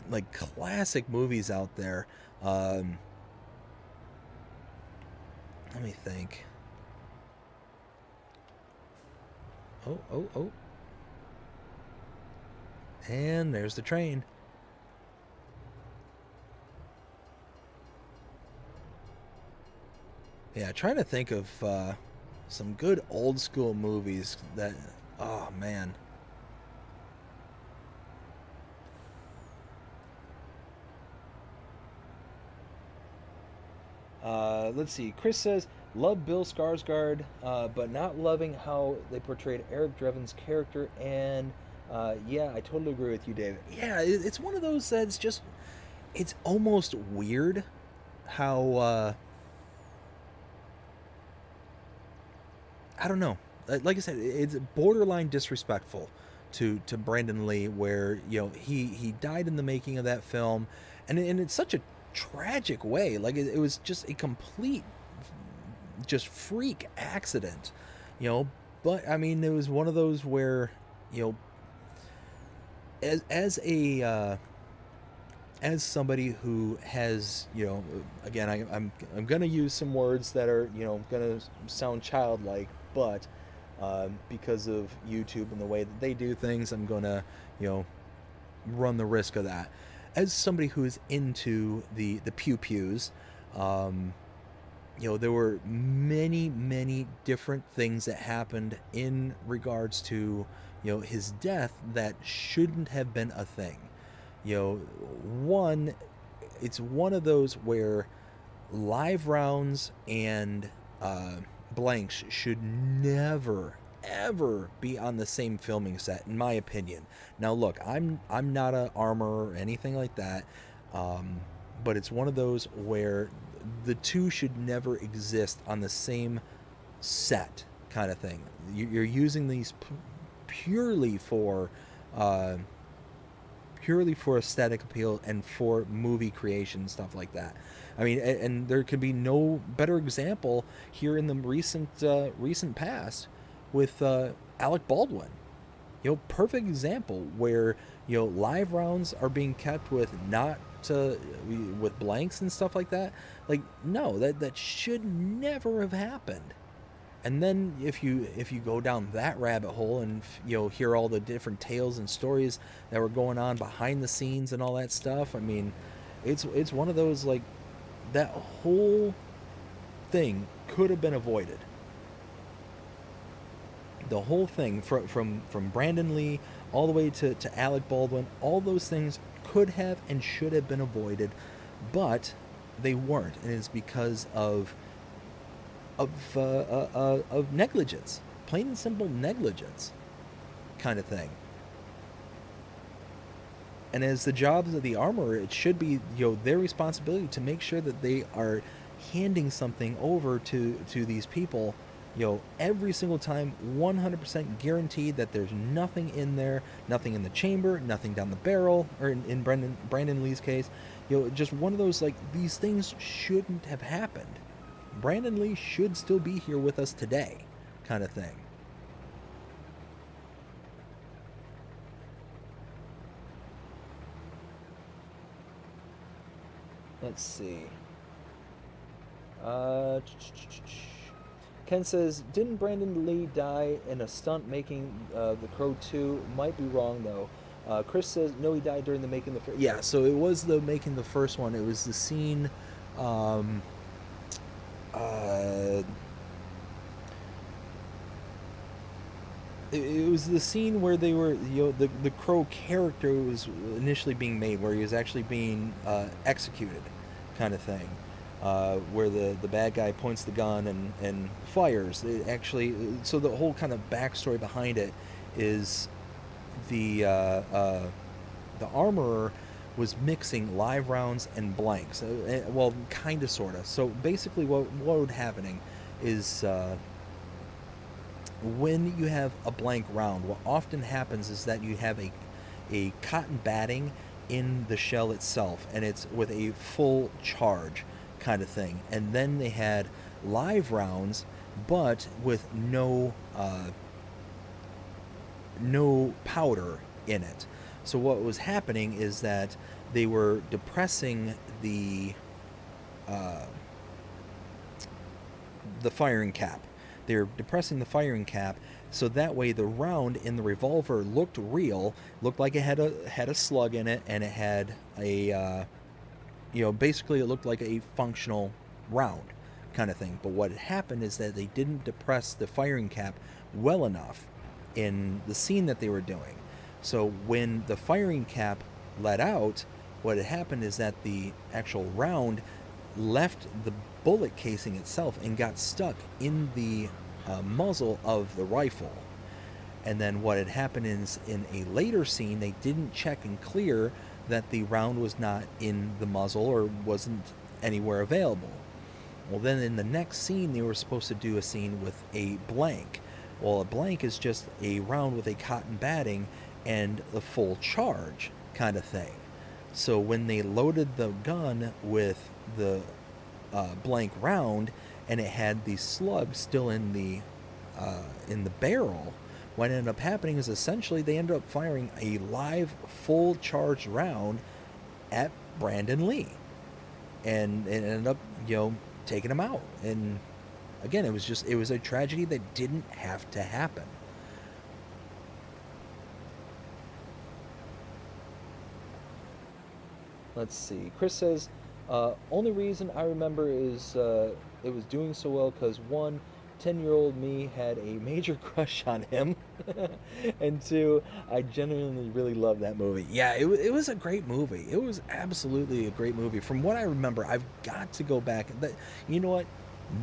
like, classic movies out there. Let me think. Oh. And there's the train. Yeah, trying to think of some good old school movies that, oh man. Let's see. Chris says, love Bill Skarsgård, but not loving how they portrayed Eric Dreven's character. And yeah, I totally agree with you, David. Yeah, it's one of those that's just, it's almost weird how, I don't know. Like I said, it's borderline disrespectful to Brandon Lee, where he died in the making of that film, and it's such a tragic way. Like it was just a complete, just freak accident, But I mean, it was one of those where as somebody who has, again, I'm gonna use some words that are gonna sound childlike, but because of YouTube and the way that they do things, I'm gonna run the risk of that. As somebody who is into the pew pews, there were many different things that happened in regards to his death that shouldn't have been a thing. One, it's one of those where live rounds and blanks should never ever be on the same filming set, in my opinion. Now look, I'm not a armor or anything like that, but it's one of those where the two should never exist on the same set, kind of thing. You're using these purely for aesthetic appeal and for movie creation, stuff like that. I mean, and there could be no better example here in the recent past with Alec Baldwin. Perfect example where live rounds are being kept with with blanks and stuff like that. Like, no, that should never have happened. And then if you go down that rabbit hole and hear all the different tales and stories that were going on behind the scenes and all that stuff, I mean, it's one of those, like, that whole thing could have been avoided. The whole thing from Brandon Lee all the way to Alec Baldwin, all those things could have and should have been avoided, but they weren't, and it's because of negligence, plain and simple negligence, kind of thing. And as the jobs of the armorer, it should be their responsibility to make sure that they are handing something over to these people every single time, 100% guaranteed that there's nothing in there, nothing in the chamber, nothing down the barrel, or in Brandon Lee's case, just one of those, like, these things shouldn't have happened. Brandon Lee should still be here with us today, kind of thing. Let's see. Ken says, didn't Brandon Lee die in a stunt making The Crow 2? Might be wrong, though. Chris says, no, he died during the making of the first. Yeah, so it was the making the first one. It was the scene... it was the scene where they were, the Crow character was initially being made, where he was actually being executed, kind of thing, where the bad guy points the gun and fires. It actually, so the whole kind of backstory behind it is the armorer was mixing live rounds and blanks. Well, kind of, sort of. So basically, what would happening is when you have a blank round, what often happens is that you have a cotton batting in the shell itself, and it's with a full charge kind of thing. And then they had live rounds, but with no powder in it. So what was happening is that they were depressing the firing cap. They were depressing the firing cap, so that way the round in the revolver looked real, looked like it had a slug in it, and it had a basically it looked like a functional round kind of thing. But what had happened is that they didn't depress the firing cap well enough in the scene that they were doing. So when the firing cap let out, what had happened is that the actual round left the bullet casing itself and got stuck in the muzzle of the rifle. And then what had happened is, in a later scene, they didn't check and clear that the round was not in the muzzle or wasn't anywhere available. Well, then in the next scene, they were supposed to do a scene with a blank. Well, a blank is just a round with a cotton batting and the full charge kind of thing. So when they loaded the gun with the blank round, and it had the slug still in the barrel, what ended up happening is essentially they ended up firing a live full charged round at Brandon Lee, and it ended up taking him out. And again, it was a tragedy that didn't have to happen. Let's see. Chris says, only reason I remember is it was doing so well because, one, 10-year-old me had a major crush on him, and two, I genuinely really loved that movie. Yeah, it was a great movie. It was absolutely a great movie. From what I remember, I've got to go back. You know what?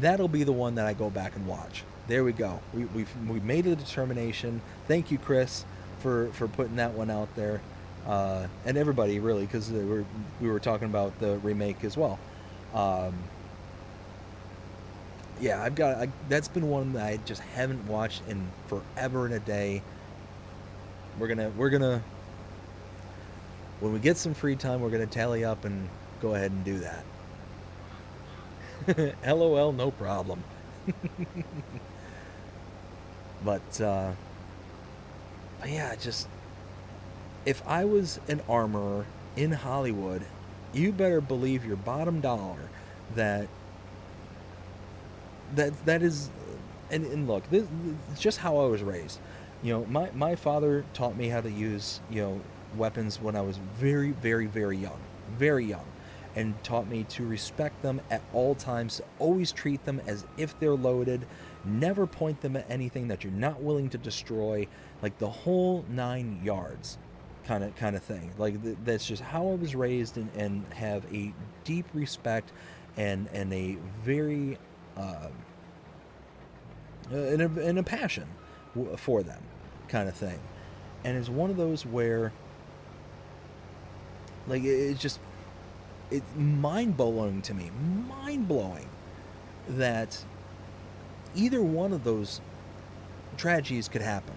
That'll be the one that I go back and watch. There we go. We made a determination. Thank you, Chris, for putting that one out there. And everybody, really, because we were talking about the remake as well. Yeah, that's been one that I just haven't watched in forever and a day. We're gonna when we get some free time, we're gonna tally up and go ahead and do that. LOL, no problem. But yeah, just, if I was an armorer in Hollywood, you better believe your bottom dollar that is, and look, this is just how I was raised. My father taught me how to use weapons when I was very, very, very young, and taught me to respect them at all times, to always treat them as if they're loaded, never point them at anything that you're not willing to destroy, like the whole 9 yards kind of thing. Like that's just how I was raised, and have a deep respect and a very and a passion for them kind of thing. And it's one of those where, like, it's mind-blowing to me, that either one of those tragedies could happen.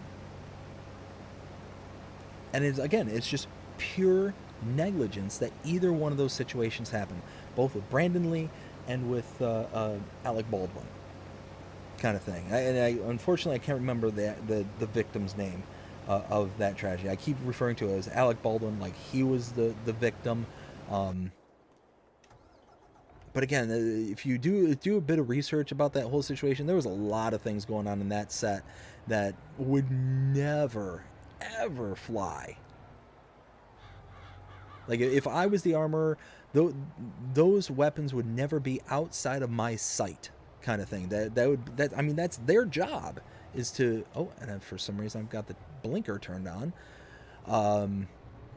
And it's just pure negligence that either one of those situations happened, both with Brandon Lee and with Alec Baldwin kind of thing. Unfortunately, I can't remember the victim's name of that tragedy. I keep referring to it as Alec Baldwin, like he was the victim. But again, if you do a bit of research about that whole situation, there was a lot of things going on in that set that would never, ever fly. Like, if I was the armorer, those weapons would never be outside of my sight, kind of thing. That's their job, is to, oh, and then for some reason I've got the blinker turned on.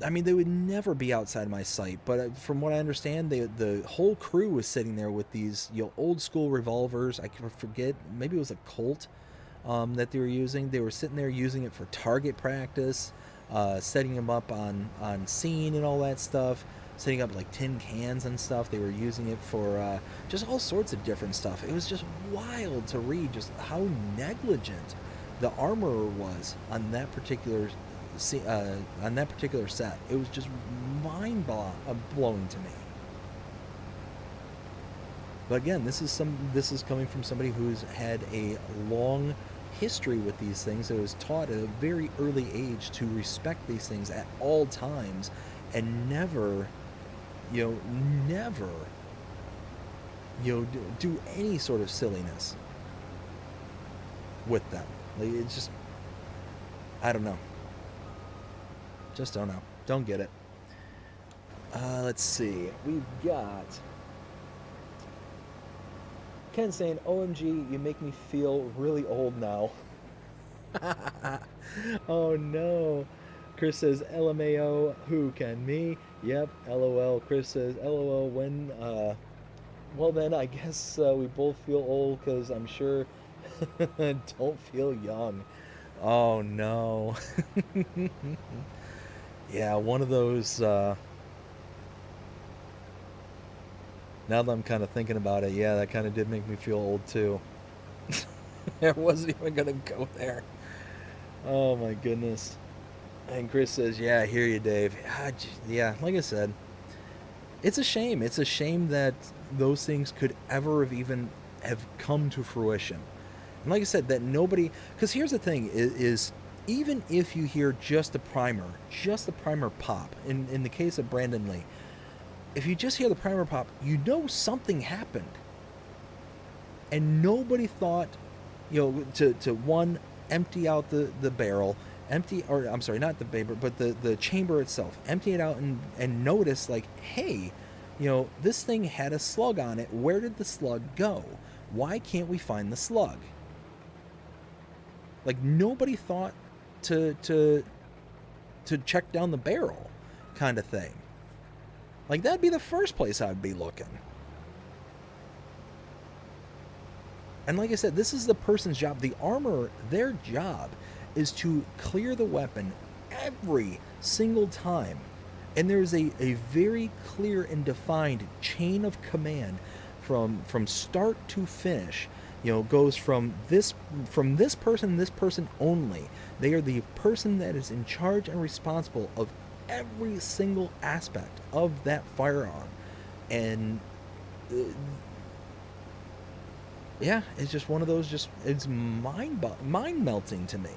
I mean, they would never be outside my sight, but from what I understand, the whole crew was sitting there with these, you know, old school revolvers. I can forget, maybe it was a Colt that they were using. They were sitting there using it for target practice, setting them up on scene and all that stuff, setting up like tin cans and stuff. They were using it for just all sorts of different stuff. It was just wild to read just how negligent the armorer was on that particular set. It was just mind blowing to me. But again, this is coming from somebody who's had a long history with these things. It was taught at a very early age to respect these things at all times, and never, do any sort of silliness with them. Like, it's just, I don't know. Just don't know. Don't get it. Let's see. We've got Ken saying, OMG, you make me feel really old now. Oh no. Chris says, LMAO, who can me? Yep, LOL. Chris says, LOL, when, well then, I guess we both feel old, because I'm sure don't feel young. Oh no. Yeah, one of those, now that I'm kind of thinking about it, yeah, that kind of did make me feel old too. I wasn't even going to go there. Oh my goodness. And Chris says, yeah, I hear you, Dave. Yeah, like I said, it's a shame. It's a shame that those things could ever have come to fruition. And like I said, that nobody, because here's the thing, is even if you hear just the primer pop, in the case of Brandon Lee, if you just hear the primer pop, you know something happened. And nobody thought, to one, empty out the barrel, not the barrel, but the chamber itself, empty it out and notice, like, hey, this thing had a slug on it. Where did the slug go? Why can't we find the slug? Like, nobody thought to check down the barrel, kind of thing. Like, that'd be the first place I'd be looking. And like I said, this is the person's job. The armorer, their job is to clear the weapon every single time. And there's a very clear and defined chain of command from start to finish. Goes from this person only. They are the person that is in charge and responsible of every single aspect of that firearm. And yeah, it's just one of those, it's mind-melting to me.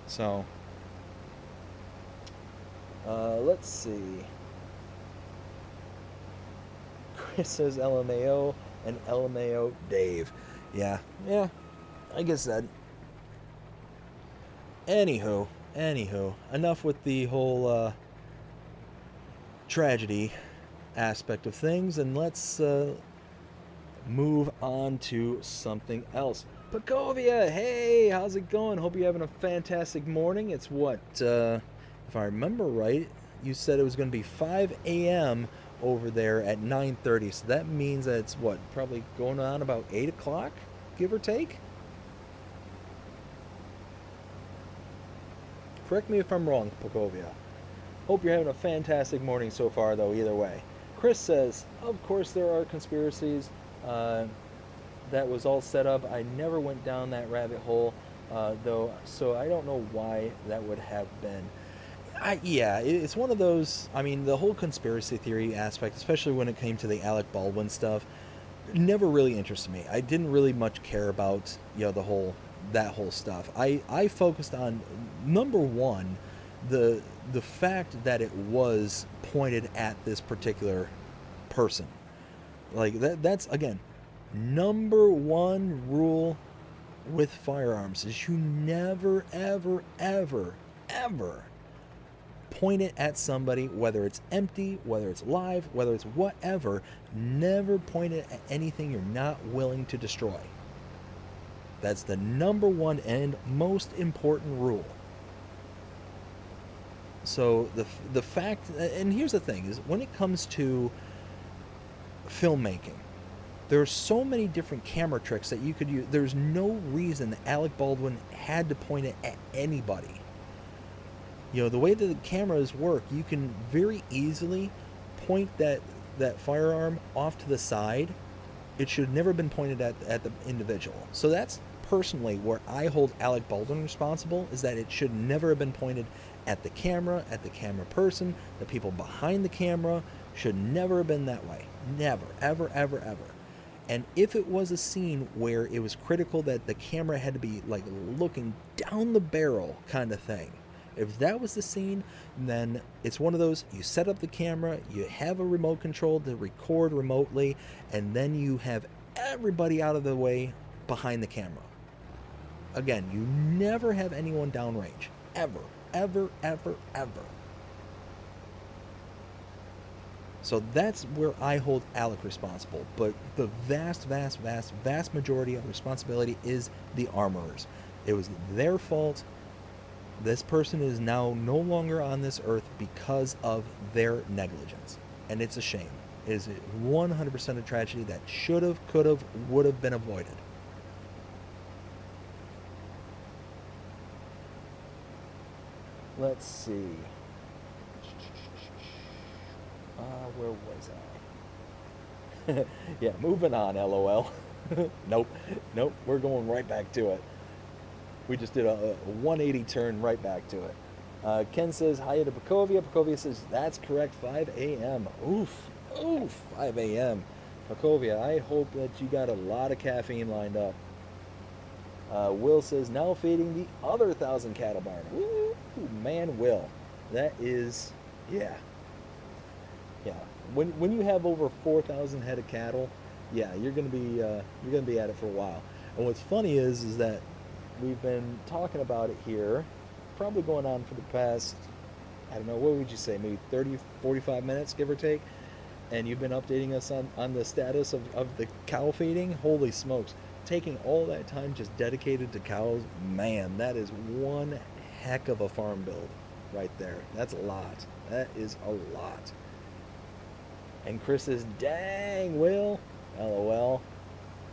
So, let's see. Chris says LMAO and LMAO Dave. Yeah, I guess that. Anywho, enough with the whole tragedy aspect of things, and let's move on to something else. Pacovia, hey, how's it going? Hope you're having a fantastic morning. It's what, if I remember right, you said it was going to be 5 a.m. over there at 9:30, so that means that it's what, probably going on about 8 o'clock, give or take? Correct me if I'm wrong, Pacovia. Hope you're having a fantastic morning so far, though, either way. Chris says, of course there are conspiracies. That was all set up. I never went down that rabbit hole, though, so I don't know why that would have been. It's one of those, I mean, the whole conspiracy theory aspect, especially when it came to the Alec Baldwin stuff, never really interested me. I didn't really much care about, that whole stuff. I focused on, number one, the fact that it was pointed at this particular person. Like, that's, again, number one rule with firearms is you never, ever, ever, ever point it at somebody, whether it's empty, whether it's live, whether it's whatever. Never point it at anything you're not willing to destroy. That's the number one and most important rule. So the fact, and here's the thing, is when it comes to filmmaking, there's so many different camera tricks that you could use. There's no reason that Alec Baldwin had to point it at anybody. You know, the way that the cameras work, you can very easily point that firearm off to the side. It should have never been pointed at the individual. So that's personally where I hold Alec Baldwin responsible, is that it should never have been pointed at the camera person, the people behind the camera. Should never have been that way. Never, ever, ever, ever. And if it was a scene where it was critical that the camera had to be like looking down the barrel kind of thing, if that was the scene, then it's one of those, you set up the camera, you have a remote control to record remotely, and then you have everybody out of the way behind the camera. Again, you never have anyone downrange. Ever, ever, ever, ever. So that's where I hold Alec responsible. But the vast, vast, vast, vast majority of responsibility is the armorers. It was their fault. This person is now no longer on this earth because of their negligence. And it's a shame. It is 100% a tragedy that should have, could have, would have been avoided. Let's see. Where was I? Yeah, moving on, LOL. Nope, we're going right back to it. We just did a 180 turn right back to it. Ken says, hi to Pacovia. Pacovia says, that's correct, 5 a.m. Oof, 5 a.m. Pacovia, I hope that you got a lot of caffeine lined up. Will says, now feeding the other 1,000 cattle barn. Woo, man, Will. That is, yeah. When you have over 4,000 head of cattle, yeah, you're gonna be at it for a while. And what's funny is that we've been talking about it here, probably going on for the past, I don't know, what would you say, maybe 30, 45 minutes, give or take. And you've been updating us on the status of the cow feeding. Holy smokes. Taking all that time just dedicated to cows, man, that is one heck of a farm build right there. That's a lot. That is a lot. And Chris says, dang, Will. LOL.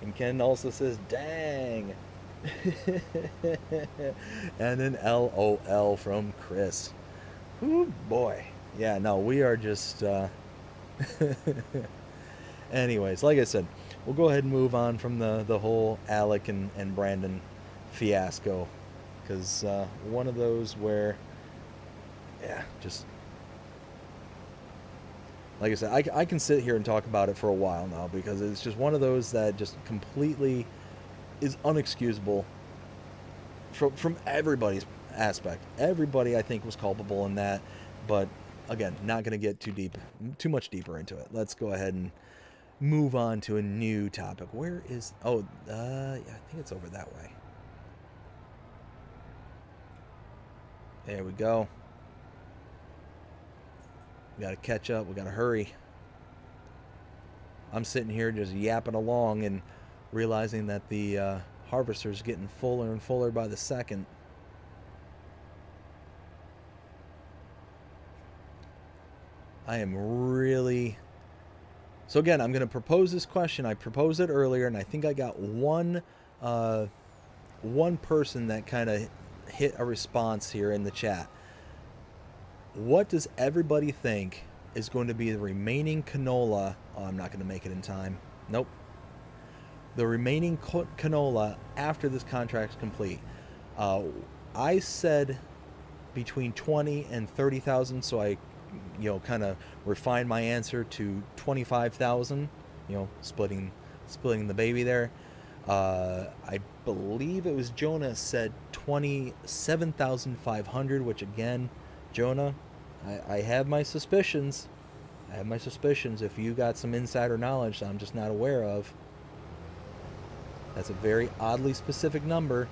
And Ken also says, dang. And an LOL from Chris. Ooh, boy. Yeah, no, we are just... Anyways, like I said, we'll go ahead and move on from the whole Alec and Brandon fiasco. Because one of those where... Yeah, just... Like I said, I can sit here and talk about it for a while now, because it's just one of those that just completely is unexcusable from everybody's aspect. Everybody, I think, was culpable in that, but again, not going to get too much deeper into it. Let's go ahead and move on to a new topic. Where is... Oh, yeah, I think it's over that way. There we go. We got to catch up. We got to hurry. I'm sitting here just yapping along and realizing that the harvester's getting fuller and fuller by the second. I am really... So again, I'm going to propose this question. I proposed it earlier, and I think I got one person that kind of hit a response here in the chat. What does everybody think is going to be the remaining canola? Oh, I'm not going to make it in time. Nope. The remaining canola after this contract's complete. I said between 20 and 30,000, so I, kind of refined my answer to 25,000. Splitting the baby there. I believe it was Jonah said 27,500, which again, Jonah, I have my suspicions. If you got some insider knowledge that I'm just not aware of. That's a very oddly specific number.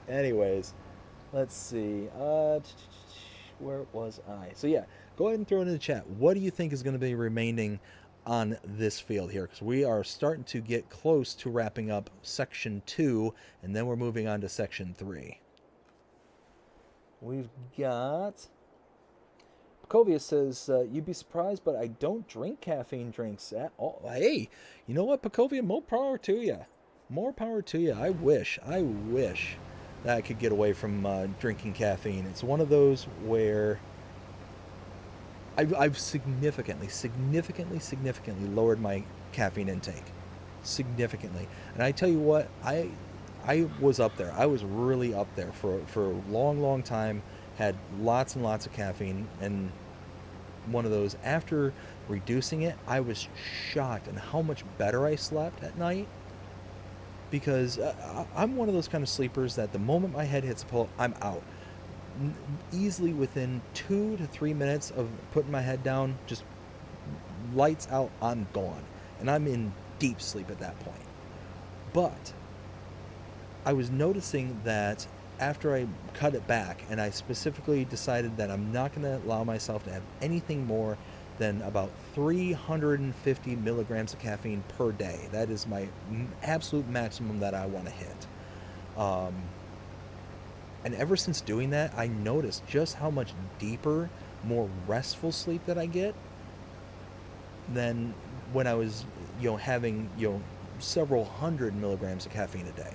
Anyways, let's see. Where was I? So yeah, go ahead and throw it in the chat. What do you think is going to be remaining on this field here, because we are starting to get close to wrapping up section 2, and then we're moving on to section 3. We've got Pacovia says, you'd be surprised, but I don't drink caffeine drinks at all. Hey, you know what, Pacovia? More power to you. More power to you. I wish that I could get away from drinking caffeine. It's one of those where I've significantly lowered my caffeine intake. Significantly. And I tell you what, I was up there. I was really up there for a long time. Had lots and lots of caffeine, and one of those, after reducing it, I was shocked at how much better I slept at night, because I'm one of those kind of sleepers that the moment my head hits a pillow, I'm out. Easily within 2 to 3 minutes of putting my head down, just lights out, I'm gone, and I'm in deep sleep at that point. But I was noticing that after I cut it back, and I specifically decided that I'm not going to allow myself to have anything more than about 350 milligrams of caffeine per day. That is my absolute maximum that I want to hit. And ever since doing that, I noticed just how much deeper, more restful sleep that I get than when I was, having, several hundred milligrams of caffeine a day,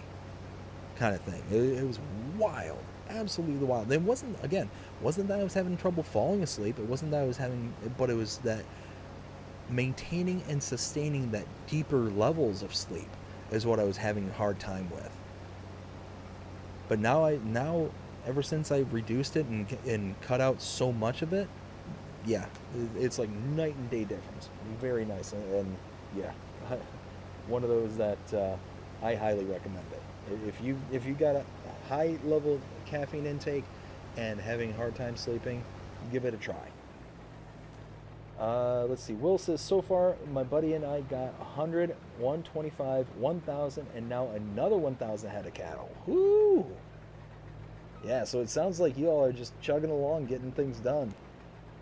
kind of thing. It was wild, absolutely wild. It wasn't that I was having trouble falling asleep. It wasn't that I was but it was that maintaining and sustaining that deeper levels of sleep is what I was having a hard time with. But now ever since I reduced it and cut out so much of it, yeah, it's like night and day difference. Very nice, and yeah, one of those that I highly recommend it. If you got a high level of caffeine intake and having a hard time sleeping, give it a try. Let's see. Will says, so far my buddy and I got 100, 125, 1,000, and now another 1,000 head of cattle. Woo! Yeah, so it sounds like you all are just chugging along, getting things done.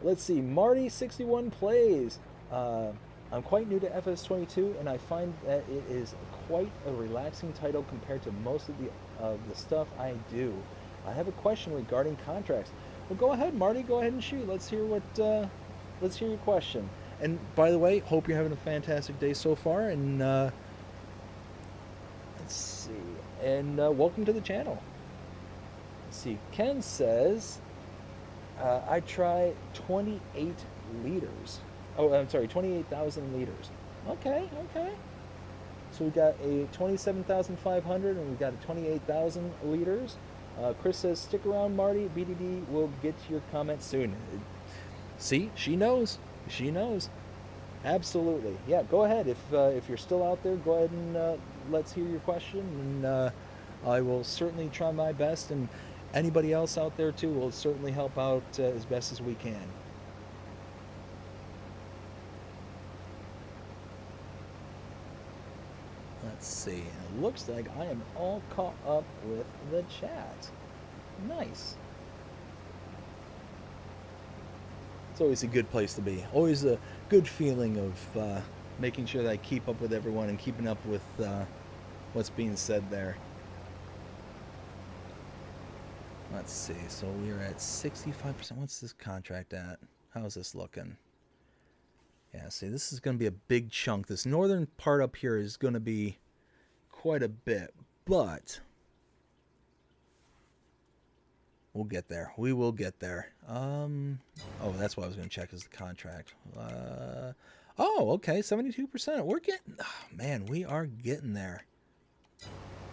Let's see. Marty61 plays. I'm quite new to FS22, and I find that it is quite a relaxing title compared to most of the stuff I do. I have a question regarding contracts. Well, go ahead, Marty. Go ahead and shoot. Let's hear your question. And by the way, hope you're having a fantastic day so far. And let's see. And welcome to the channel. Let's see. Ken says, I try 28 liters. Oh, I'm sorry, 28,000 liters. Okay. So we got a 27,500 and we got a 28,000 liters. Chris says, stick around, Marty. BDD will get your comment soon. See, she knows. Absolutely. Yeah, go ahead. If you're still out there, go ahead and let's hear your question. And I will certainly try my best. And anybody else out there, too, will certainly help out as best as we can. Let's see. It looks like I am all caught up with the chat. Nice. It's always a good place to be. Always a good feeling of making sure that I keep up with everyone and keeping up with what's being said there. Let's see. So we're at 65%. What's this contract at? How's this looking? Yeah, see, this is going to be a big chunk. This northern part up here is going to be quite a bit, but we'll get there. We will get there. Oh, that's what I was going to check is the contract. Oh, okay, 72%. We're getting, oh, man, we are getting there.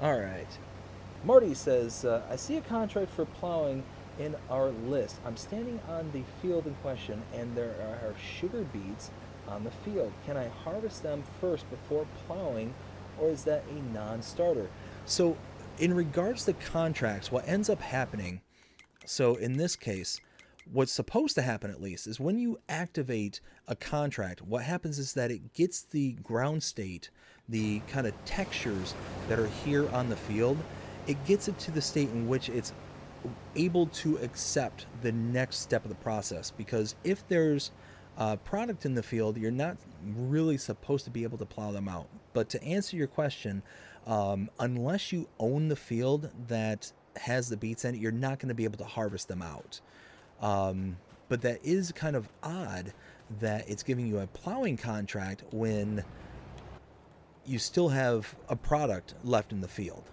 All right. Marty says, I see a contract for plowing in our list. I'm standing on the field in question, and there are sugar beets on the field. Can I harvest them first before plowing, or is that a non-starter? So in regards to contracts, what ends up happening, so in this case, what's supposed to happen at least is when you activate a contract, what happens is that it gets the ground state, the kind of textures that are here on the field, it gets it to the state in which it's able to accept the next step of the process. Because if there's product in the field, you're not really supposed to be able to plow them out. But to answer your question, unless you own the field that has the beets in it, you're not going to be able to harvest them out. But that is kind of odd that it's giving you a plowing contract when you still have a product left in the field.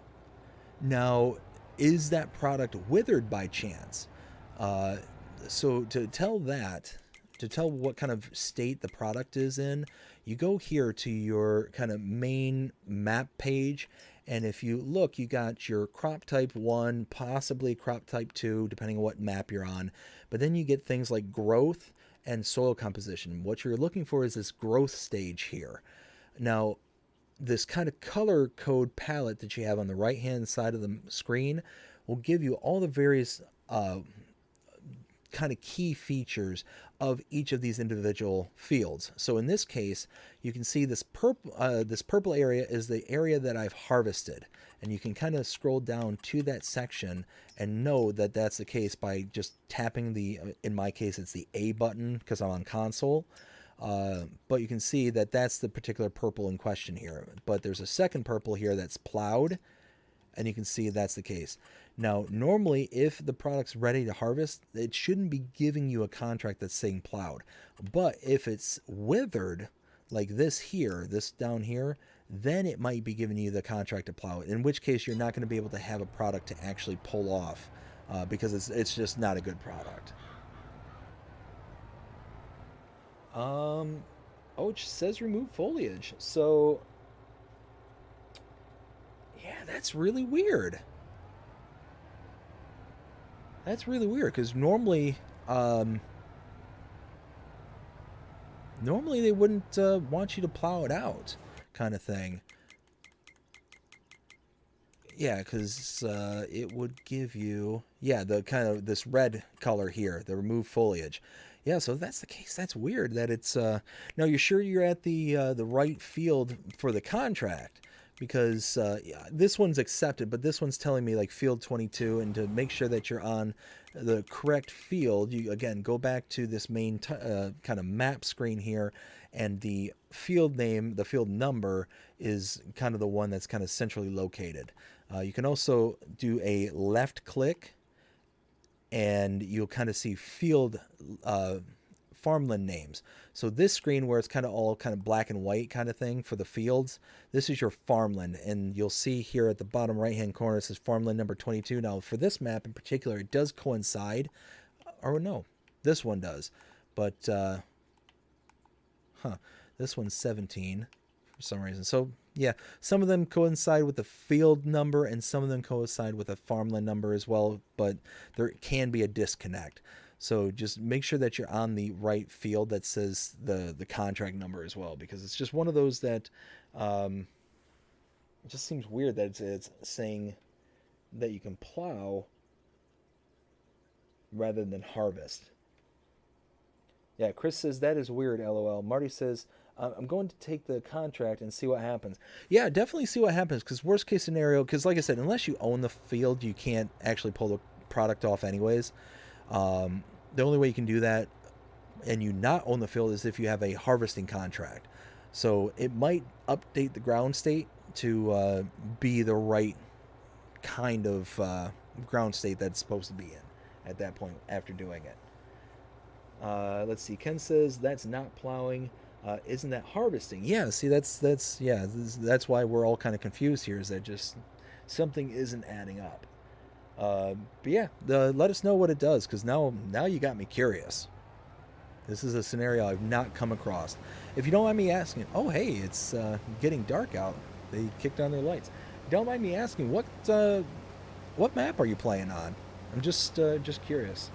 Now, is that product withered by chance? So to tell what kind of state the product is in, you go here to your kind of main map page, and if you look, you got your crop type 1, possibly crop type 2, depending on what map you're on. But then you get things like growth and soil composition. What you're looking for is this growth stage here. Now, this kind of color code palette that you have on the right hand side of the screen will give you all the various kind of key features of each of these individual fields. So in this case, you can see this purple area is the area that I've harvested, and you can kind of scroll down to that section and know that that's the case by just tapping the, in my case, it's the A button because I'm on console. But you can see that that's the particular purple in question here. But there's a second purple here that's plowed, and you can see that's the case. Now, normally, if the product's ready to harvest, it shouldn't be giving you a contract that's saying plowed. But if it's withered, like this here, this down here, then it might be giving you the contract to plow it, in which case you're not going to be able to have a product to actually pull off because it's just not a good product. Oh, it says remove foliage. So, yeah, that's really weird. That's really weird because normally they wouldn't want you to plow it out, kind of thing. Yeah, because it would give you, yeah, the kind of this red color here, the remove foliage. Yeah, so if that's the case, that's weird that it's now you're sure you're at the right field for the contract, because yeah, this one's accepted, but this one's telling me like field 22, and to make sure that you're on the correct field, you again go back to this main kind of map screen here, and the field name, the field number is kind of the one that's kind of centrally located. You can also do a left click, and you'll kind of see field farmland names. So this screen where it's kind of all kind of black and white kind of thing for the fields, this is your farmland, and you'll see here at the bottom right hand corner it says farmland number 22. Now for this map in particular, it does coincide, or no, this one does, but this one's 17 for some reason. So yeah, some of them coincide with the field number and some of them coincide with a farmland number as well, but there can be a disconnect. So just make sure that you're on the right field that says the contract number as well, because it's just one of those that it just seems weird that it's saying that you can plow rather than harvest. Yeah, Chris says that is weird, LOL. Marty says, I'm going to take the contract and see what happens. Yeah, definitely see what happens, because worst case scenario, because like I said, unless you own the field, you can't actually pull the product off anyways. The only way you can do that and you not own the field is if you have a harvesting contract. So it might update the ground state to be the right kind of ground state that's supposed to be in at that point after doing it. Let's see. Ken says that's not plowing. Isn't that harvesting? Yeah. See, that's why we're all kind of confused here. Is that just something isn't adding up? But yeah, let us know what it does, because now you got me curious. This is a scenario I've not come across. If you don't mind me asking, oh hey, it's getting dark out. They kicked on their lights. Don't mind me asking, what map are you playing on? I'm just curious.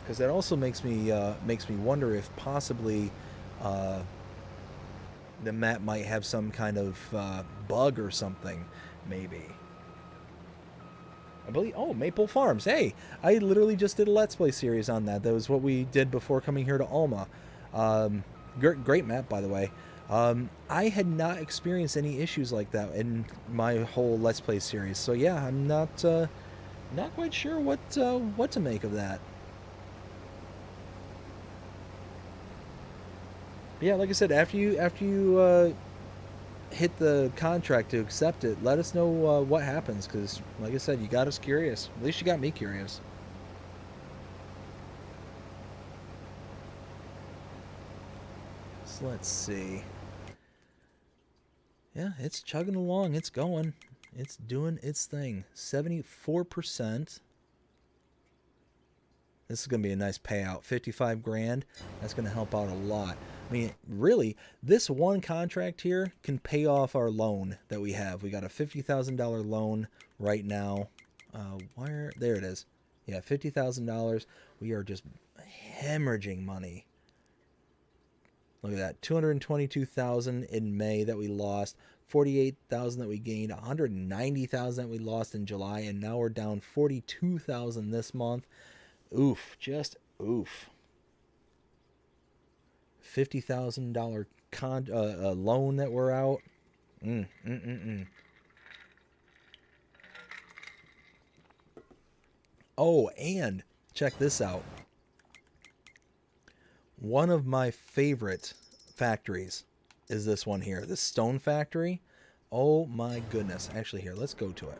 Because that also makes me wonder if possibly the map might have some kind of bug or something, maybe. I believe, oh, Maple Farms. Hey, I literally just did a Let's Play series on that. That was what we did before coming here to Alma. Great map, by the way. I had not experienced any issues like that in my whole Let's Play series. So yeah, I'm not quite sure what to make of that. But yeah, like I said, after you hit the contract to accept it, let us know what happens, because like I said, you got us curious. At least you got me curious. So let's see. Yeah, it's chugging along. It's going. It's doing its thing. 74%. This is going to be a nice payout. 55 grand. That's going to help out a lot. I mean, really, this one contract here can pay off our loan that we have. We got a $50,000 loan right now. There it is. Yeah, $50,000. We are just hemorrhaging money. Look at that. 222,000 in May that we lost. 48,000 that we gained. 190,000 that we lost in July, and now we're down 42,000 this month. Oof, just oof. $50,000 loan that we're out. Oh, and check this out. One of my favorite factories is this one here, this stone factory. Oh my goodness. Actually, here, let's go to it.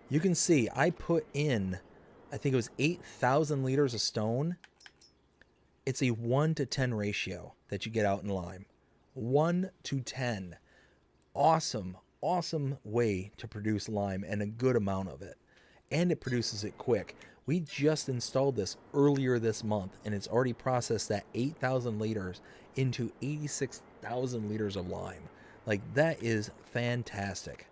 You can see I put in, I think it was 8,000 liters of stone. It's a 1 to 10 ratio that you get out in lime. 1 to 10. Awesome, awesome way to produce lime, and a good amount of it. And it produces it quick. We just installed this earlier this month, and it's already processed that 8,000 liters into 86,000 liters of lime. Like, that is fantastic.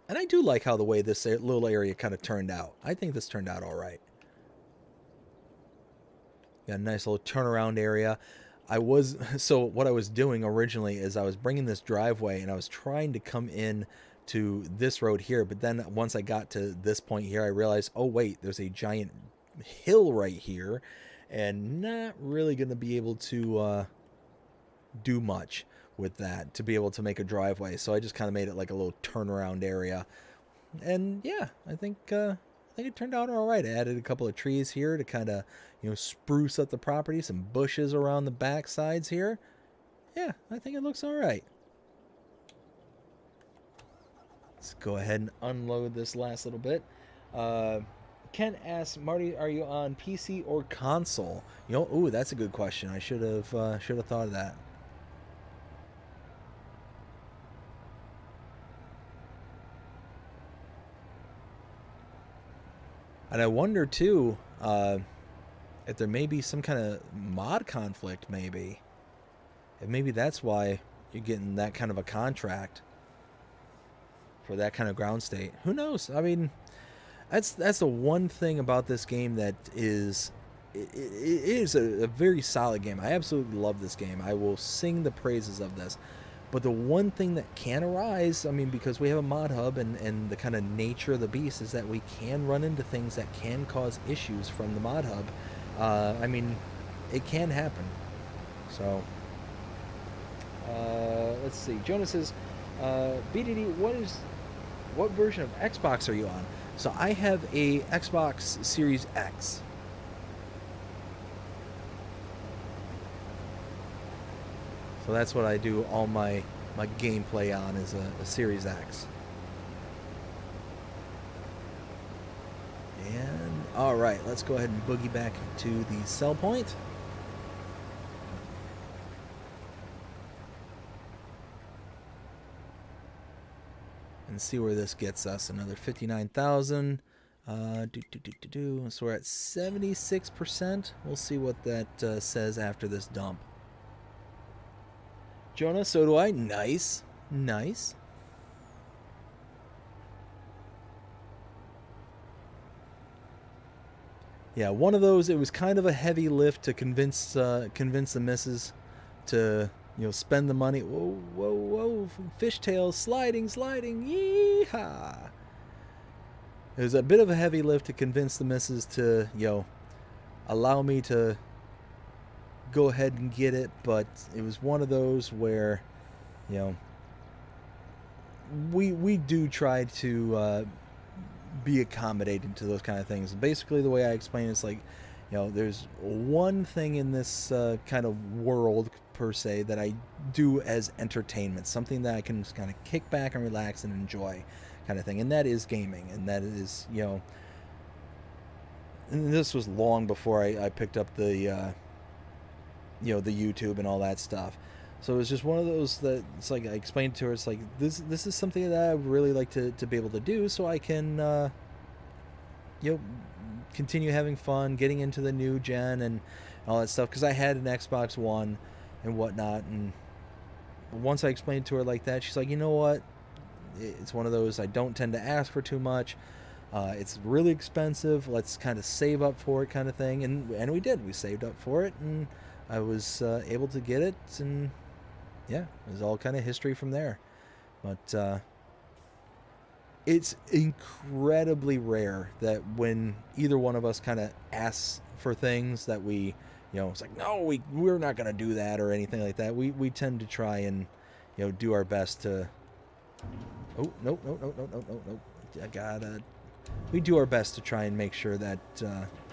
And I do like how the way this little area kind of turned out. I think this turned out all right. Got a nice little turnaround area. So what I was doing originally is I was bringing this driveway, and I was trying to come in to this road here, but then once I got to this point here, I realized, oh wait, there's a giant hill right here, and not really going to be able to do much with that to be able to make a driveway. So I just kind of made it like a little turnaround area, and yeah, I think it turned out all right. I added a couple of trees here to kind of, you know, spruce up the property, some bushes around the back sides here. Yeah, I think it looks all right. Let's go ahead and unload this last little bit. Ken asks, Marty, are you on PC or console? You know, ooh, that's a good question. I should have thought of that. And I wonder too, if there may be some kind of mod conflict, maybe. And maybe that's why you're getting that kind of a contract for that kind of ground state. Who knows? I mean, that's the one thing about this game that is, it is a very solid game. I absolutely love this game. I will sing the praises of this. But the one thing that can arise, I mean, because we have a mod hub and the kind of nature of the beast is that we can run into things that can cause issues from the mod hub. I mean, it can happen. So, let's see. Jonas says, BDD, what version of Xbox are you on? So I have a Xbox Series X. So that's what I do all my gameplay on, is a Series X. And all right, let's go ahead and boogie back to the sell point. And see where this gets us. Another 59,000. So we're at 76%. We'll see what that says after this dump. Jonah, so do I. Nice. Nice. Yeah, one of those, it was kind of a heavy lift to convince the missus to, you know, spend the money. Whoa, whoa, whoa. Fishtails, sliding, yeehaw. It was a bit of a heavy lift to convince the missus to, you know, allow me to go ahead and get it, but it was one of those where, you know, we do try to be accommodating to those kind of things. Basically, the way I explain it is like, you know, there's one thing in this kind of world per se that I do as entertainment, something that I can just kind of kick back and relax and enjoy, kind of thing, and that is gaming, and that is, you know, and this was long before I picked up the you know, the YouTube and all that stuff. So it was just one of those that it's like I explained to her, it's like this is something that I would really like to be able to do, so I can you know, continue having fun, getting into the new gen and all that stuff, because I had an Xbox One and whatnot. And once I explained to her like that, she's like, you know what, it's one of those, I don't tend to ask for too much. It's really expensive, let's kind of save up for it, kind of thing. And we did, we saved up for it, and I was able to get it, and yeah, it was all kind of history from there. But it's incredibly rare that when either one of us kind of asks for things that we, you know, it's like, no, we're not going to do that or anything like that. We tend to try and, you know, do our best to, oh, nope. We do our best to try and make sure that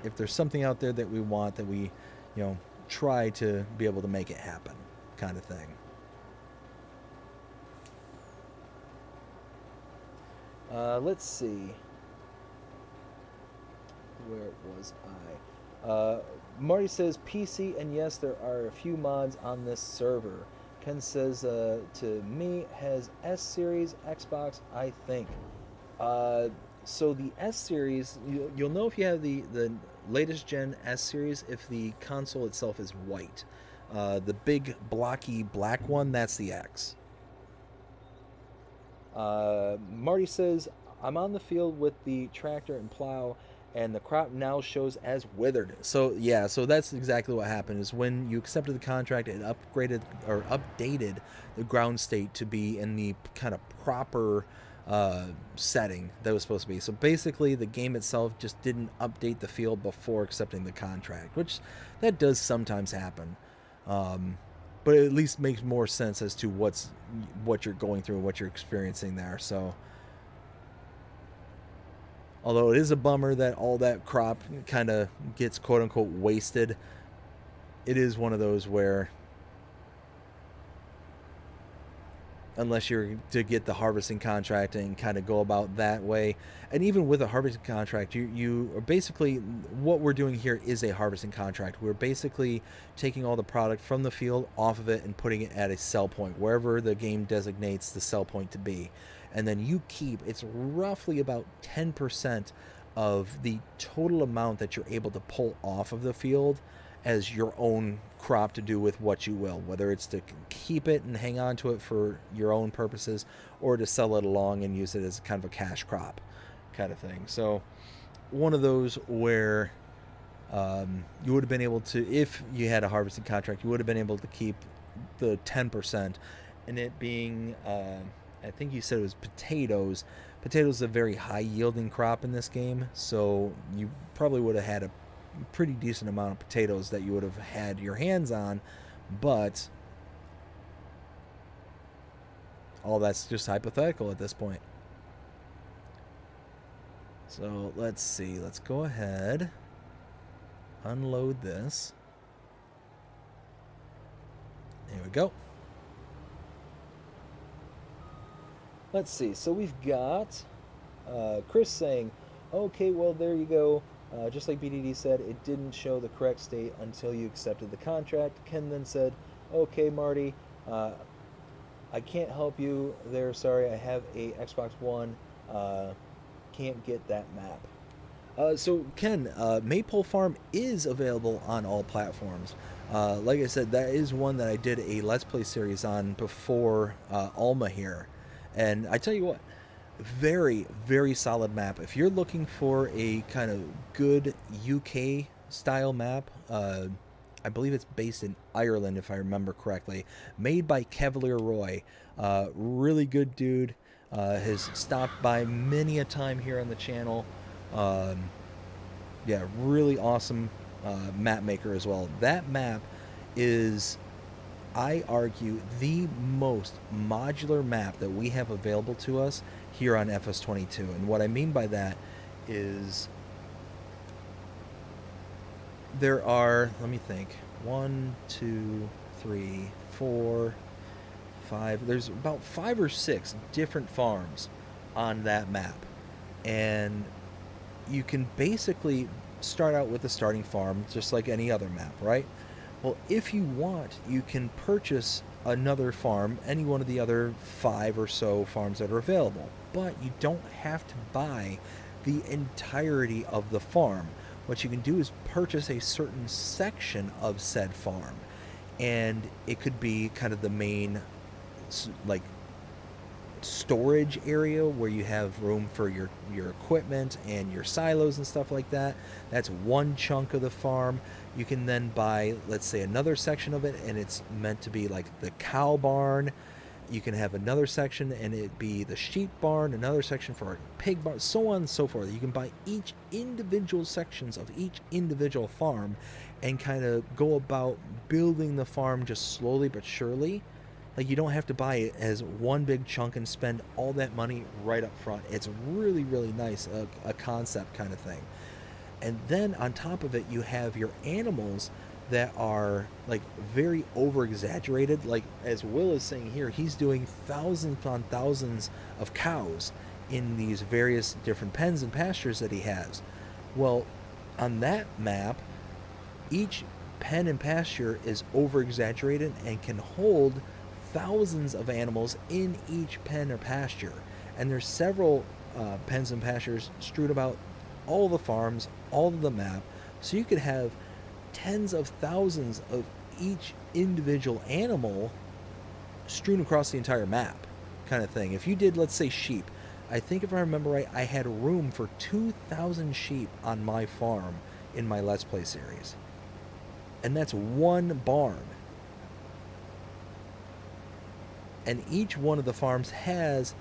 if there's something out there that we want, that we, you know, try to be able to make it happen, kind of thing. Let's see. Where was I? Marty says PC, and yes, there are a few mods on this server. Ken says to me, has S series Xbox, I think. So the S series, you'll know if you have the latest gen S series if the console itself is white. The big blocky black one, that's the X. Marty says, I'm on the field with the tractor and plow, and the crop now shows as withered. So yeah, so that's exactly what happened, is when you accepted the contract, it upgraded or updated the ground state to be in the kind of proper setting that was supposed to be. So basically the game itself just didn't update the field before accepting the contract, which that does sometimes happen. But it at least makes more sense as to what you're going through and what you're experiencing there. So although it is a bummer that all that crop kind of gets quote unquote wasted, it is one of those where unless you're to get the harvesting contract and kind of go about that way, and even with a harvesting contract, you are basically, what we're doing here is a harvesting contract. We're basically taking all the product from the field off of it and putting it at a sell point, wherever the game designates the sell point to be, and then you keep, it's roughly about 10% of the total amount that you're able to pull off of the field as your own crop to do with what you will, whether it's to keep it and hang on to it for your own purposes, or to sell it along and use it as kind of a cash crop kind of thing. So one of those where you would have been able to, if you had a harvesting contract, you would have been able to keep the 10%, and it being I think you said it was potatoes. Potatoes is a very high yielding crop in this game, so you probably would have had a pretty decent amount of potatoes that you would have had your hands on, but all that's just hypothetical at this point. So let's see, let's go ahead, unload this. There we go. Let's see, so we've got Chris saying, okay, well, there you go. Just like BDD said, it didn't show the correct state until you accepted the contract. Ken then said, okay, Marty, I can't help you there. Sorry, I have a Xbox One. Can't get that map. So Ken, Maypole Farm is available on all platforms. Like I said, that is one that I did a Let's Play series on before Alma here. And I tell you what, very, very solid map. If you're looking for a kind of good UK style map, I believe it's based in Ireland, if I remember correctly, made by Cavalier Roy. Really good dude. Has stopped by many a time here on the channel. Yeah, really awesome map maker as well. That map is, I argue, the most modular map that we have available to us here on FS22. And what I mean by that is there are, let me think, 1, 2, 3, 4, 5. There's about 5 or 6 different farms on that map. And you can basically start out with the starting farm just like any other map, right? Well, if you want, you can purchase another farm, any one of the other 5 or so farms that are available. But you don't have to buy the entirety of the farm. What you can do is purchase a certain section of said farm. And it could be kind of the main, like, storage area where you have room for your equipment and your silos and stuff like that. That's one chunk of the farm. You can then buy, let's say, another section of it, and it's meant to be like the cow barn. You can have another section and it be the sheep barn, another section for a pig barn, so on and so forth. You can buy each individual sections of each individual farm and kind of go about building the farm just slowly but surely. Like, you don't have to buy it as one big chunk and spend all that money right up front. It's really, really nice, a concept kind of thing. And then on top of it, you have your animals that are like very over exaggerated. Like, as Will is saying here, he's doing thousands upon thousands of cows in these various different pens and pastures that he has. Well, on that map, each pen and pasture is over exaggerated and can hold thousands of animals in each pen or pasture. And there's several pens and pastures strewn about all the farms, all of the map, so you could have tens of thousands of each individual animal strewn across the entire map, kind of thing. If you did, let's say, sheep, I think if I remember right, I had room for 2,000 sheep on my farm in my Let's Play series. And that's one barn. And each one of the farms has,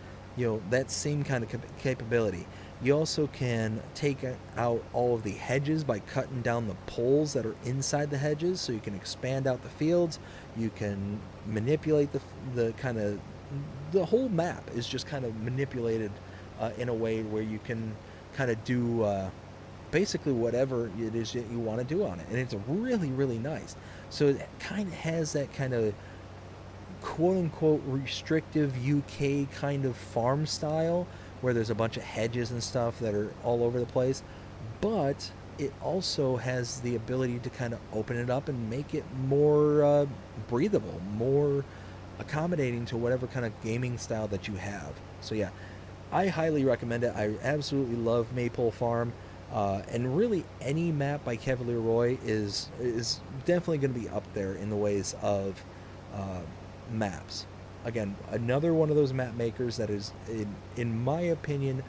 that same kind of capability. You also can take out all of the hedges by cutting down the poles that are inside the hedges, so you can expand out the fields. You can manipulate the kind of, the whole map is just kind of manipulated in a way where you can kind of do basically whatever it is that you want to do on it. And it's really, really nice. So it kind of has that kind of quote-unquote restrictive UK kind of farm style, where there's a bunch of hedges and stuff that are all over the place, but it also has the ability to kind of open it up and make it more breathable, more accommodating to whatever kind of gaming style that you have. So yeah, I highly recommend it. I absolutely love Maypole Farm, and really any map by Kevin Leroy is definitely going to be up there in the ways of maps. Again, another one of those map makers that is, in my opinion,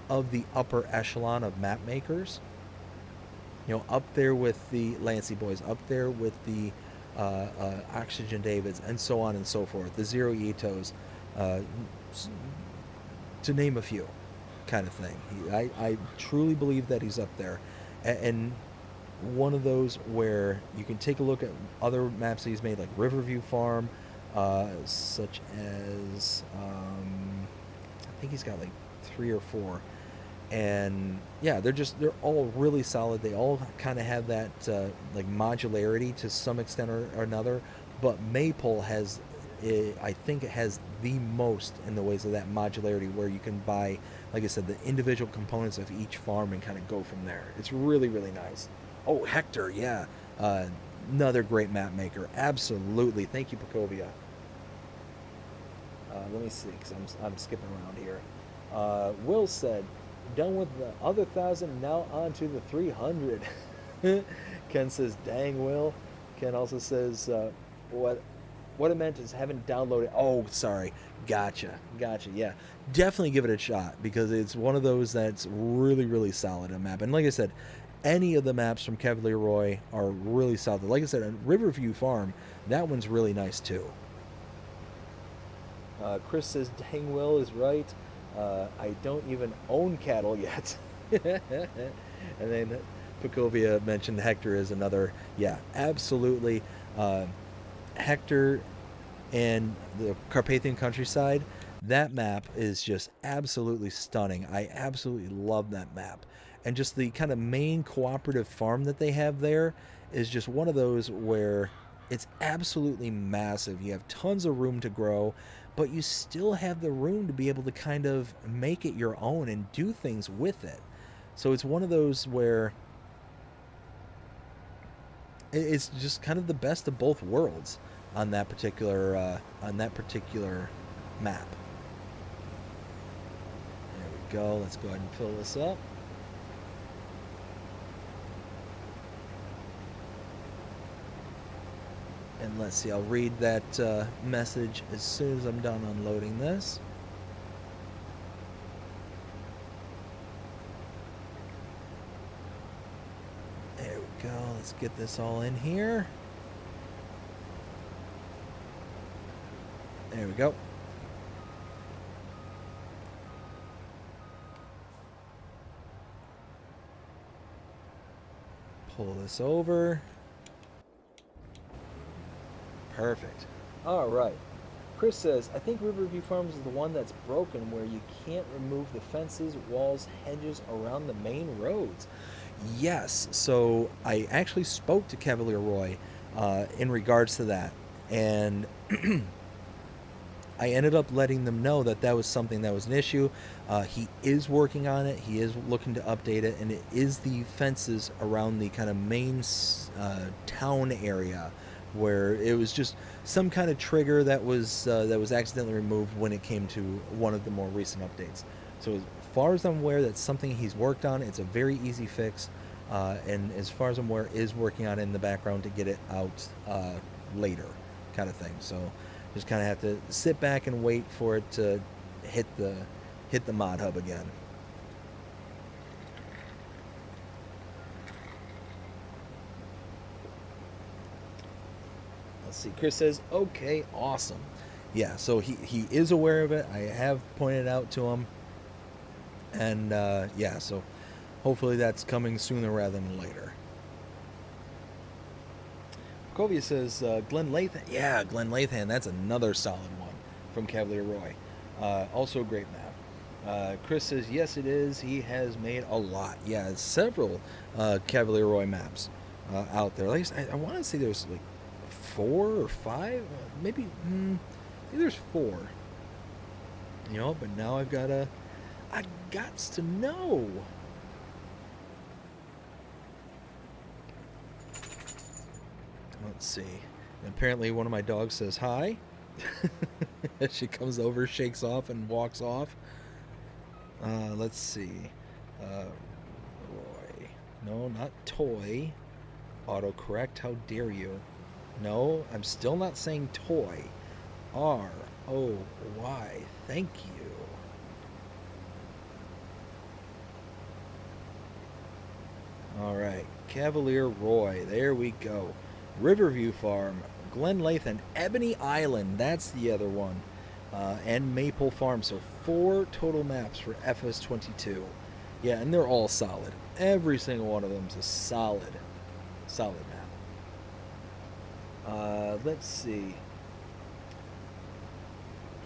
of the upper echelon of map makers. Up there with the Lancy Boys, up there with the Oxygen Davids, and so on and so forth, the Zero Itos, to name a few, kind of thing. I truly believe that he's up there. And one of those where you can take a look at other maps that he's made, like Riverview Farm, such as I think he's got like 3 or 4, and yeah, they're all really solid. They all kind of have that like modularity to some extent or another, but Maypole has, I think it has the most in the ways of that modularity, where you can buy, like I said, the individual components of each farm and kind of go from there. It's really, really nice. Oh, Hector, yeah, another great map maker. Absolutely. Thank you, Pacovia. Let me see, because I'm skipping around here. Will said, done with the other 1,000, now on to the 300. Ken says, dang, Will. Ken also says, what it meant is haven't downloaded. Oh, sorry. Gotcha. Yeah, definitely give it a shot, because it's one of those that's really, really solid a map. And like I said, any of the maps from Kevin Leroy are really solid. Like I said, on Riverview Farm, that one's really nice too. Chris says, dang, Will is right. I don't even own cattle yet. And then Pacovia mentioned Hector is another. Yeah, absolutely. Uh, Hector and the Carpathian countryside, that map is just absolutely stunning. I absolutely love that map. And just the kind of main cooperative farm that they have there is just one of those where it's absolutely massive. You have tons of room to grow, but you still have the room to be able to kind of make it your own and do things with it. So it's one of those where it's just kind of the best of both worlds on that particular map. There we go. Let's go ahead and fill this up. And let's see, I'll read that message as soon as I'm done unloading this. There we go. Let's get this all in here. There we go. Pull this over. Perfect. All right. Chris says, I think Riverview Farms is the one that's broken where you can't remove the fences, walls, hedges around the main roads. Yes. So I actually spoke to Cavalier Roy in regards to that. And I ended up letting them know that that was something that was an issue. He is working on it. He is looking to update it. And it is the fences around the kind of main town area, where it was just some kind of trigger that was accidentally removed when it came to one of the more recent updates. So as far as I'm aware, that's something he's worked on. It's a very easy fix, and as far as I'm aware, is working on it in the background to get it out later, kind of thing. So just kind of have to sit back and wait for it to hit the mod hub again. Let's see. Chris says, okay, awesome. Yeah, so he is aware of it. I have pointed it out to him. And yeah, so hopefully that's coming sooner rather than later. Kovia says, Glenn Lathan. Yeah, Glenn Lathan. That's another solid one from Cavalier Roy. Also a great map. Chris says, yes, it is. He has made a lot. Yeah, several Cavalier Roy maps out there. At least I want to say there's like 4 or 5, maybe. I think there's 4. You know, but now I gots to know. Let's see. And apparently, one of my dogs says hi. She comes over, shakes off, and walks off. Let's see. Roy. No, not toy. Autocorrect. How dare you? No, I'm still not saying toy. R-O-Y. Thank you. All right. Cavalier Roy. There we go. Riverview Farm. Glen Lathan. Ebony Island. That's the other one. And Maple Farm. So 4 total maps for FS22. Yeah, and they're all solid. Every single one of them is a solid map. Let's see.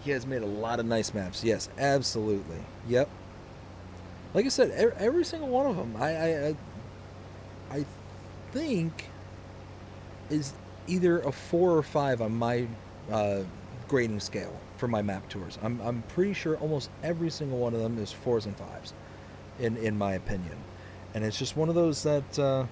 He has made a lot of nice maps. Yes, absolutely. Yep. Like I said, every single one of them, I think is either a 4 or 5 on my grading scale for my map tours. I'm pretty sure almost every single one of them is 4s and 5s, in my opinion. And it's just one of those that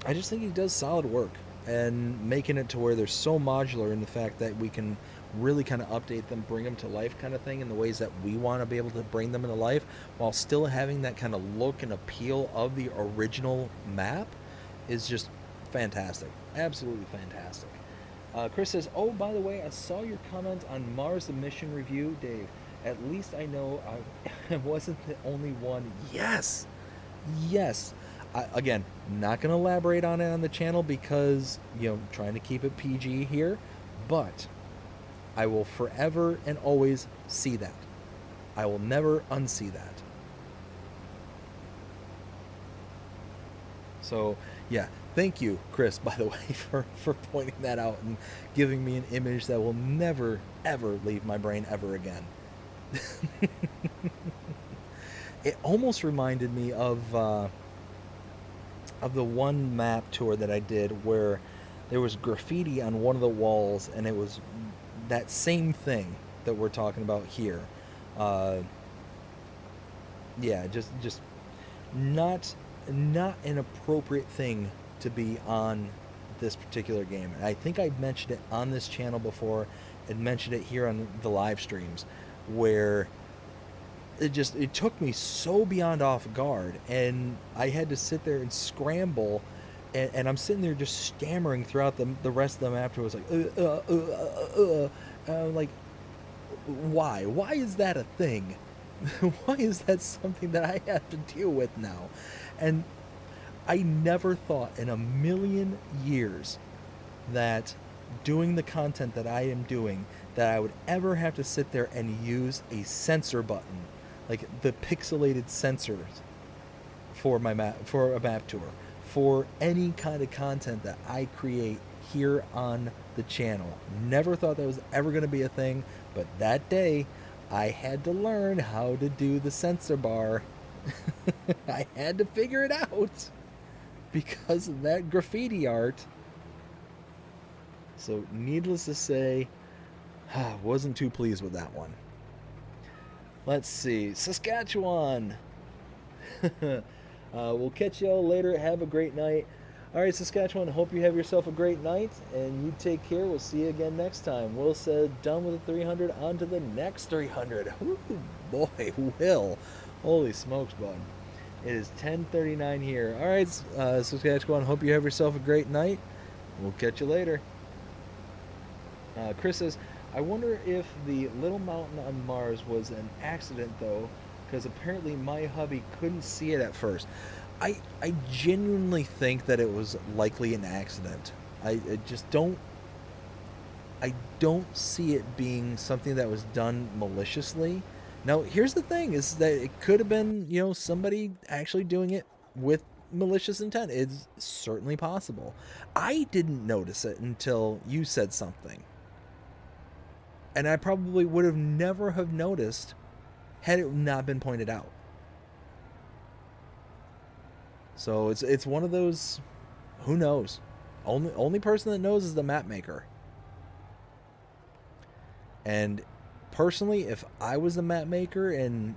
I just think he does solid work, and making it to where they're so modular in the fact that we can really kind of update them, bring them to life kind of thing in the ways that we want to be able to bring them into life, while still having that kind of look and appeal of the original map is just fantastic. Absolutely fantastic. Chris says, oh, by the way, I saw your comment on Mars the Mission review, Dave. At least I know I wasn't the only one. Yes. Again, not going to elaborate on it on the channel because, you know, trying to keep it PG here, but I will forever and always see that. I will never unsee that. So yeah, thank you, Chris, by the way, for pointing that out and giving me an image that will never ever leave my brain ever again. It almost reminded me of the one map tour that I did where there was graffiti on one of the walls, and it was that same thing that we're talking about here. Uh, yeah, just not not an appropriate thing to be on this particular game. And I think I mentioned it on this channel before, and mentioned it here on the live streams, where it took me so beyond off guard, and I had to sit there and scramble, and I'm sitting there just stammering throughout the rest of the map. It was like I'm like, why is that a thing? Why is that something that I have to deal with now? And I never thought in a million years that doing the content that I am doing, that I would ever have to sit there and use a censor button, like the pixelated sensors for my map, for a map tour, for any kind of content that I create here on the channel. Never thought that was ever going to be a thing, but that day I had to learn how to do the censor bar. I had to figure it out because of that graffiti art. So needless to say, wasn't too pleased with that one. Let's see, Saskatchewan. We'll catch y'all later. Have a great night. All right, Saskatchewan, hope you have yourself a great night, and you take care. We'll see you again next time. Will said, done with the 300, on to the next 300. Ooh, boy, Will. Holy smokes, bud. It is 10:39 here. All right, Saskatchewan, hope you have yourself a great night. We'll catch you later. Chris says, I wonder if the little mountain on Mars was an accident, though, because apparently my hubby couldn't see it at first. I genuinely think that it was likely an accident. I just don't... I don't see it being something that was done maliciously. Now, here's the thing, is that it could have been, somebody actually doing it with malicious intent. It's certainly possible. I didn't notice it until you said something. And I probably would have never have noticed had it not been pointed out. So it's one of those, who knows? Only person that knows is the map maker. And personally, if I was the map maker and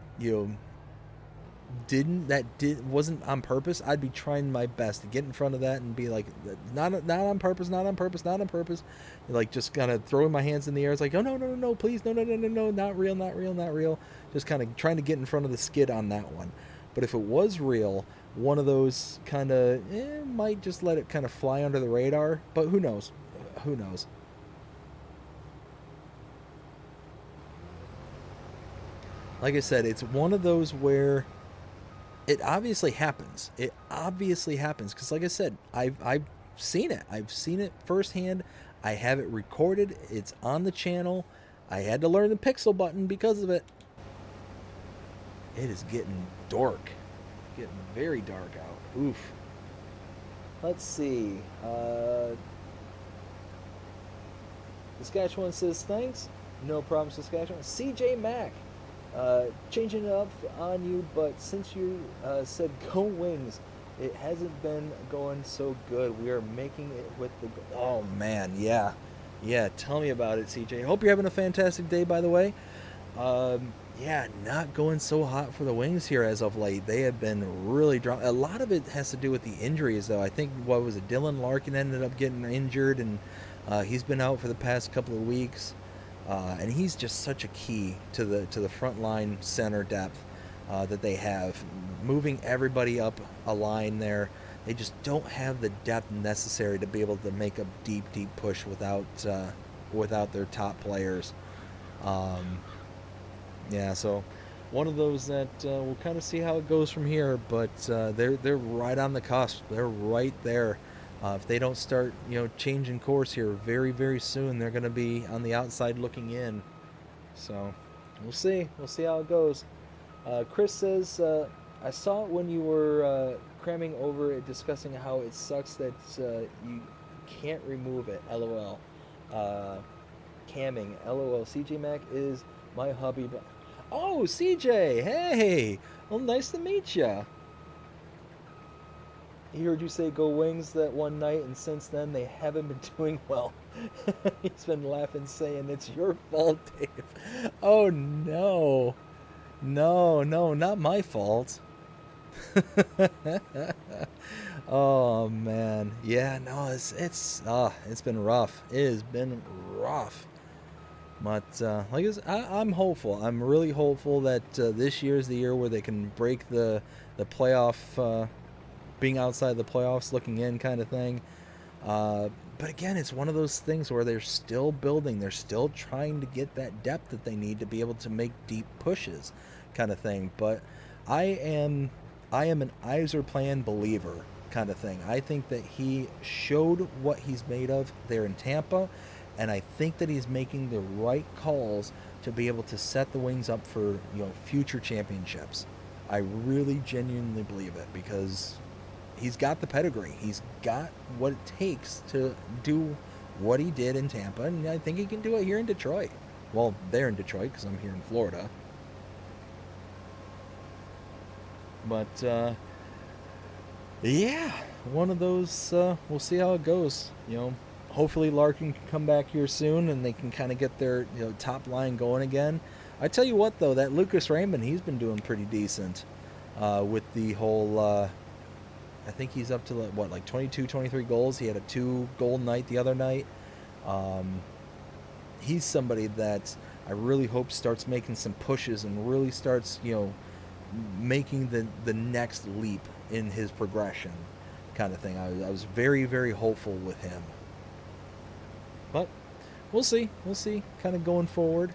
wasn't on purpose, I'd be trying my best to get in front of that and be like, not on purpose, not on purpose, not on purpose. Like, just kind of throwing my hands in the air. It's like, oh, no, please, no, not real, not real, not real. Just kind of trying to get in front of the skid on that one. But if it was real, one of those kind of, might just let it kind of fly under the radar. But who knows? Who knows? Like I said, it's one of those where it obviously happens. It obviously happens because, like I said, I've seen it. I've seen it firsthand. I have it recorded. It's on the channel. I had to learn the pixel button because of it. It is getting dark. Getting very dark out. Oof. Let's see. Saskatchewan says thanks. No problem, Saskatchewan. CJ Mack. Changing it up on you, but since you said go Wings, it hasn't been going so good. We are making it with the... Oh, man, yeah. Yeah, tell me about it, CJ. Hope you're having a fantastic day, by the way. Yeah, not going so hot for the Wings here as of late. They have been really dropping. A lot of it has to do with the injuries, though. I think, what was it, Dylan Larkin ended up getting injured, and he's been out for the past couple of weeks. And he's just such a key to the front line center depth that they have, moving everybody up a line there. They just don't have the depth necessary to be able to make a deep push without their top players. Yeah, so one of those that we'll kind of see how it goes from here, but they're right on the cusp. They're right there. If they don't start, changing course here very soon, they're going to be on the outside looking in. So we'll see. We'll see how it goes. Chris says, I saw it when you were cramming over it, discussing how it sucks that you can't remove it. LOL. Camming. LOL. CJ Mac is my hubby. But oh, CJ. Hey. Well, nice to meet ya. He heard you say go Wings that one night, and since then they haven't been doing well. He's been laughing, saying it's your fault, Dave. Oh no. No, not my fault. Oh man, yeah, no, it's been rough. It has been rough. But I'm hopeful. I'm really hopeful that this year is the year where they can break the playoff, being outside the playoffs, looking in kind of thing. But again, it's one of those things where they're still building. They're still trying to get that depth that they need to be able to make deep pushes, kind of thing. But I am an Yzerplan believer, kind of thing. I think that he showed what he's made of there in Tampa, and I think that he's making the right calls to be able to set the Wings up for future championships. I really genuinely believe it, because he's got the pedigree. He's got what it takes to do what he did in Tampa, and I think he can do it here in Detroit. Well, there in Detroit, because I'm here in Florida. But, yeah, one of those, we'll see how it goes. Hopefully Larkin can come back here soon, and they can kind of get their top line going again. I tell you what, though, that Lucas Raymond, he's been doing pretty decent with the whole... I think he's up to like 22, 23 goals. He had a 2-goal night the other night. He's somebody that I really hope starts making some pushes and really starts, making the next leap in his progression, kind of thing. I was very, very hopeful with him. But we'll see. We'll see, kind of going forward.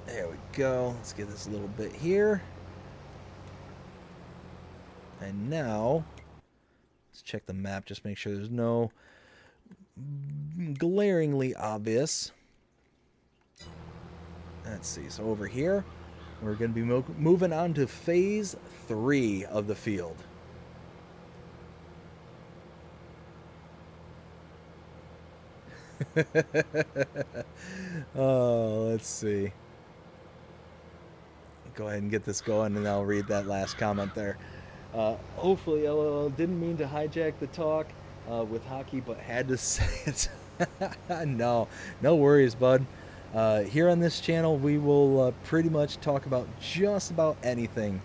There we go. Let's get this a little bit here. And now, let's check the map, just make sure there's no glaringly obvious. Let's see. So over here, we're going to be moving on to phase 3 of the field. Oh, let's see. Go ahead and get this going, and I'll read that last comment there. Hopefully, LOL didn't mean to hijack the talk with hockey, but had to say it. No worries, bud. Here on this channel, we will pretty much talk about just about anything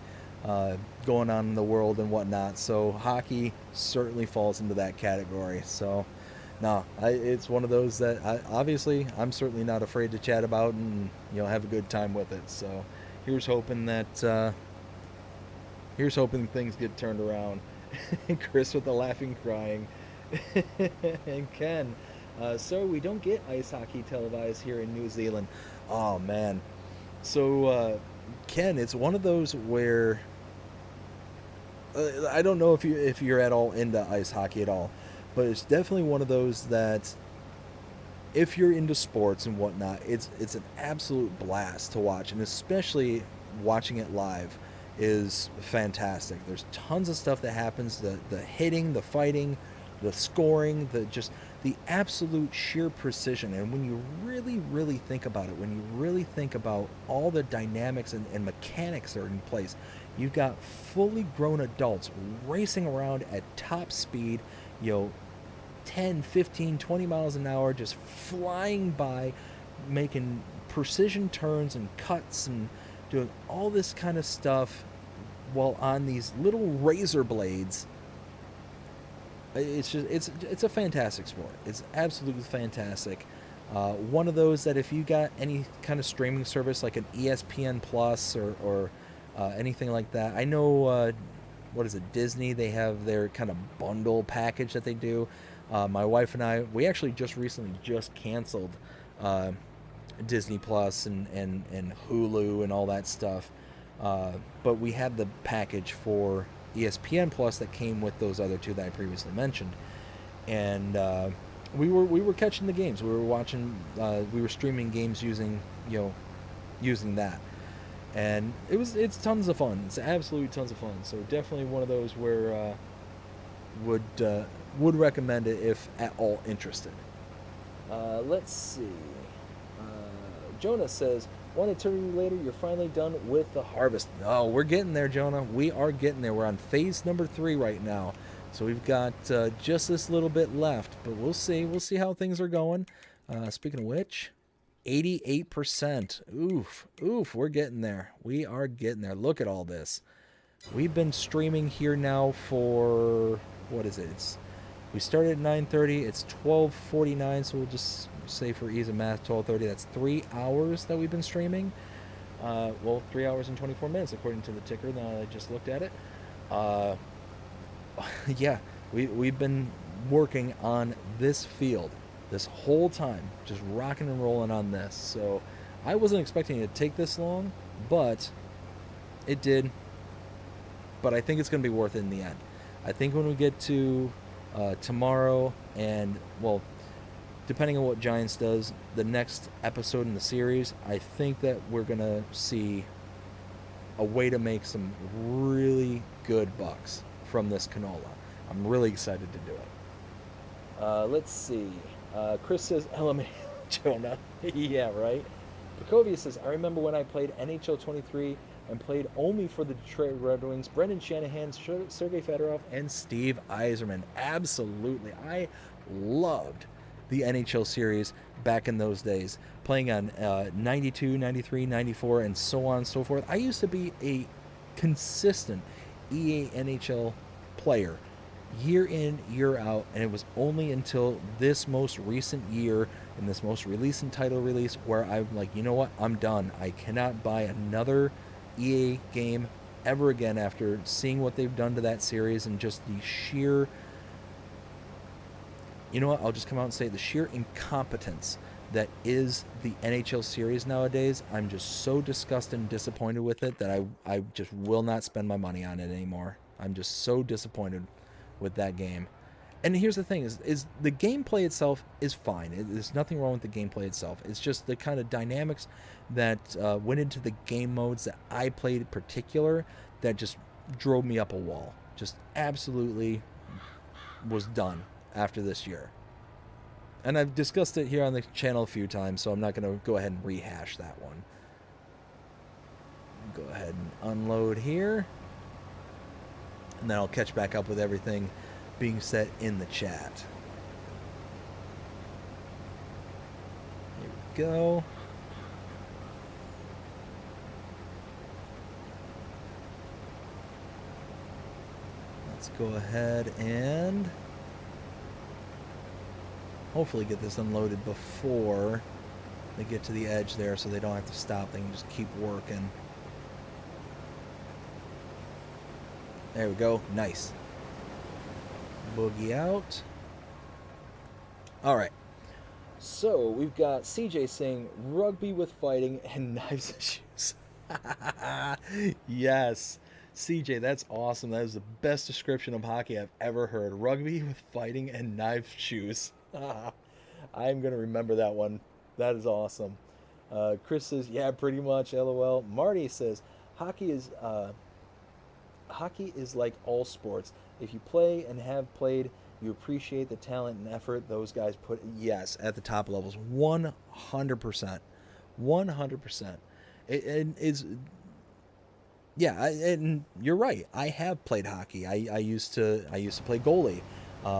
going on in the world and whatnot. So hockey certainly falls into that category. So no, it's one of those that obviously I'm certainly not afraid to chat about and have a good time with it. So here's hoping that things get turned around. Chris with the laughing, crying, and Ken. So we don't get ice hockey televised here in New Zealand. Oh man. So Ken, it's one of those where I don't know if you're at all into ice hockey at all, but it's definitely one of those that if you're into sports and whatnot, it's an absolute blast to watch, and especially watching it live is fantastic. There's tons of stuff that happens, the hitting, the fighting, the scoring, the absolute sheer precision. And when you really, really think about it, when you really think about all the dynamics and mechanics that are in place, you've got fully grown adults racing around at top speed, 10, 15, 20 miles an hour, just flying by, making precision turns and cuts and doing all this kind of stuff while on these little razor blades. It's a fantastic sport. It's absolutely fantastic. One of those that if you got any kind of streaming service like an ESPN Plus or anything like that, I know what is it, Disney, they have their kind of bundle package that they do. My wife and I, we actually recently canceled Disney Plus and Hulu and all that stuff. But we had the package for ESPN Plus that came with those other two that I previously mentioned, and we were catching the games. We were watching. We were streaming games using using that. And it's tons of fun. It's absolutely tons of fun. So definitely one of those where would recommend it if at all interested. Let's see. Jonah says, one eternity later, you're finally done with the harvest. No, we're getting there, Jonah. We are getting there. We're on phase number 3 right now. So we've got just this little bit left, but we'll see. We'll see how things are going. Speaking of which, 88%. Oof, we're getting there. We are getting there. Look at all this. We've been streaming here now for, what is it? We started at 9:30. It's 12:49, so we'll just say for ease of math, 12:30. That's 3 hours that we've been streaming. Well, 3 hours and 24 minutes according to the ticker. Now I just looked at it. Yeah, we've been working on this field this whole time, just rocking and rolling on this. So I wasn't expecting it to take this long, but it did. But I think it's going to be worth it in the end. I think when we get to tomorrow, and well, depending on what Giants does, the next episode in the series, I think that we're gonna see a way to make some really good bucks from this canola. I'm really excited to do it. Let's see. Chris says, "Element, Jonah." Yeah, right. Pacovia says, "I remember when I played NHL 23 and played only for the Detroit Red Wings, Brendan Shanahan, Sergei Fedorov, and Steve Yzerman." Absolutely. I loved the NHL series back in those days, playing on 92, 93, 94, and so on and so forth. I used to be a consistent EA NHL player year in, year out, and it was only until this most recent year and this most recent title release where I'm like, you know what, I'm done. I cannot buy another EA game ever again after seeing what they've done to that series and just the sheer, you know what, I'll just come out and say it, the sheer incompetence that is the NHL series nowadays. I'm just so disgusted and disappointed with it that I just will not spend my money on it anymore. I'm just so disappointed with that game. And here's the thing, is the gameplay itself is fine. There's nothing wrong with the gameplay itself. It's just the kind of dynamics that went into the game modes that I played in particular that just drove me up a wall. Just absolutely was done after this year. And I've discussed it here on the channel a few times, so I'm not going to go ahead and rehash that one. Go ahead and unload here. And then I'll catch back up with everything being set in the chat. Here we go. Let's go ahead and hopefully get this unloaded before they get to the edge there so they don't have to stop. They can just keep working. There we go. Nice. Boogie out. All right. So we've got CJ saying rugby with fighting and knives and shoes. Yes. CJ, that's awesome. That is the best description of hockey I've ever heard. Rugby with fighting and knife shoes. I'm going to remember that one. That is awesome. Chris says, yeah, pretty much, LOL. Marty says, hockey is like all sports. If you play and have played, you appreciate the talent and effort those guys put. Yes, at the top levels, 100%, 100%. It is. Yeah, and you're right. I have played hockey. I used to play goalie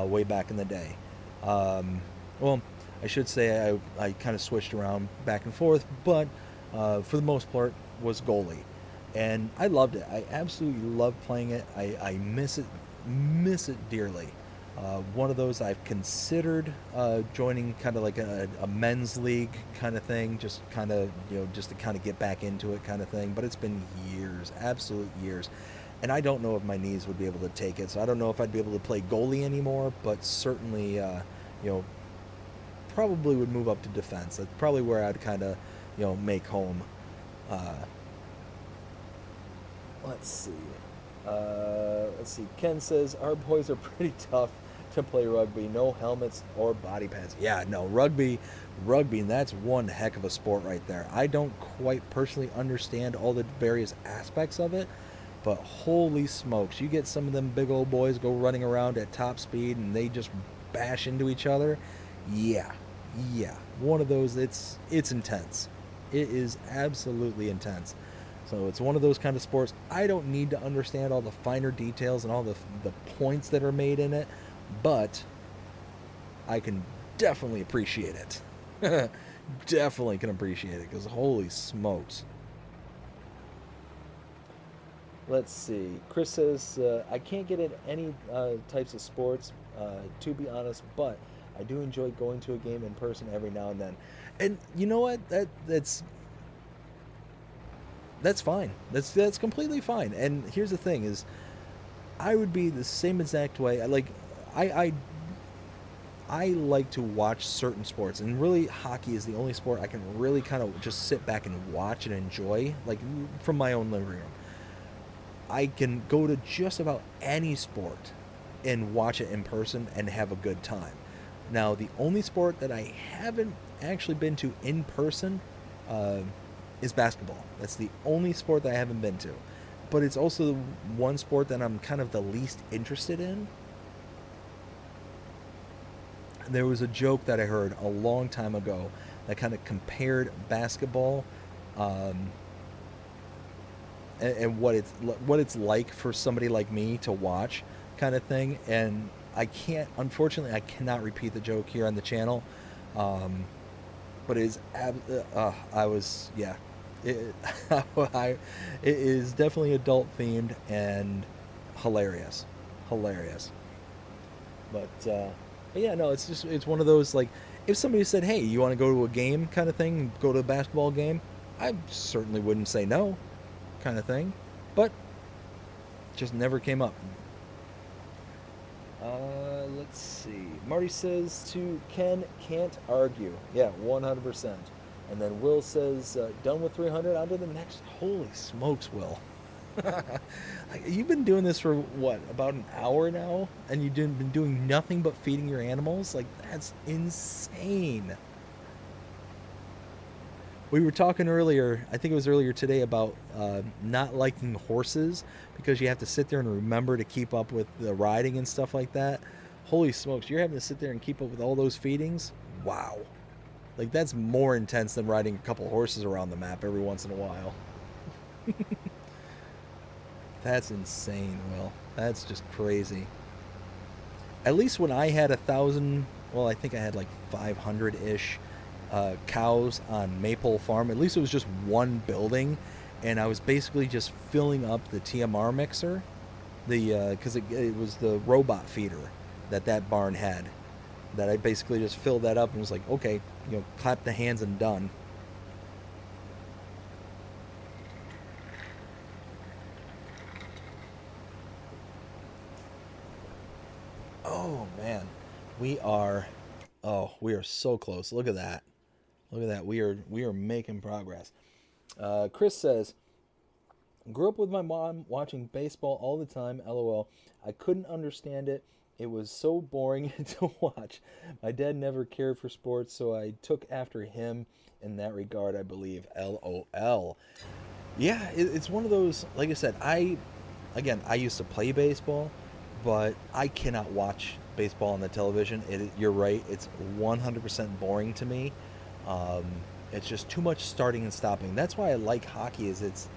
way back in the day. Well, I should say I kind of switched around back and forth, but for the most part was goalie. And I loved it. I absolutely loved playing it. I miss it dearly. One of those I've considered joining, kind of like a men's league kind of thing, just kind of, just to kind of get back into it kind of thing. But it's been years, absolute years. And I don't know if my knees would be able to take it. So I don't know if I'd be able to play goalie anymore, but certainly, probably would move up to defense. That's probably where I'd kind of, make home. Let's see. Ken says, our boys are pretty tough to play rugby. No helmets or body pads. Yeah, no, rugby, and that's one heck of a sport right there. I don't quite personally understand all the various aspects of it, but holy smokes, you get some of them big old boys go running around at top speed and they just bash into each other. Yeah, yeah, one of those. It's intense. It is absolutely intense. So it's one of those kind of sports. I don't need to understand all the finer details and all the points that are made in it, but I can definitely appreciate it. Definitely can appreciate it, because holy smokes. Let's see. Chris says, I can't get into any types of sports, to be honest, but I do enjoy going to a game in person every now and then. And you know what? That's fine. That's completely fine. And here's the thing: is I would be the same exact way. I like to watch certain sports, and really hockey is the only sport I can really kind of just sit back and watch and enjoy, like from my own living room. I can go to just about any sport and watch it in person and have a good time. Now, the only sport that I haven't actually been to in person is basketball. That's the only sport that I haven't been to. But it's also one sport that I'm kind of the least interested in. There was a joke that I heard a long time ago that kind of compared basketball and what it's like for somebody like me to watch, kind of thing. And unfortunately I cannot repeat the joke here on the channel, but it is it, it is definitely adult themed and hilarious. But yeah, no, it's one of those, like, if somebody said, hey, you want to go to a game kind of thing, go to a basketball game, I certainly wouldn't say no, kind of thing, but just never came up. Let's see. Marty says to Ken, can't argue. Yeah, 100%. And then Will says, done with 300, on to the next. Holy smokes, Will. You've been doing this for, what, about an hour now? And you've been doing nothing but feeding your animals? Like, that's insane. We were talking earlier, I think it was earlier today, about not liking horses because you have to sit there and remember to keep up with the riding and stuff like that. Holy smokes, you're having to sit there and keep up with all those feedings? Wow. Like, that's more intense than riding a couple horses around the map every once in a while. That's insane, Will. That's just crazy. At least when I had 1,000, well, I think I had like 500-ish cows on Maple Farm. At least it was just one building, and I was basically just filling up the TMR mixer, because it was the robot feeder that barn had. That I basically just filled that up and was like, okay, clap the hands and done. Oh man, we are so close. Look at that. We are making progress. Chris says, grew up with my mom watching baseball all the time. LOL. I couldn't understand it. It was so boring to watch. My dad never cared for sports, so I took after him in that regard, I believe. LOL. Yeah, it's one of those, like I said, I used to play baseball, but I cannot watch baseball on the television. You're right, it's 100% boring to me. It's just too much starting and stopping. That's why I like hockey, is it's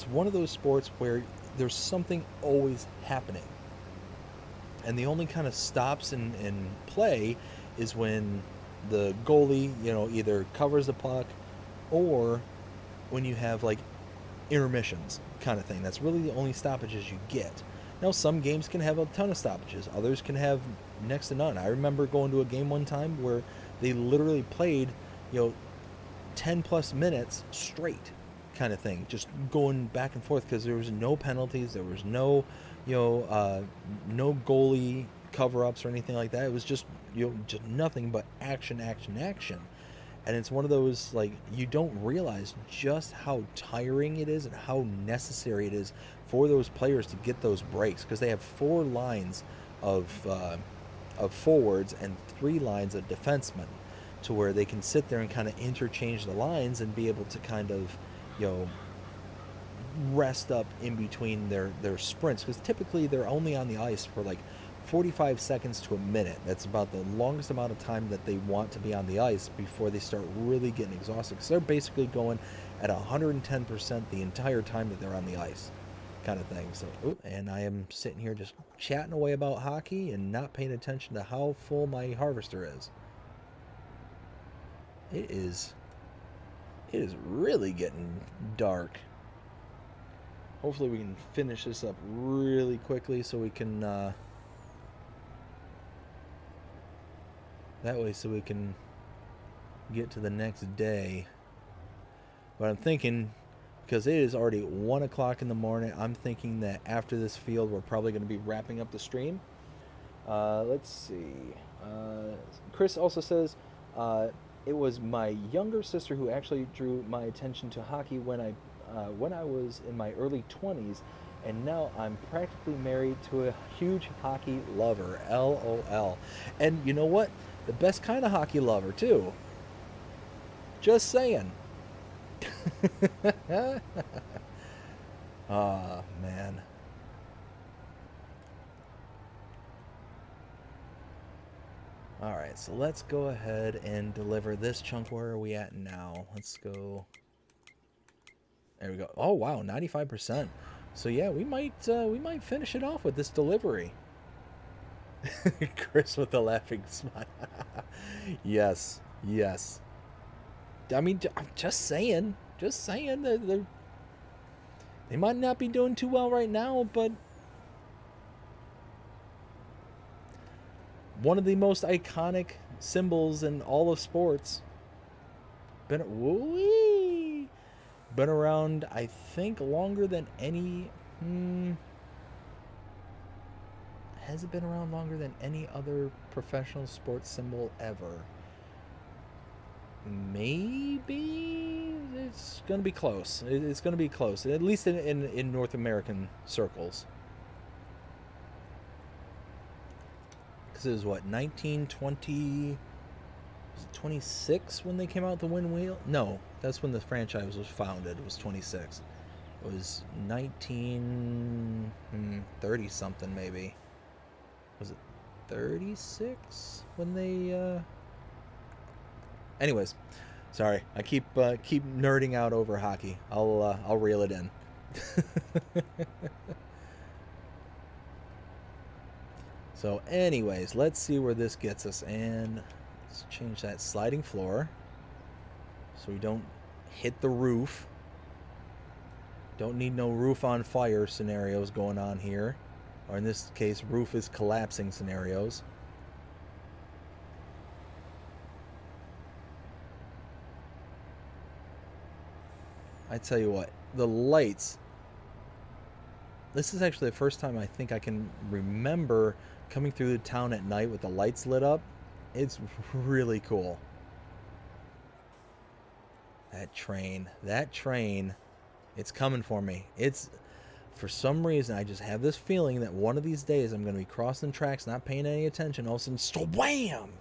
one of those sports where there's something always happening. And the only kind of stops in play is when the goalie, either covers the puck, or when you have like intermissions kind of thing. That's really the only stoppages you get. Now, some games can have a ton of stoppages. Others can have next to none. I remember going to a game one time where they literally played, 10 plus minutes straight kind of thing, just going back and forth, because there was no penalties, there was no no goalie cover-ups or anything like that. It was just just nothing but action. And it's one of those, like, you don't realize just how tiring it is and how necessary it is for those players to get those breaks, because they have 4 lines of of forwards and 3 lines of defensemen, to where they can sit there and kind of interchange the lines and be able to kind of, you know, rest up in between their sprints, because typically they're only on the ice for like 45 seconds to a minute. That's about the longest amount of time that they want to be on the ice before they start really getting exhausted, because they're basically going at 110% the entire time that they're on the ice, kind of thing. So, and I am sitting here just chatting away about hockey and not paying attention to how full my harvester is. It is really getting dark. Hopefully we can finish this up really quickly so we can that way so we can get to the next day. But I'm thinking, because it is already 1 o'clock in the morning, I'm thinking that after this field we're probably going to be wrapping up the stream. Let's see. Chris also says it was my younger sister who actually drew my attention to hockey when I was in my early 20s, and now I'm practically married to a huge hockey lover. LOL. And you know what? The best kind of hockey lover, too. Just saying. Ah, man. Alright, so let's go ahead and deliver this chunk. Where are we at now? Let's go. There we go. Oh, wow, 95%. So yeah, we might finish it off with this delivery. Chris with a laughing smile. Yes, yes. I mean, I'm just saying. They might not be doing too well right now, but one of the most iconic symbols in all of sports. Been around, I think, longer than any. Has it been around longer than any other professional sports symbol ever? Maybe it's gonna be close. It's gonna be close, at least in North American circles. Because it was what, 1920. Was it 26 when they came out with the Win Wheel? No, that's when the franchise was founded. It was 26. It was 1930 something maybe. Was it 36 when they? Anyways, sorry. I keep nerding out over hockey. I'll reel it in. So, anyways, let's see where this gets us, and let's change that sliding floor so we don't hit the roof. Don't need no roof on fire scenarios going on here, or in this case, roof is collapsing scenarios. I tell you what, the lights. This is actually the first time I think I can remember coming through the town at night with the lights lit up. It's really cool. That train, it's coming for me. It's, for some reason, I just have this feeling that one of these days I'm going to be crossing tracks, not paying any attention. All of a sudden, wham!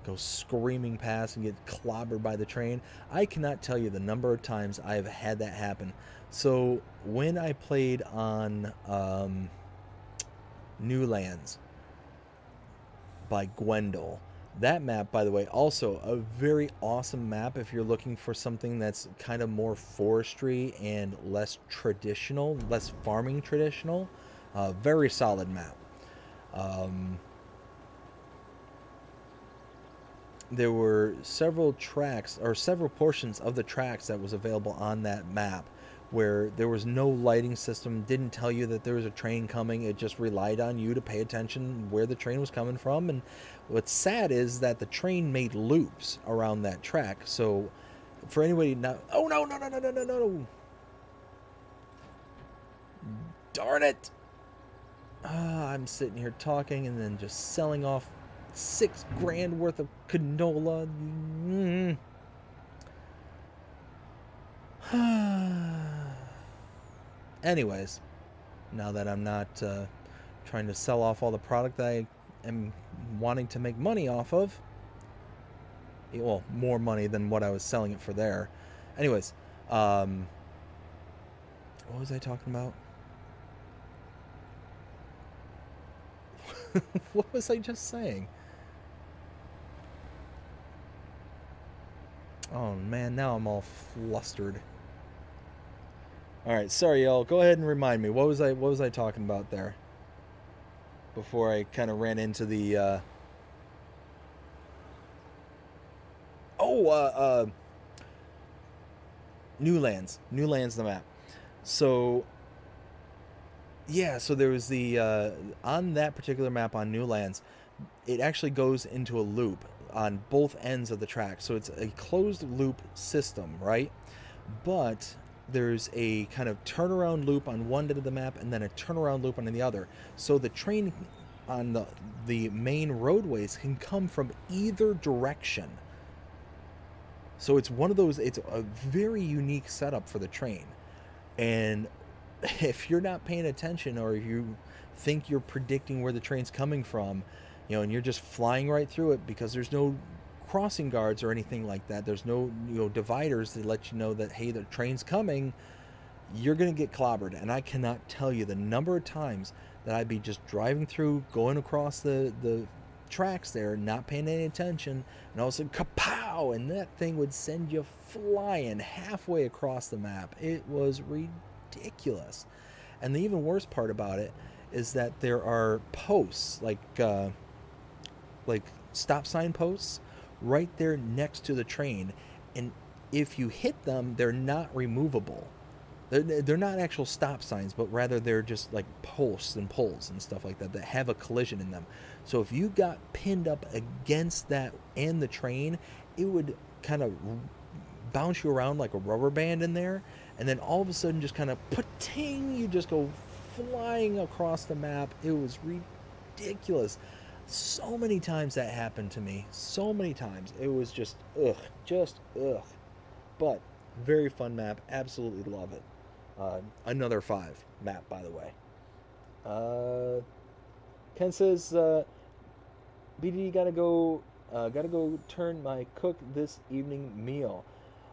Go screaming past and get clobbered by the train. I cannot tell you the number of times I've had that happen. So when I played on New Lands by Gwendol, that map, by the way, also a very awesome map if you're looking for something that's kind of more forestry and less traditional, less farming traditional. Very solid map. There were several tracks, or several portions of the tracks that was available on that map where there was no lighting system, didn't tell you that there was a train coming. It just relied on you to pay attention where the train was coming from. And what's sad is that the train made loops around that track. So for anybody not... Oh, no. Darn it. I'm sitting here talking and then just selling off $6,000 worth of canola. Anyways, now that I'm not trying to sell off all the product that I am wanting to make money off of. Well, more money than what I was selling it for there. Anyways, what was I talking about? What was I just saying? Oh man, now I'm all flustered. All right, sorry y'all. Go ahead and remind me. What was I talking about there? Before I kind of ran into the oh New Lands the map. So yeah, so there was the on that particular map on New Lands, it actually goes into a loop on both ends of the track. So it's a closed loop system, right? But there's a kind of turnaround loop on one end of the map and then a turnaround loop on the other. So the train on the main roadways can come from either direction. So it's one of those, it's a very unique setup for the train. And if you're not paying attention, or you think you're predicting where the train's coming from, and you're just flying right through it because there's no crossing guards or anything like that, there's no dividers that let you know that, hey, the train's coming, you're gonna get clobbered. And I cannot tell you the number of times that I'd be just driving through, going across the tracks there, not paying any attention, and all of a sudden, kapow, and that thing would send you flying halfway across the map. It was ridiculous. And the even worse part about it is that there are posts, like stop sign posts, right there next to the train, and if you hit them, they're not removable. They're not actual stop signs, but rather they're just like posts and poles and stuff like that that have a collision in them. So if you got pinned up against that and the train, it would kind of bounce you around like a rubber band in there, and then all of a sudden just kind of put-ting, you just go flying across the map. It was ridiculous. So many times that happened to me. So many times. It was just ugh. But very fun map. Absolutely love it. Another 5 map, by the way. Ken says, BD gotta go turn my cook this evening meal.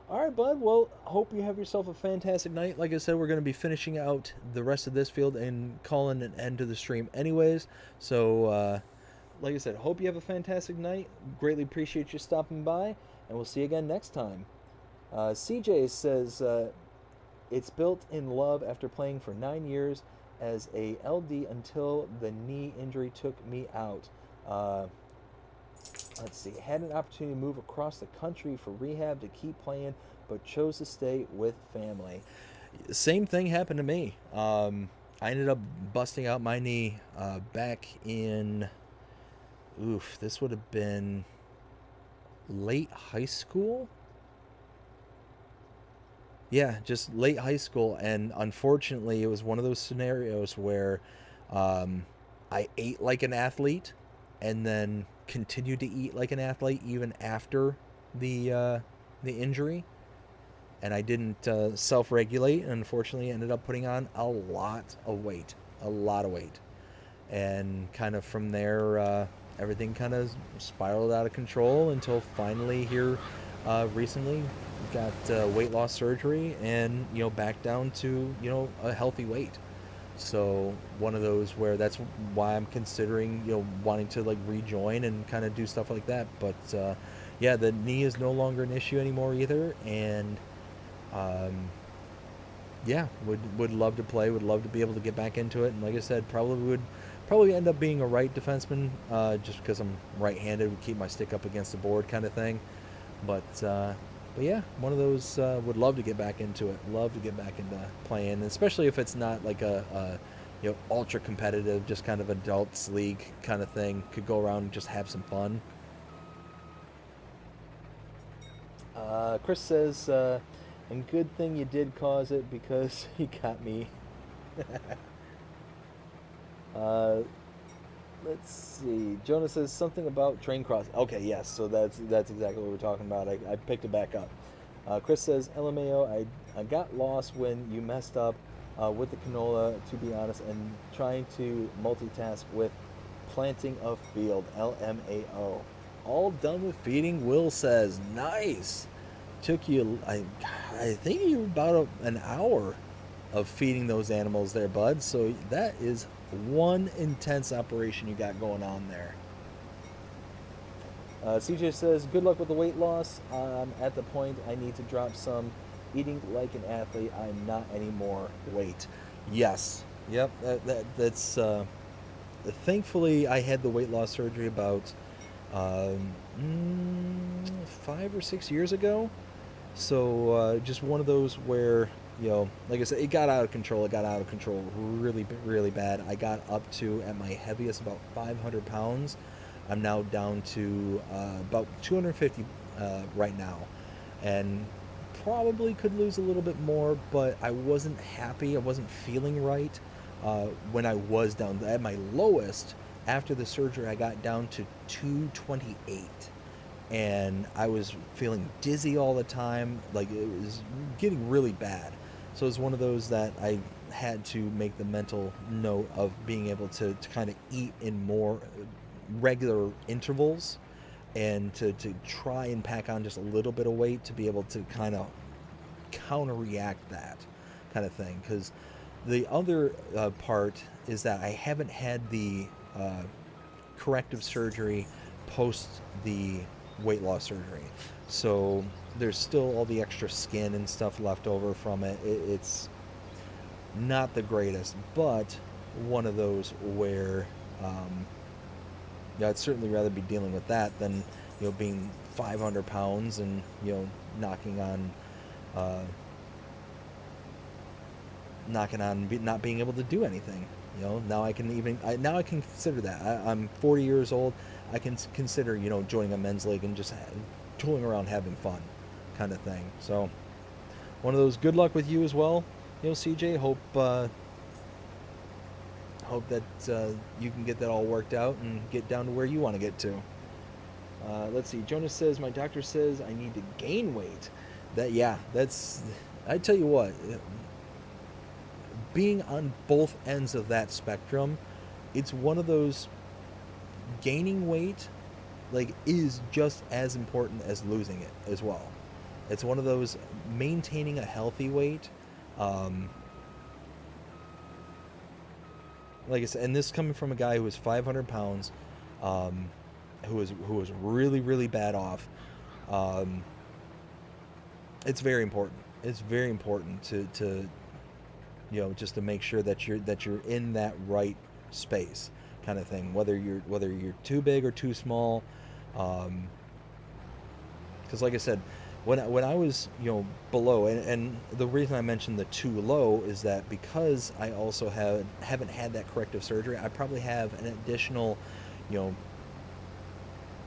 All right, bud. Well, hope you have yourself a fantastic night. Like I said, we're going to be finishing out the rest of this field and calling an end to the stream anyways. So, like I said, hope you have a fantastic night. Greatly appreciate you stopping by, and we'll see you again next time. CJ says, it's built in love after playing for 9 years as a LD until the knee injury took me out. Let's see, had an opportunity to move across the country for rehab to keep playing, but chose to stay with family. Same thing happened to me. I ended up busting out my knee back in, this would have been late high school? Yeah, just late high school, and unfortunately it was one of those scenarios where I ate like an athlete and then continued to eat like an athlete even after the injury, and I didn't self-regulate, and unfortunately ended up putting on a lot of weight, and kind of from there everything kind of spiraled out of control until finally here recently got weight loss surgery and back down to a healthy weight. So one of those where that's why I'm considering wanting to like rejoin and kind of do stuff like that. But yeah, the knee is no longer an issue anymore either, and yeah, would love to play, would love to be able to get back into it. And like I said, probably end up being a right defenseman, just because I'm right-handed, would keep my stick up against the board kind of thing. But yeah, one of those, would love to get back into it. Love to get back into playing, especially if it's not like a ultra competitive, just kind of adults league kind of thing. Could go around and just have some fun. Chris says, and good thing you did cause it because he got me. Let's see. Jonah says something about train cross. Okay, yes. So that's exactly what we're talking about. I picked it back up. Chris says, LMAO, I got lost when you messed up with the canola, to be honest, and trying to multitask with planting a field. LMAO. All done with feeding, Will says. Nice. Took you, I think you were about an hour of feeding those animals there, bud. So that is one intense operation you got going on there. CJ says, good luck with the weight loss. At the point I need to drop some. Eating like an athlete, I'm not anymore. Weight. Yes. Yep. That's. Thankfully, I had the weight loss surgery about 5 or 6 years ago. So just one of those where, like I said, it got out of control. It got out of control really, really bad. I got up to, at my heaviest, about 500 pounds. I'm now down to about 250 right now, and probably could lose a little bit more, but I wasn't happy. I wasn't feeling right when I was down at my lowest. After the surgery, I got down to 228, and I was feeling dizzy all the time. Like, it was getting really bad. So it was one of those that I had to make the mental note of being able to kind of eat in more regular intervals, and to try and pack on just a little bit of weight to be able to kind of counteract that kind of thing. Because the other part is that I haven't had the corrective surgery post the weight loss surgery, so there's still all the extra skin and stuff left over from it. It's not the greatest, but one of those where I'd certainly rather be dealing with that than being 500 pounds and knocking on not being able to do anything. Now I can consider that. I'm 40 years old. I can consider joining a men's league and just tooling around having fun kind of thing. So one of those. Good luck with you as well, CJ. Hope that you can get that all worked out and get down to where you want to get to. Let's see. Jonas says, my doctor says I need to gain weight. I tell you what, being on both ends of that spectrum, it's one of those. Gaining weight is just as important as losing it as well. It's one of those, maintaining a healthy weight. Like I said, and this coming from a guy who was 500 pounds, who was really, really bad off. It's very important. It's very important to just to make sure that you're in that right space, kind of thing. Whether you're too big or too small, because like I said, when I was below, and the reason I mentioned the too low is that because I also haven't had that corrective surgery, I probably have an additional, I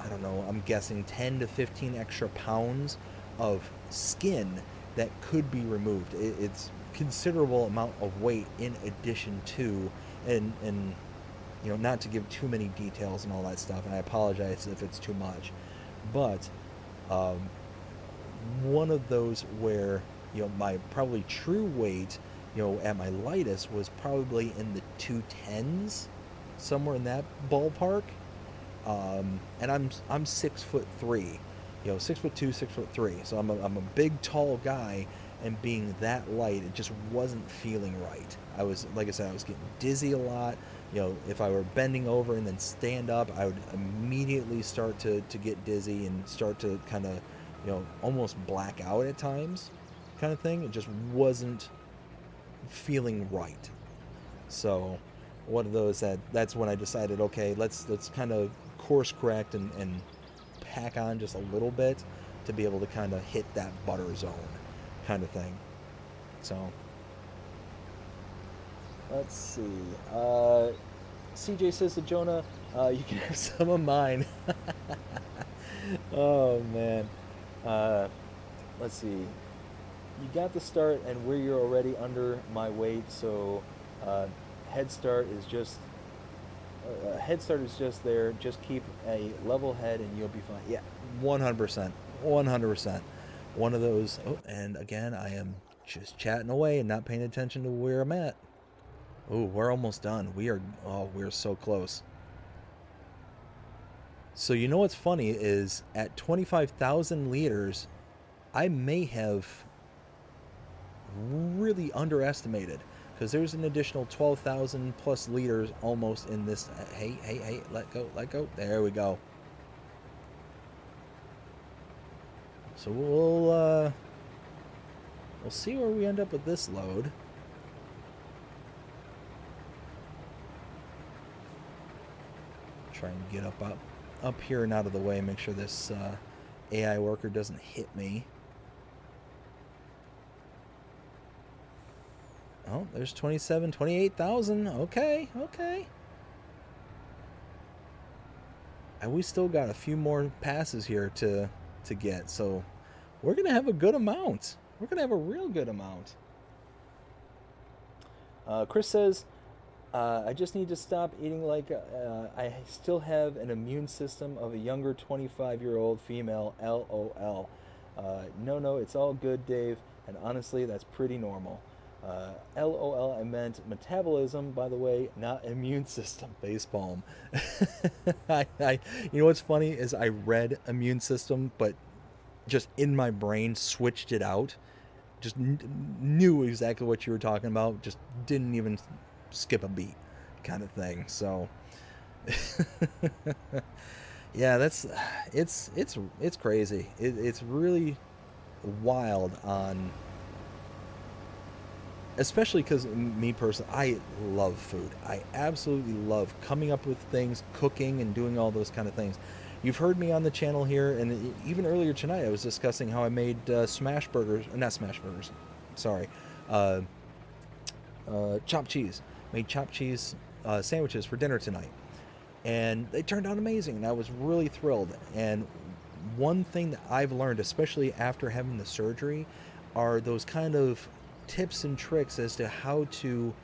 don't know, I'm guessing 10 to 15 extra pounds of skin that could be removed. It's considerable amount of weight in addition to, and not to give too many details and all that stuff, and I apologize if it's too much, but one of those where my probably true weight at my lightest was probably in the 210s, somewhere in that ballpark, and I'm 6'3", 6'2", 6'3", so I'm a big tall guy, and being that light, it just wasn't feeling right. I was, like I said, I was getting dizzy a lot. If I were bending over and then stand up, I would immediately start to get dizzy and start to kind of almost black out at times, kind of thing. It just wasn't feeling right. So one of those that's when I decided, okay, let's kind of course correct and pack on just a little bit to be able to kind of hit that butter zone, kind of thing. So let's see. CJ says to Jonah, you can have some of mine. Oh man. Let's see. You got the start, and where you're already under my weight, so Head Start is just there. Just keep a level head, and you'll be fine. Yeah, 100%, 100%. One of those. Oh, and again, I am just chatting away and not paying attention to where I'm at. Oh, we're almost done. We're so close. So you know what's funny is at 25,000 liters, I may have really underestimated because there's an additional 12,000 plus liters almost in this. Hey, hey, hey, let go, let go. There we go. So we'll see where we end up with this load. Try and get up here and out of the way. Make sure this AI worker doesn't hit me. Oh, there's 28,000. Okay, okay. And we still got a few more passes here to get, so we're gonna have a good amount. We're gonna have a real good amount. Chris says, I just need to stop eating like I still have an immune system of a younger 25-year-old female. LOL. No, it's all good, Dave, and honestly, that's pretty normal. LOL, I meant metabolism, by the way, not immune system. Facepalm. You know what's funny is I read immune system, but just in my brain switched it out. Just knew exactly what you were talking about. Just didn't even skip a beat, kind of thing. So, yeah, it's crazy. It's really wild on. Especially because me personally, I love food. I absolutely love coming up with things, cooking, and doing all those kind of things. You've heard me on the channel here, and even earlier tonight, I was discussing how I made smash burgers, not smash burgers, sorry, chopped cheese. Made chopped cheese sandwiches for dinner tonight, and they turned out amazing, and I was really thrilled. And one thing that I've learned, especially after having the surgery, are those kind of tips and tricks as to how to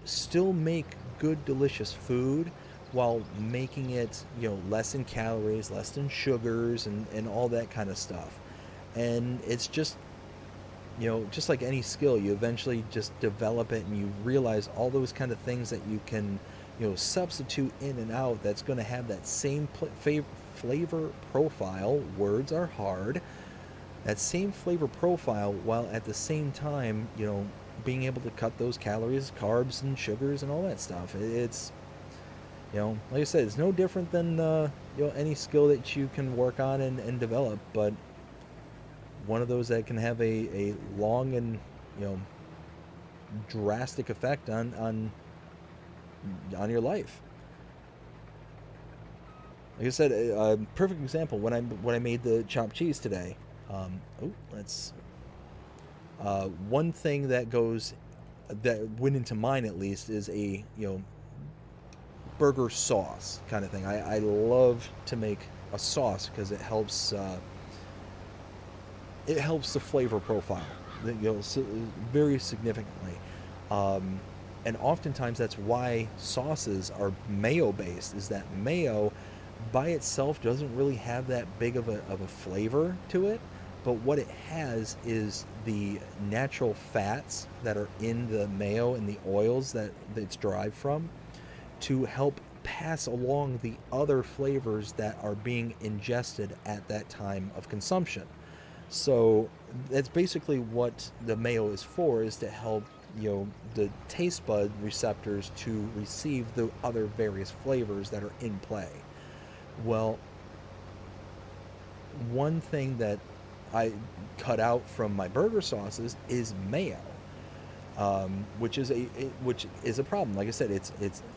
still make good, delicious food while making it, less in calories, less in sugars, and all that kind of stuff. And it's just, just like any skill, you eventually just develop it and you realize all those kind of things that you can, substitute in and out that's going to have that same flavor profile. Words are hard. That same flavor profile, while at the same time, being able to cut those calories, carbs, and sugars, and all that stuff. It's, like I said, it's no different than, any skill that you can work on and develop, but one of those that can have a long and, drastic effect on your life. Like I said, a perfect example when I made the chopped cheese today. One thing that went into mine at least is a burger sauce kind of thing. I love to make a sauce because it helps the flavor profile, very significantly. And oftentimes that's why sauces are mayo based, is that mayo by itself doesn't really have that big of a flavor to it, but what it has is the natural fats that are in the mayo and the oils that it's derived from to help pass along the other flavors that are being ingested at that time of consumption. So that's basically what the mayo is for, is to help the taste bud receptors to receive the other various flavors that are in play. Well, one thing that I cut out from my burger sauces is mayo, which is a problem. Like I said,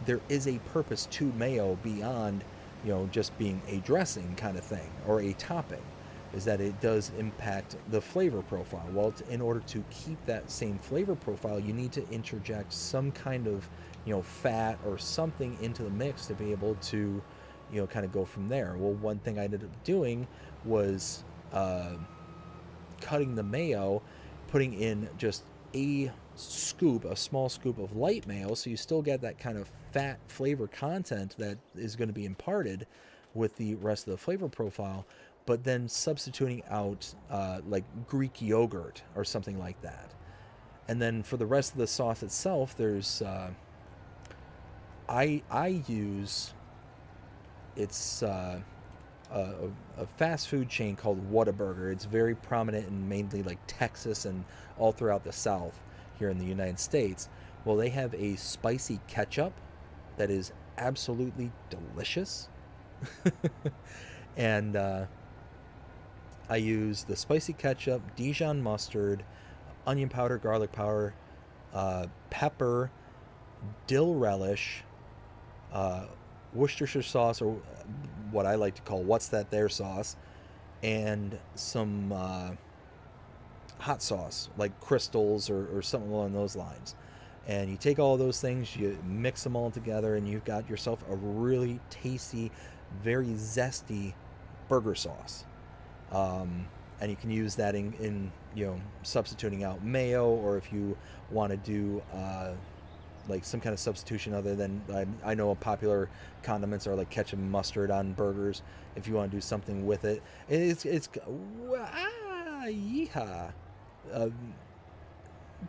there is a purpose to mayo beyond just being a dressing kind of thing or a topping, is that it does impact the flavor profile. Well, in order to keep that same flavor profile, you need to interject some kind of fat or something into the mix to be able to kind of go from there. Well, one thing I ended up doing was cutting the mayo, putting in just a small scoop of light mayo, so you still get that kind of fat flavor content that is going to be imparted with the rest of the flavor profile, but then substituting out like Greek yogurt or something like that. And then for the rest of the sauce itself, there's I use, it's a fast food chain called Whataburger. It's very prominent in mainly like Texas and all throughout the South here in the United States. Well, they have a spicy ketchup that is absolutely delicious. And I use the spicy ketchup, Dijon mustard, onion powder, garlic powder, pepper, dill relish, uh, Worcestershire sauce, or what I like to call what's that there sauce, and some hot sauce like crystals or something along those lines. And you take all those things, you mix them all together, and you've got yourself a really tasty, very zesty burger sauce. And you can use that in substituting out mayo, or if you want to do like some kind of substitution other than I know popular condiments are like ketchup and mustard on burgers. If you want to do something with it, it's yeehaw.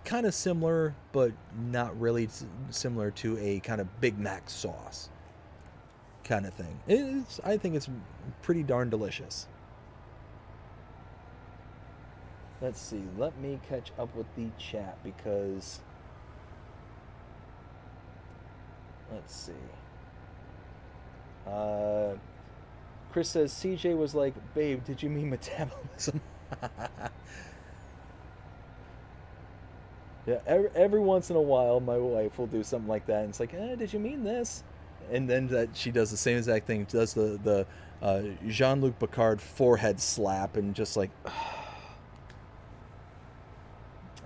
Kind of similar, but not really similar to a kind of Big Mac sauce kind of thing. I think it's pretty darn delicious. Let's see. Let me catch up with the chat because let's see. Chris says CJ was like, "Babe, did you mean metabolism?" Yeah, every once in a while, my wife will do something like that, and it's like, "Did you mean this?" And then that she does the same exact thing. Does the Jean-Luc Picard forehead slap, and just like.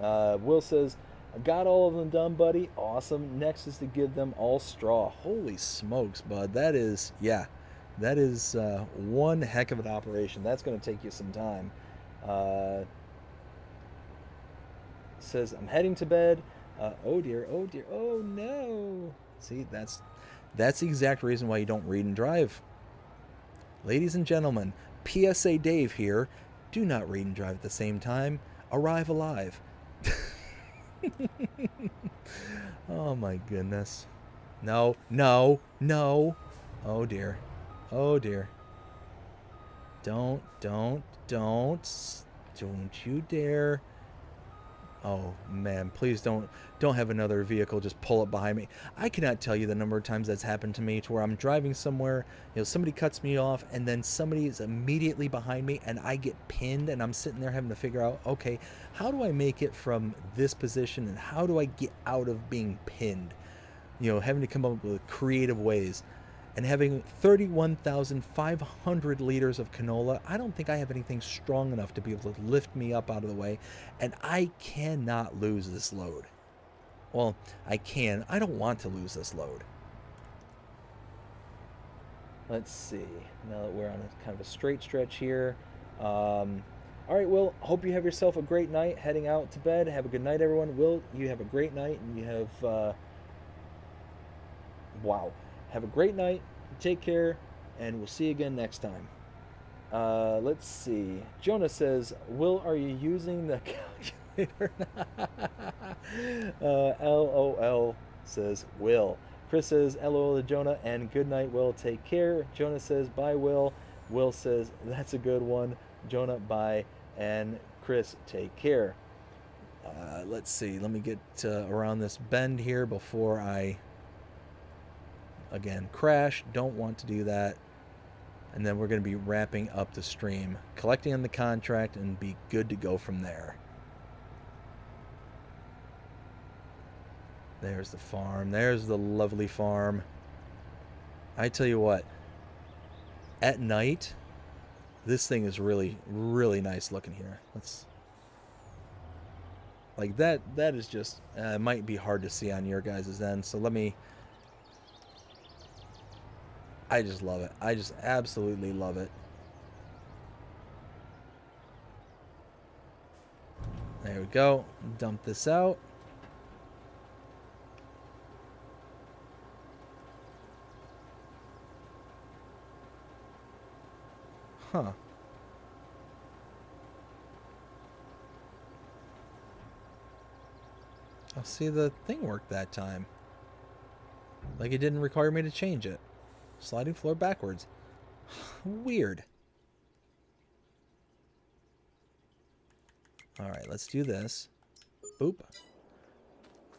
Will says, I got all of them done, buddy. Awesome. Next is to give them all straw. Holy smokes, bud. That is one heck of an operation. That's going to take you some time. Says, I'm heading to bed. Oh dear, oh dear, oh no. See, that's the exact reason why you don't read and drive. Ladies and gentlemen, PSA Dave here. Do not read and drive at the same time. Arrive alive. Oh my goodness. No, no, no. Oh dear. Oh dear. Don't you dare. Oh man, please don't have another vehicle just pull up behind me. I cannot tell you the number of times that's happened to me, to where I'm driving somewhere, somebody cuts me off, and then somebody is immediately behind me, and I get pinned, and I'm sitting there having to figure out, okay, how do I make it from this position, and how do I get out of being pinned? Having to come up with creative ways. And having 31,500 liters of canola, I don't think I have anything strong enough to be able to lift me up out of the way. And I cannot lose this load. Well, I can. I don't want to lose this load. Let's see. Now that we're on a kind of a straight stretch here. All right, Will, hope you have yourself a great night heading out to bed. Have a good night, everyone. Will, you have a great night, and you have... wow. Have a great night. Take care, and we'll see you again next time. Let's see. Jonah says, Will, are you using the calculator? LOL says, Will. Chris says, LOL to Jonah, and good night, Will. Take care. Jonah says, bye, Will. Will says, that's a good one. Jonah, bye. And Chris, take care. Let's see. Let me get around this bend here before I... again, crash. Don't want to do that. And then we're going to be wrapping up the stream, collecting on the contract, and be good to go from there. There's the farm. There's the lovely farm. I tell you what, at night, this thing is really, really nice looking here. Let's... like that is just... it might be hard to see on your guys' end, so let me... I just love it. I just absolutely love it. There we go. Dump this out. Huh. I'll see, the thing worked that time. Like it didn't require me to change it. Sliding floor backwards. Weird. All right, let's do this. Boop.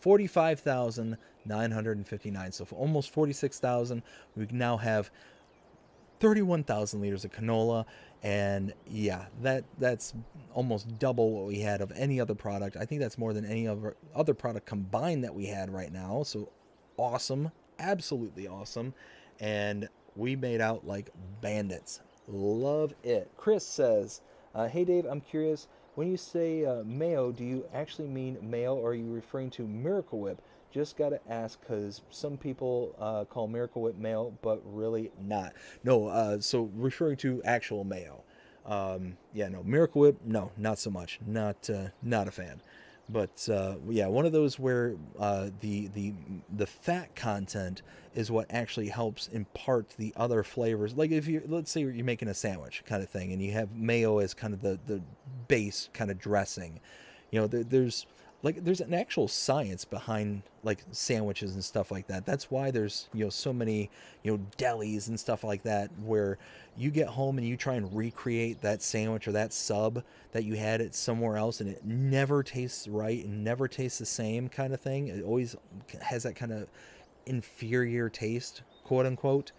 45,959. So for almost 46,000, we now have 31,000 liters of canola, and yeah, that's almost double what we had of any other product. I think that's more than any other product combined that we had right now. So awesome, absolutely awesome, and we made out like bandits. Love it. Chris says, "Hey Dave, I'm curious. When you say mayo, do you actually mean mayo, or are you referring to Miracle Whip? Just gotta ask because some people call Miracle Whip mayo, but really not. No, so referring to actual mayo. Yeah, no, Miracle Whip, no, not so much. Not a fan. But yeah, one of those where the fat content is what actually helps impart the other flavors. Like if you, let's say you're making a sandwich kind of thing, and you have mayo as kind of the base kind of dressing. There's there's an actual science behind like sandwiches and stuff like that. That's why there's so many delis and stuff like that, where you get home and you try and recreate that sandwich or that sub that you had it somewhere else, and it never tastes right and never tastes the same kind of thing. It always has that kind of inferior taste, quote unquote.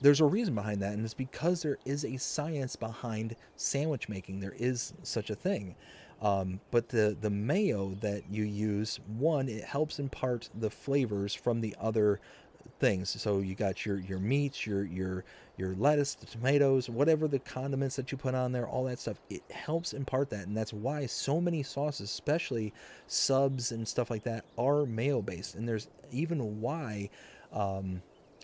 There's a reason behind that, and it's because there is a science behind sandwich making. There is such a thing. But the mayo that you use, one, it helps impart the flavors from the other things. So you got your meats, your lettuce, the tomatoes, whatever the condiments that you put on there, all that stuff. It helps impart that, and that's why so many sauces, especially subs and stuff like that, are mayo based. And there's even why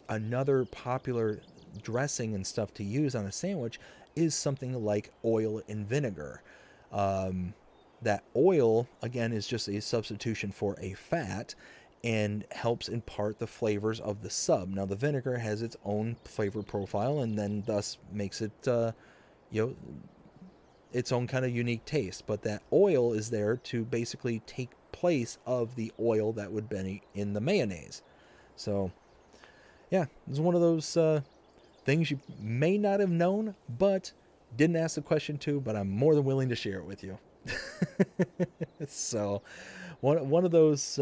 another popular dressing and stuff to use on a sandwich is something like oil and vinegar. That oil, again, is just a substitution for a fat and helps impart the flavors of the sub. Now, the vinegar has its own flavor profile and then thus makes it, its own kind of unique taste. But that oil is there to basically take place of the oil that would be in the mayonnaise. So, yeah, it's one of those things you may not have known, but didn't ask the question to, but I'm more than willing to share it with you. So, one of those,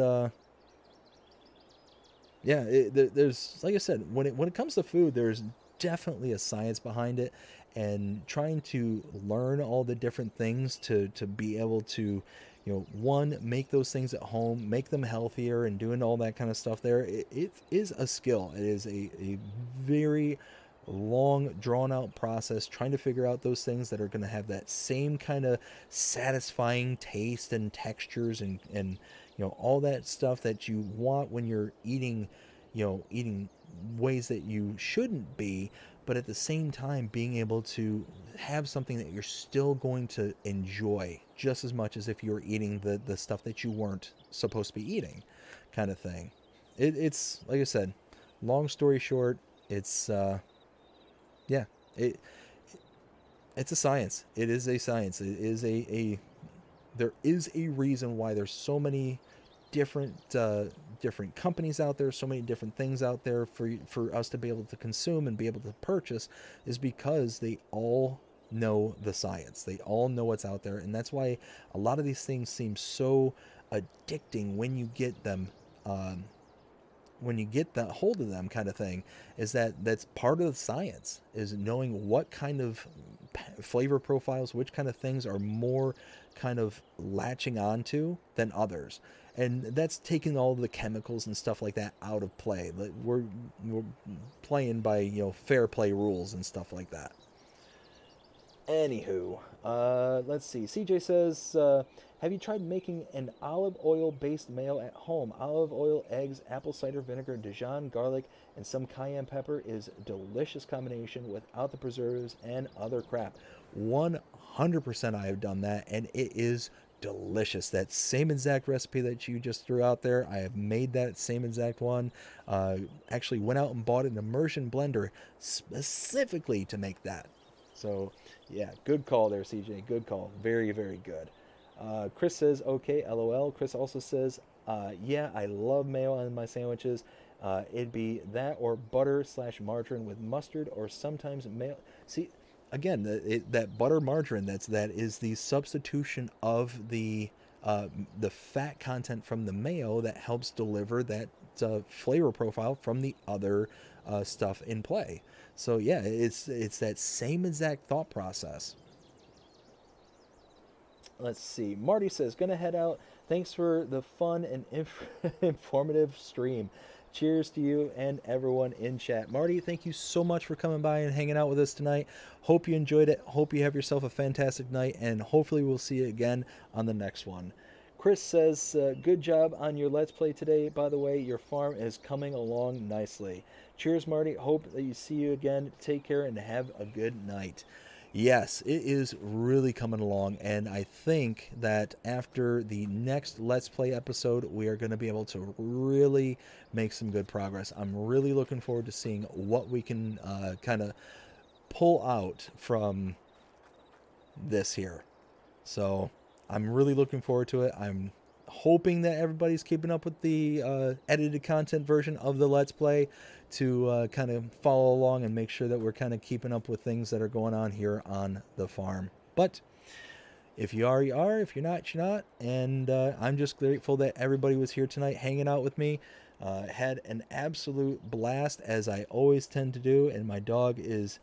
yeah. There's, like I said, when it comes to food, there's definitely a science behind it, and trying to learn all the different things to be able to, one, make those things at home, make them healthier, and doing all that kind of stuff. It is a skill. It is a very long drawn out process, trying to figure out those things that are going to have that same kind of satisfying taste and textures, and all that stuff that you want when you're eating eating ways that you shouldn't be, but at the same time being able to have something that you're still going to enjoy just as much as if you were eating the stuff that you weren't supposed to be eating, kind of thing. It's like I said, long story short, it's yeah, it's a science. It is a science. It is there is a reason why there's so many different different companies out there, so many different things out there for us to be able to consume and be able to purchase, is because they all know the science. They all know what's out there, and that's why a lot of these things seem so addicting when you get them. When you get the hold of them, kind of thing, is that's part of the science, is knowing what kind of flavor profiles, which kind of things are more kind of latching onto than others. And that's taking all the chemicals and stuff like that out of play. We're playing by fair play rules and stuff like that. Anywho, let's see. CJ says, have you tried making an olive oil based mayo at home? Olive oil, eggs, apple cider vinegar, Dijon garlic, and some cayenne pepper is a delicious combination without the preservatives and other crap. 100% I have done that, and it is delicious. That same exact recipe that you just threw out there, I have made that same exact one. Actually went out and bought an immersion blender specifically to make that. So, yeah, good call there, CJ. Good call. Very, very good. Chris says, okay, LOL. Chris also says, yeah, I love mayo on my sandwiches. It'd be that or butter / margarine with mustard, or sometimes mayo. See, again, that butter margarine, that is the substitution of the fat content from the mayo that helps deliver that flavor profile from the other stuff in play. So yeah, it's that same exact thought process. Let's see. Marty says, gonna head out. Thanks for the fun and informative stream. Cheers to you and everyone in chat. Marty, thank you so much for coming by and hanging out with us tonight. Hope you enjoyed it. Hope you have yourself a fantastic night, and hopefully we'll see you again on the next one. Chris says, good job on your Let's Play today. By the way, your farm is coming along nicely. Cheers, Marty. Hope that you see you again. Take care and have a good night. Yes, it is really coming along, and I think that after the next Let's Play episode, we are going to be able to really make some good progress. I'm really looking forward to seeing what we can kind of pull out from this here. So I'm really looking forward to it. I'm hoping that everybody's keeping up with the edited content version of the Let's Play to kind of follow along and make sure that we're kind of keeping up with things that are going on here on the farm. But if you are, you are. If you're not, you're not. And I'm just grateful that everybody was here tonight hanging out with me. Had an absolute blast, as I always tend to do. And my dog is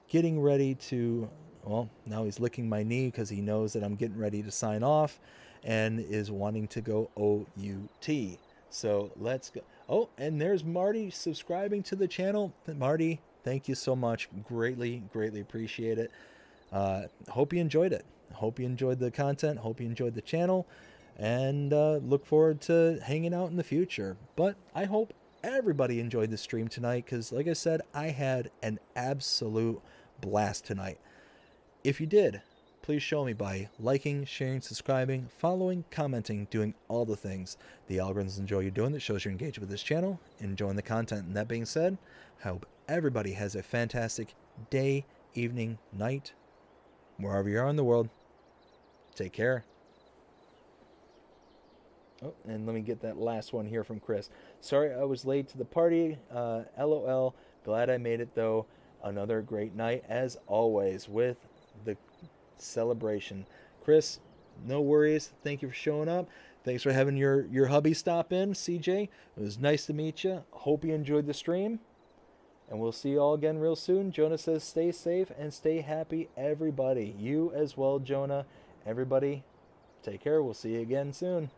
getting ready to, well, now he's licking my knee because he knows that I'm getting ready to sign off and is wanting to go OUT. So let's go. Oh, and there's Marty subscribing to the channel. Marty, thank you so much. Greatly, greatly appreciate it. Hope you enjoyed it. Hope you enjoyed the content. Hope you enjoyed the channel. And look forward to hanging out in the future. But I hope everybody enjoyed the stream tonight because, like I said, I had an absolute blast tonight. If you did, please show me by liking, sharing, subscribing, following, commenting, doing all the things the algorithms enjoy you doing that shows you're engaged with this channel, enjoying the content. And that being said, I hope everybody has a fantastic day, evening, night, wherever you are in the world. Take care. Oh, and let me get that last one here from Chris. Sorry I was late to the party. LOL. Glad I made it though. Another great night as always with the celebration. Chris, no worries. Thank you for showing up. Thanks for having your hubby stop in, CJ. It was nice to meet you. Hope you enjoyed the stream. And we'll see you all again real soon. Jonah says stay safe and stay happy, everybody. You as well, Jonah. Everybody, take care. We'll see you again soon.